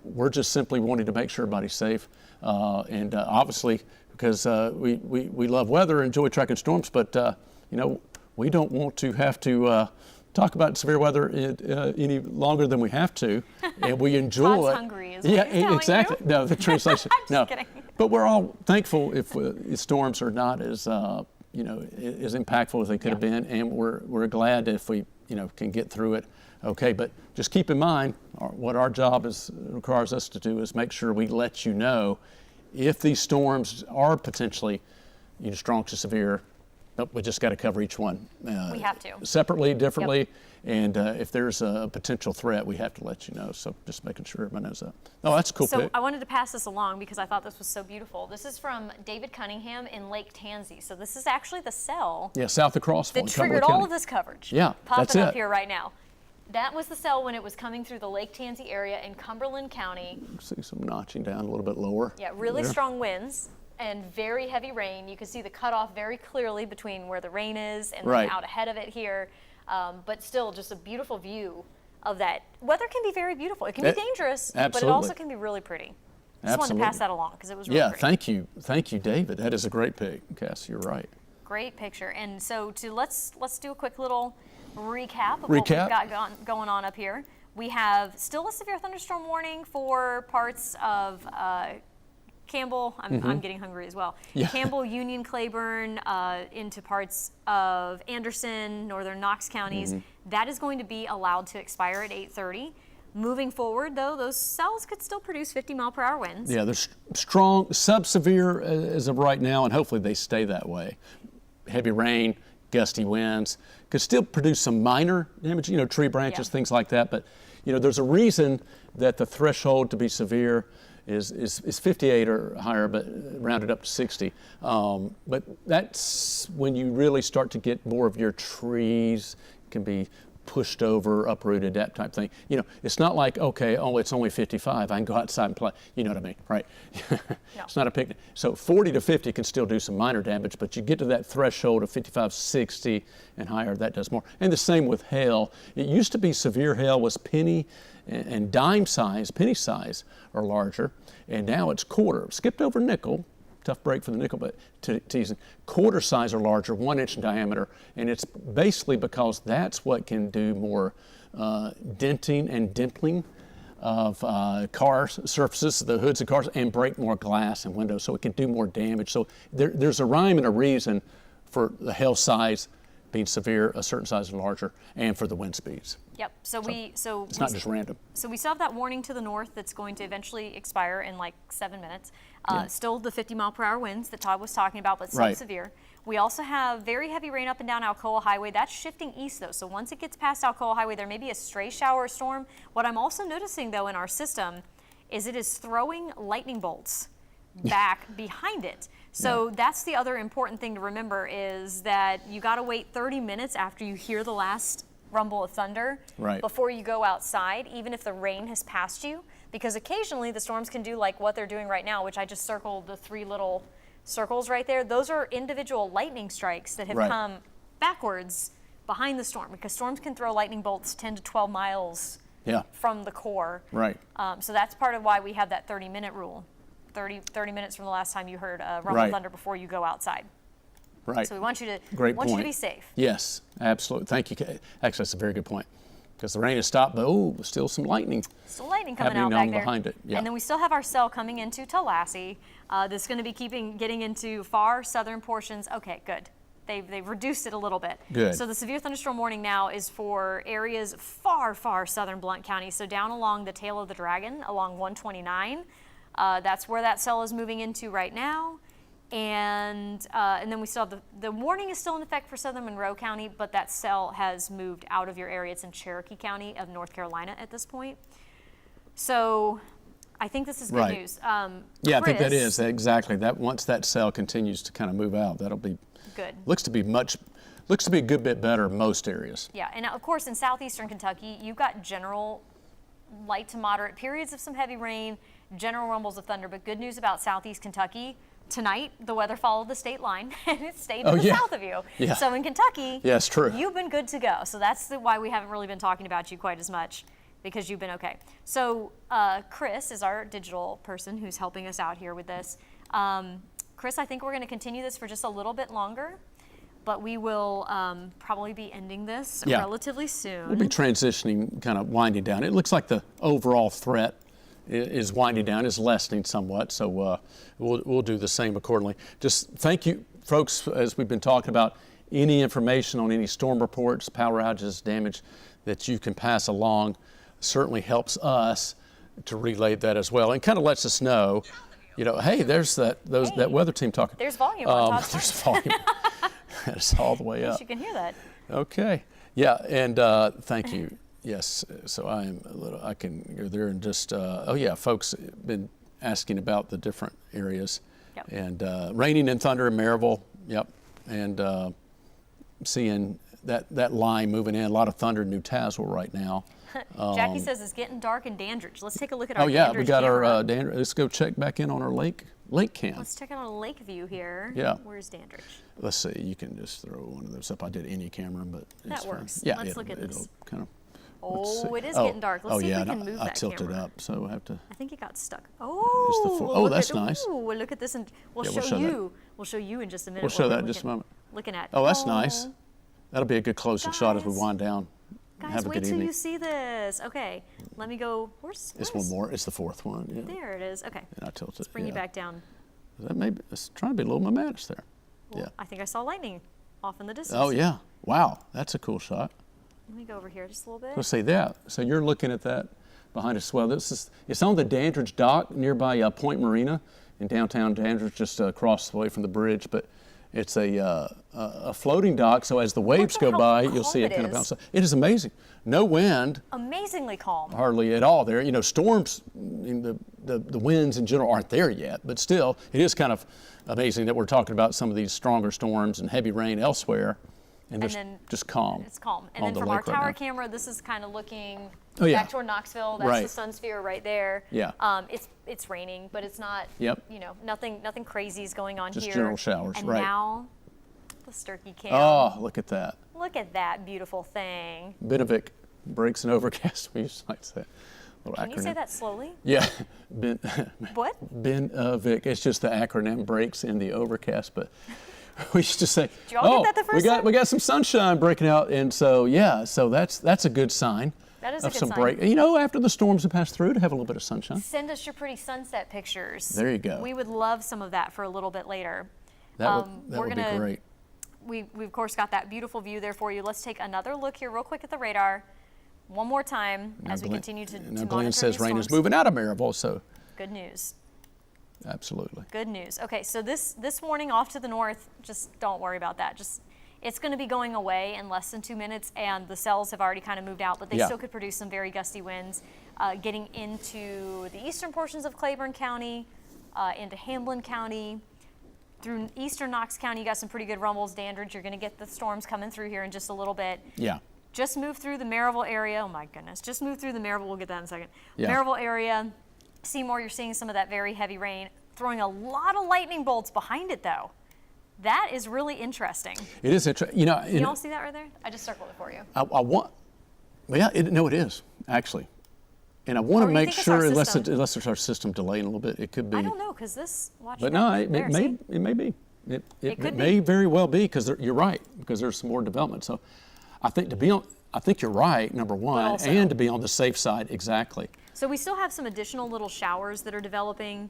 we're just simply wanting to make sure everybody's safe, and obviously because we love weather, enjoy tracking storms, but we don't want to have to talk about severe weather any longer than we have to, and we enjoy Todd's it. hungry is what he's exactly. You? No, the translation. I'm just kidding. But we're all thankful if storms are not as as impactful as they could have been, and we're glad if we can get through it. Okay, but just keep in mind what our job requires us to do is make sure we let you know if these storms are potentially strong to severe. We just got to cover each one. We have to. Separately, differently, and if there's a potential threat, we have to let you know. So just making sure everybody knows that. Oh, that's a cool So pic. I wanted to pass this along because I thought this was so beautiful. This is from David Cunningham in Lake Tansy. So this is actually the cell South of Crossville. that triggered all of this coverage. Yeah, Popping that's up it. here right now. That was the cell when it was coming through the Lake Tansy area in Cumberland County. See some notching down a little bit lower. Yeah, really there. Strong winds and very heavy rain. You can see the cutoff very clearly between where the rain is and Right. then out ahead of it here. But still, just a beautiful view of that. Weather can be very beautiful. It can be dangerous, but it absolutely. also can be really pretty. Just wanted to pass that along because it was really great. Thank you, David. That is a great pic, Cass. You're right. Great picture. And so let's do a quick little recap of what we've got going on up here. We have still a severe thunderstorm warning for parts of Campbell. I'm getting hungry as well. Yeah. Campbell, Union, Claiborne, into parts of Anderson, northern Knox counties. That is going to be allowed to expire at 8:30. Moving forward, though, those cells could still produce 50-mile-per-hour winds. Yeah, they're strong, sub-severe as of right now, and hopefully they stay that way. Heavy rain, gusty winds could still produce some minor damage, tree branches, things like that. But, there's a reason that the threshold to be severe is 58 or higher, but rounded up to 60. But that's when you really start to get more of your trees can be pushed over, uprooted, that type thing. It's not like, okay, it's only 55, I can go outside and play. You know what I mean, right? No. It's not a picnic. So 40 to 50 can still do some minor damage, but you get to that threshold of 55, 60 and higher, that does more. And the same with hail. It used to be severe hail was penny and dime size, penny size are larger, and now it's quarter. Skipped over nickel. Tough break for the nickel, but teasing. Quarter size are larger, 1 inch in diameter, and it's basically because that's what can do more denting and dimpling of car surfaces, the hoods of cars, and break more glass and windows, so it can do more damage. So there's a rhyme and a reason for the hail size being severe, a certain size or larger, and for the wind speeds. Yep. So it's not just random. So we still have that warning to the north that's going to eventually expire in like 7 minutes. Still the 50-mile-per-hour winds that Todd was talking about, but still severe. We also have very heavy rain up and down Alcoa Highway. That's shifting east, though. So once it gets past Alcoa Highway, there may be a stray shower or storm. What I'm also noticing, though, in our system is it is throwing lightning bolts back behind it. So that's the other important thing to remember is that you got to wait 30 minutes after you hear the last rumble of thunder before you go outside, even if the rain has passed you. Because occasionally the storms can do like what they're doing right now, which I just circled the 3 little circles right there. Those are individual lightning strikes that have come backwards behind the storm, because storms can throw lightning bolts 10 to 12 miles from the core. So that's part of why we have that 30-minute rule. 30 minutes from the last time you heard rumble thunder before you go outside. So we want you to be safe. Yes, absolutely. Thank you. Actually, that's a very good point. Because the rain has stopped, but still some lightning. Still lightning coming out back there. Behind it. Yeah. And then we still have our cell coming into Tallahassee. That's going to be getting into far southern portions. Okay, good. they've reduced it a little bit. Good. So the severe thunderstorm warning now is for areas far, far southern Blount County. So down along the tail of the dragon, along 129. That's where that cell is moving into right now. And then we still have the warning is still in effect for southern Monroe County, but that cell has moved out of your area. It's in Cherokee County of North Carolina at this point. So I think this is good Right. news. Yeah, I think that Chris- is exactly that. Once that cell continues to kind of move out, that'll be Good. looks to be a good bit better in most areas. Yeah, and of course in southeastern Kentucky, you've got general light to moderate periods of some heavy rain, general rumbles of thunder, but good news about southeast Kentucky. Tonight, the weather followed the state line, and it stayed to the yeah. south of you. Yeah. So in Kentucky, Yeah, it's true. you've been good to go. So that's why we haven't really been talking about you quite as much, because you've been okay. So Chris is our digital person who's helping us out here with this. Chris, I think we're going to continue this for just a little bit longer, but we will probably be ending this Yeah. relatively soon. We'll be transitioning, kind of winding down. It looks like the overall threat is winding down, is lessening somewhat. So we'll do the same accordingly. Just thank you, folks, as we've been talking about. Any information on any storm reports, power outages, damage that you can pass along certainly helps us to relay that as well, and kind of lets us know, hey, there's that weather team talking. There's volume on Todd's There's volume. That's all the way up. You can hear that. Okay. Yeah, and thank you. Yes, so I can go there and just, folks have been asking about the different areas. Yep. And raining and thunder in Maryville, yep, and seeing that line moving in, a lot of thunder in New Tazewell right now. Jackie says it's getting dark in Dandridge. Let's take a look at our Oh yeah, Dandridge we got camera. our Dandridge. Let's go check back in on our lake cam. Let's check out a lake view here. Yeah. Where's Dandridge? Let's see, you can just throw one of those up. I did any camera, but it's That works. fine. Yeah, Let's look at this. it'll kind of. Oh, it is getting dark. Let's see if we can move I that tilted camera. up, so I have to. I think it got stuck. Oh, Oh, look that's at, nice. Ooh, look at this, and we'll Yeah, show we'll show that. you. We'll show you in just a minute. We'll what show we're that in just a moment. Looking at. Oh, that's nice. That'll be a good close-up shot as we Guys. wind down. Guys, Have a wait good till evening. you see this. Okay, let me go. It's one more. It's the fourth one. Yeah. There it is. Okay, And I tilted. let's bring you back down. That may be, it's trying to be a little momentous there. Well, Yeah. I think I saw lightning off in the distance. Oh yeah. Wow, that's a cool shot. Let me go over here just a little bit. Let's see that. So you're looking at that behind us. Well, it's on the Dandridge dock nearby Point Marina in downtown Dandridge, just across the way from the bridge. But it's a floating dock, so as the waves at go how by, you'll calm see it it kind of is. bounce. It is amazing. No wind, Amazingly calm. hardly at all there. Storms, the winds in general aren't there yet, but still, it is kind of amazing that we're talking about some of these stronger storms and heavy rain elsewhere, and there's then just calm. It's calm. And on then the from our lake right tower now. camera, this is kind of looking Oh, yeah. back toward Knoxville. That's Right. the sun sphere right there. Yeah. It's raining, but it's not. Yep. Nothing crazy is going on Just here. general showers, and right. now, the Sturkey cam. Oh, look at that. Look at that beautiful thing. Binovic, breaks and overcast. We used to like that little Can acronym. you say that slowly? Yeah, What? Binovic. It's just the acronym breaks in the overcast, but we used to say, Did y'all get that the first time? we got some sunshine breaking out, and so that's a good sign. That is of a good some sign. break. After the storms have passed through, to have a little bit of sunshine. Send us your pretty sunset pictures. There you go. We would love some of that for a little bit later. That we're would be gonna- great. We of course got that beautiful view there for you. Let's take another look here real quick at the radar. One more time as we continue to Now monitor Glenn says these rain is storms. moving out of Maryville, so Good news. absolutely. Good news. Okay, so this warning off to the north, just don't worry about that. It's going to be going away in less than 2 minutes, and the cells have already kind of moved out, but they Yeah. still could produce some very gusty winds getting into the eastern portions of Claiborne County, into Hamlin County. Through eastern Knox County, you got some pretty good rumbles. Dandridge, you're going to get the storms coming through here in just a little bit. Yeah. Just move through the Maryville area. Oh my goodness. Just move through the Maryville. We'll get that in a second. Yeah. Maryville area. Seymour, you're seeing some of that very heavy rain. Throwing a lot of lightning bolts behind it, though. That is really interesting. It is interesting. You all see that right there? I just circled it for you. I want. Well, yeah, it is actually, and I want Or to you make think it's our sure unless system? unless it's our system delaying a little bit, it could be. I don't know, because this, watch But that. no, it There, may see? it may be. It could may be. very well be because you're right because there's some more development. So, I think you're right. Number one, also- and to be on the safe side, exactly. So we still have some additional little showers that are developing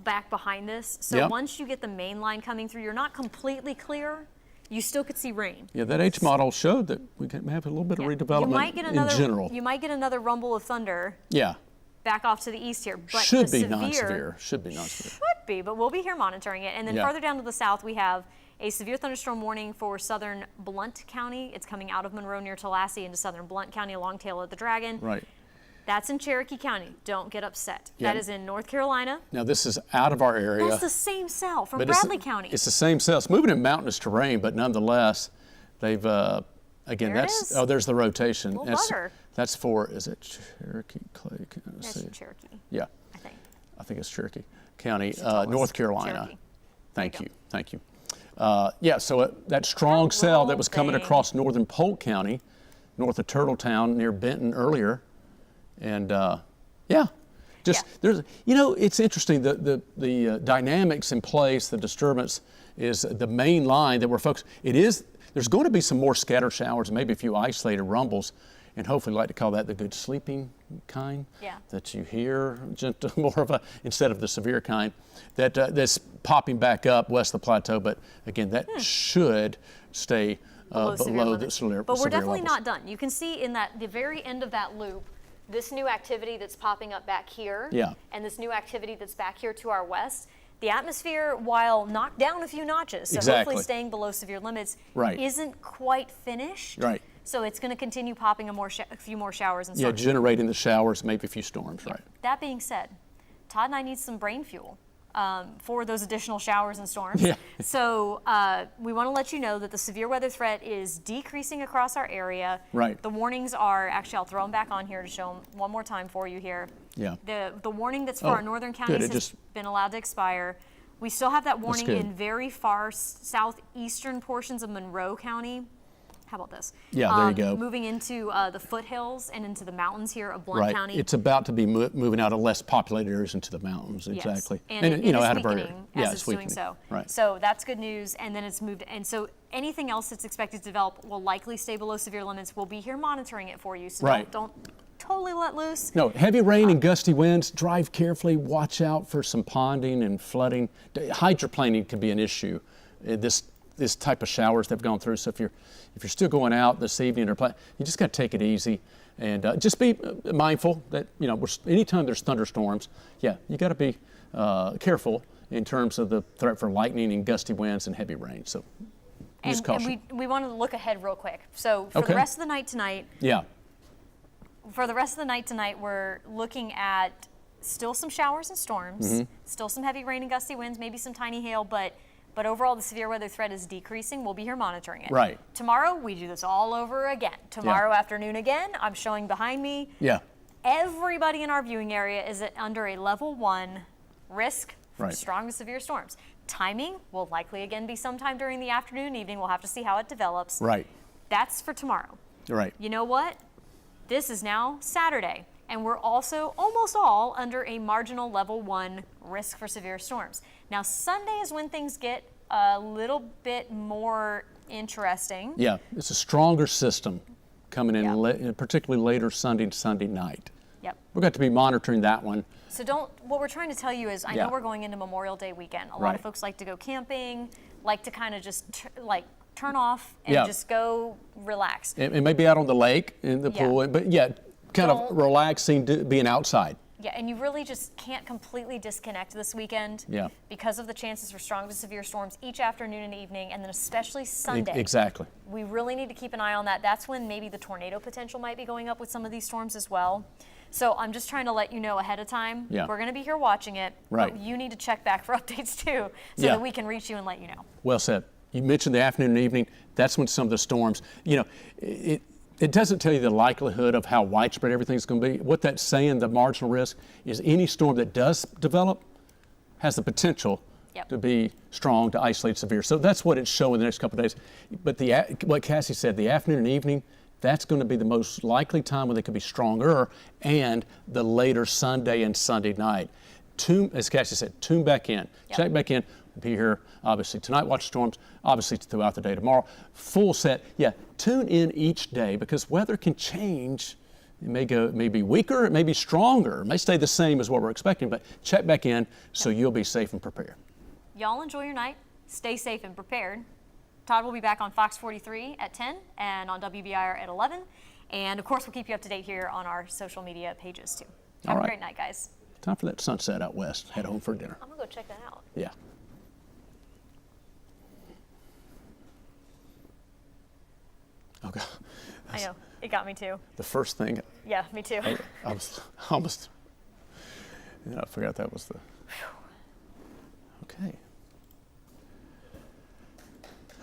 back behind this. So Yep. once you get the main line coming through, you're not completely clear. you still could see rain. Yeah, that H model showed that we can have a little bit of redevelopment in general. You might get another rumble of thunder. Yeah. Back off to the east here. But should be non-severe. Should be non-severe. Should be, but we'll be here monitoring it. And then further down to the south, we have a severe thunderstorm warning for southern Blount County. It's coming out of Monroe near Tallahassee into southern Blount County along Tail of the Dragon. Right. That's in Cherokee County. Don't get upset. Yeah. That is in North Carolina. Now, this is out of our area. That's the same cell from Bradley County. It's the same cell. It's moving in mountainous terrain, but nonetheless, they've, again, there's the rotation. That's for, is it Cherokee? That's Cherokee. Yeah. I think it's Cherokee County, North Carolina. Thank you. Yeah, so that strong cell that was coming across northern Polk County, north of Turtletown near Benton earlier. And there's, it's interesting, the dynamics in place, the disturbance is the main line that we're focused. There's going to be some more scattered showers, maybe a few isolated rumbles, and hopefully like to call that the good sleeping kind that you hear, more of a, instead of the severe kind, that's popping back up west of the plateau, but again, that should stay below the severe But we're definitely levels. not done. You can see in the very end of that loop, this new activity that's popping up back here, and this new activity that's back here to our west, the atmosphere, while knocked down a few notches, so hopefully staying below severe limits, isn't quite finished. Right. So it's going to continue popping a few more showers and storms. Yeah, generating the showers, maybe a few storms, right. That being said, Todd and I need some brain fuel for those additional showers and storms. Yeah. So we want to let you know that the severe weather threat is decreasing across our area. Right. The warnings are, actually I'll throw them back on here to show them one more time for you here. Yeah. The warning that's for our northern counties has been allowed to expire. We still have that warning in very far southeastern portions of Monroe County. How about this? Yeah, there you go. Moving into the foothills and into the mountains here of Blount County. It's about to be moving out of less populated areas into the mountains, exactly. And it is out of our area. as it's doing so. Right. So that's good news, and then it's moved. And so anything else that's expected to develop will likely stay below severe limits. We'll be here monitoring it for you, so don't totally let loose. No, heavy rain and gusty winds, drive carefully, watch out for some ponding and flooding. Hydroplaning can be an issue. This type of showers that have gone through. So if you're still going out this evening, you just got to take it easy and just be mindful that anytime there's thunderstorms, you got to be careful in terms of the threat for lightning and gusty winds and heavy rain. So just caution. And we want to look ahead real quick. So for the rest of the night tonight. Yeah. For the rest of the night tonight, we're looking at still some showers and storms, still some heavy rain and gusty winds, maybe some tiny hail, but overall, the severe weather threat is decreasing. We'll be here monitoring it. Right. Tomorrow, we do this all over again. Tomorrow afternoon again, I'm showing behind me. Yeah. Everybody in our viewing area is under a level 1 risk from strong to severe storms. Timing will likely again be sometime during the afternoon, evening. We'll have to see how it develops. Right. That's for tomorrow. Right. You know what? This is now Saturday, and we're also almost all under a marginal level 1 risk for severe storms. Now, Sunday is when things get a little bit more interesting. Yeah, it's a stronger system coming in, particularly later Sunday night. Yep. We're going to be monitoring that one. So what we're trying to tell you is, I know we're going into Memorial Day weekend. A lot of folks like to go camping, like to kind of just turn off and just go relax. And maybe out on the lake, in the pool, but kind of relaxing, being outside. Yeah, and you really just can't completely disconnect this weekend because of the chances for strong to severe storms each afternoon and evening, and then especially Sunday. Exactly. We really need to keep an eye on that. That's when maybe the tornado potential might be going up with some of these storms as well. So I'm just trying to let you know ahead of time. Yeah. We're going to be here watching it, but you need to check back for updates too so that we can reach you and let you know. Well said. You mentioned the afternoon and evening. That's when some of the storms, it doesn't tell you the likelihood of how widespread everything's going to be. What that's saying, the marginal risk, is any storm that does develop has the potential to be strong, to isolate severe. So that's what it's showing the next couple of days. But what Cassie said, the afternoon and evening, that's going to be the most likely time when they could be stronger, and the later Sunday and Sunday night. As Cassie said, tune back in, check back in. Be here, obviously, tonight, watch storms, obviously, throughout the day tomorrow. Full set, tune in each day because weather can change. It may be weaker, it may be stronger, it may stay the same as what we're expecting, but check back in so you'll be safe and prepared. Y'all enjoy your night, stay safe and prepared. Todd will be back on Fox 43 at 10 and on WBIR at 11. And of course, we'll keep you up to date here on our social media pages too. Have All a right. great night, guys. Time for that sunset out west. Head home for dinner. I'm gonna go check that out. Yeah. Oh, God. I know, it got me too. The first thing, Yeah, me too. I was almost, I forgot that was the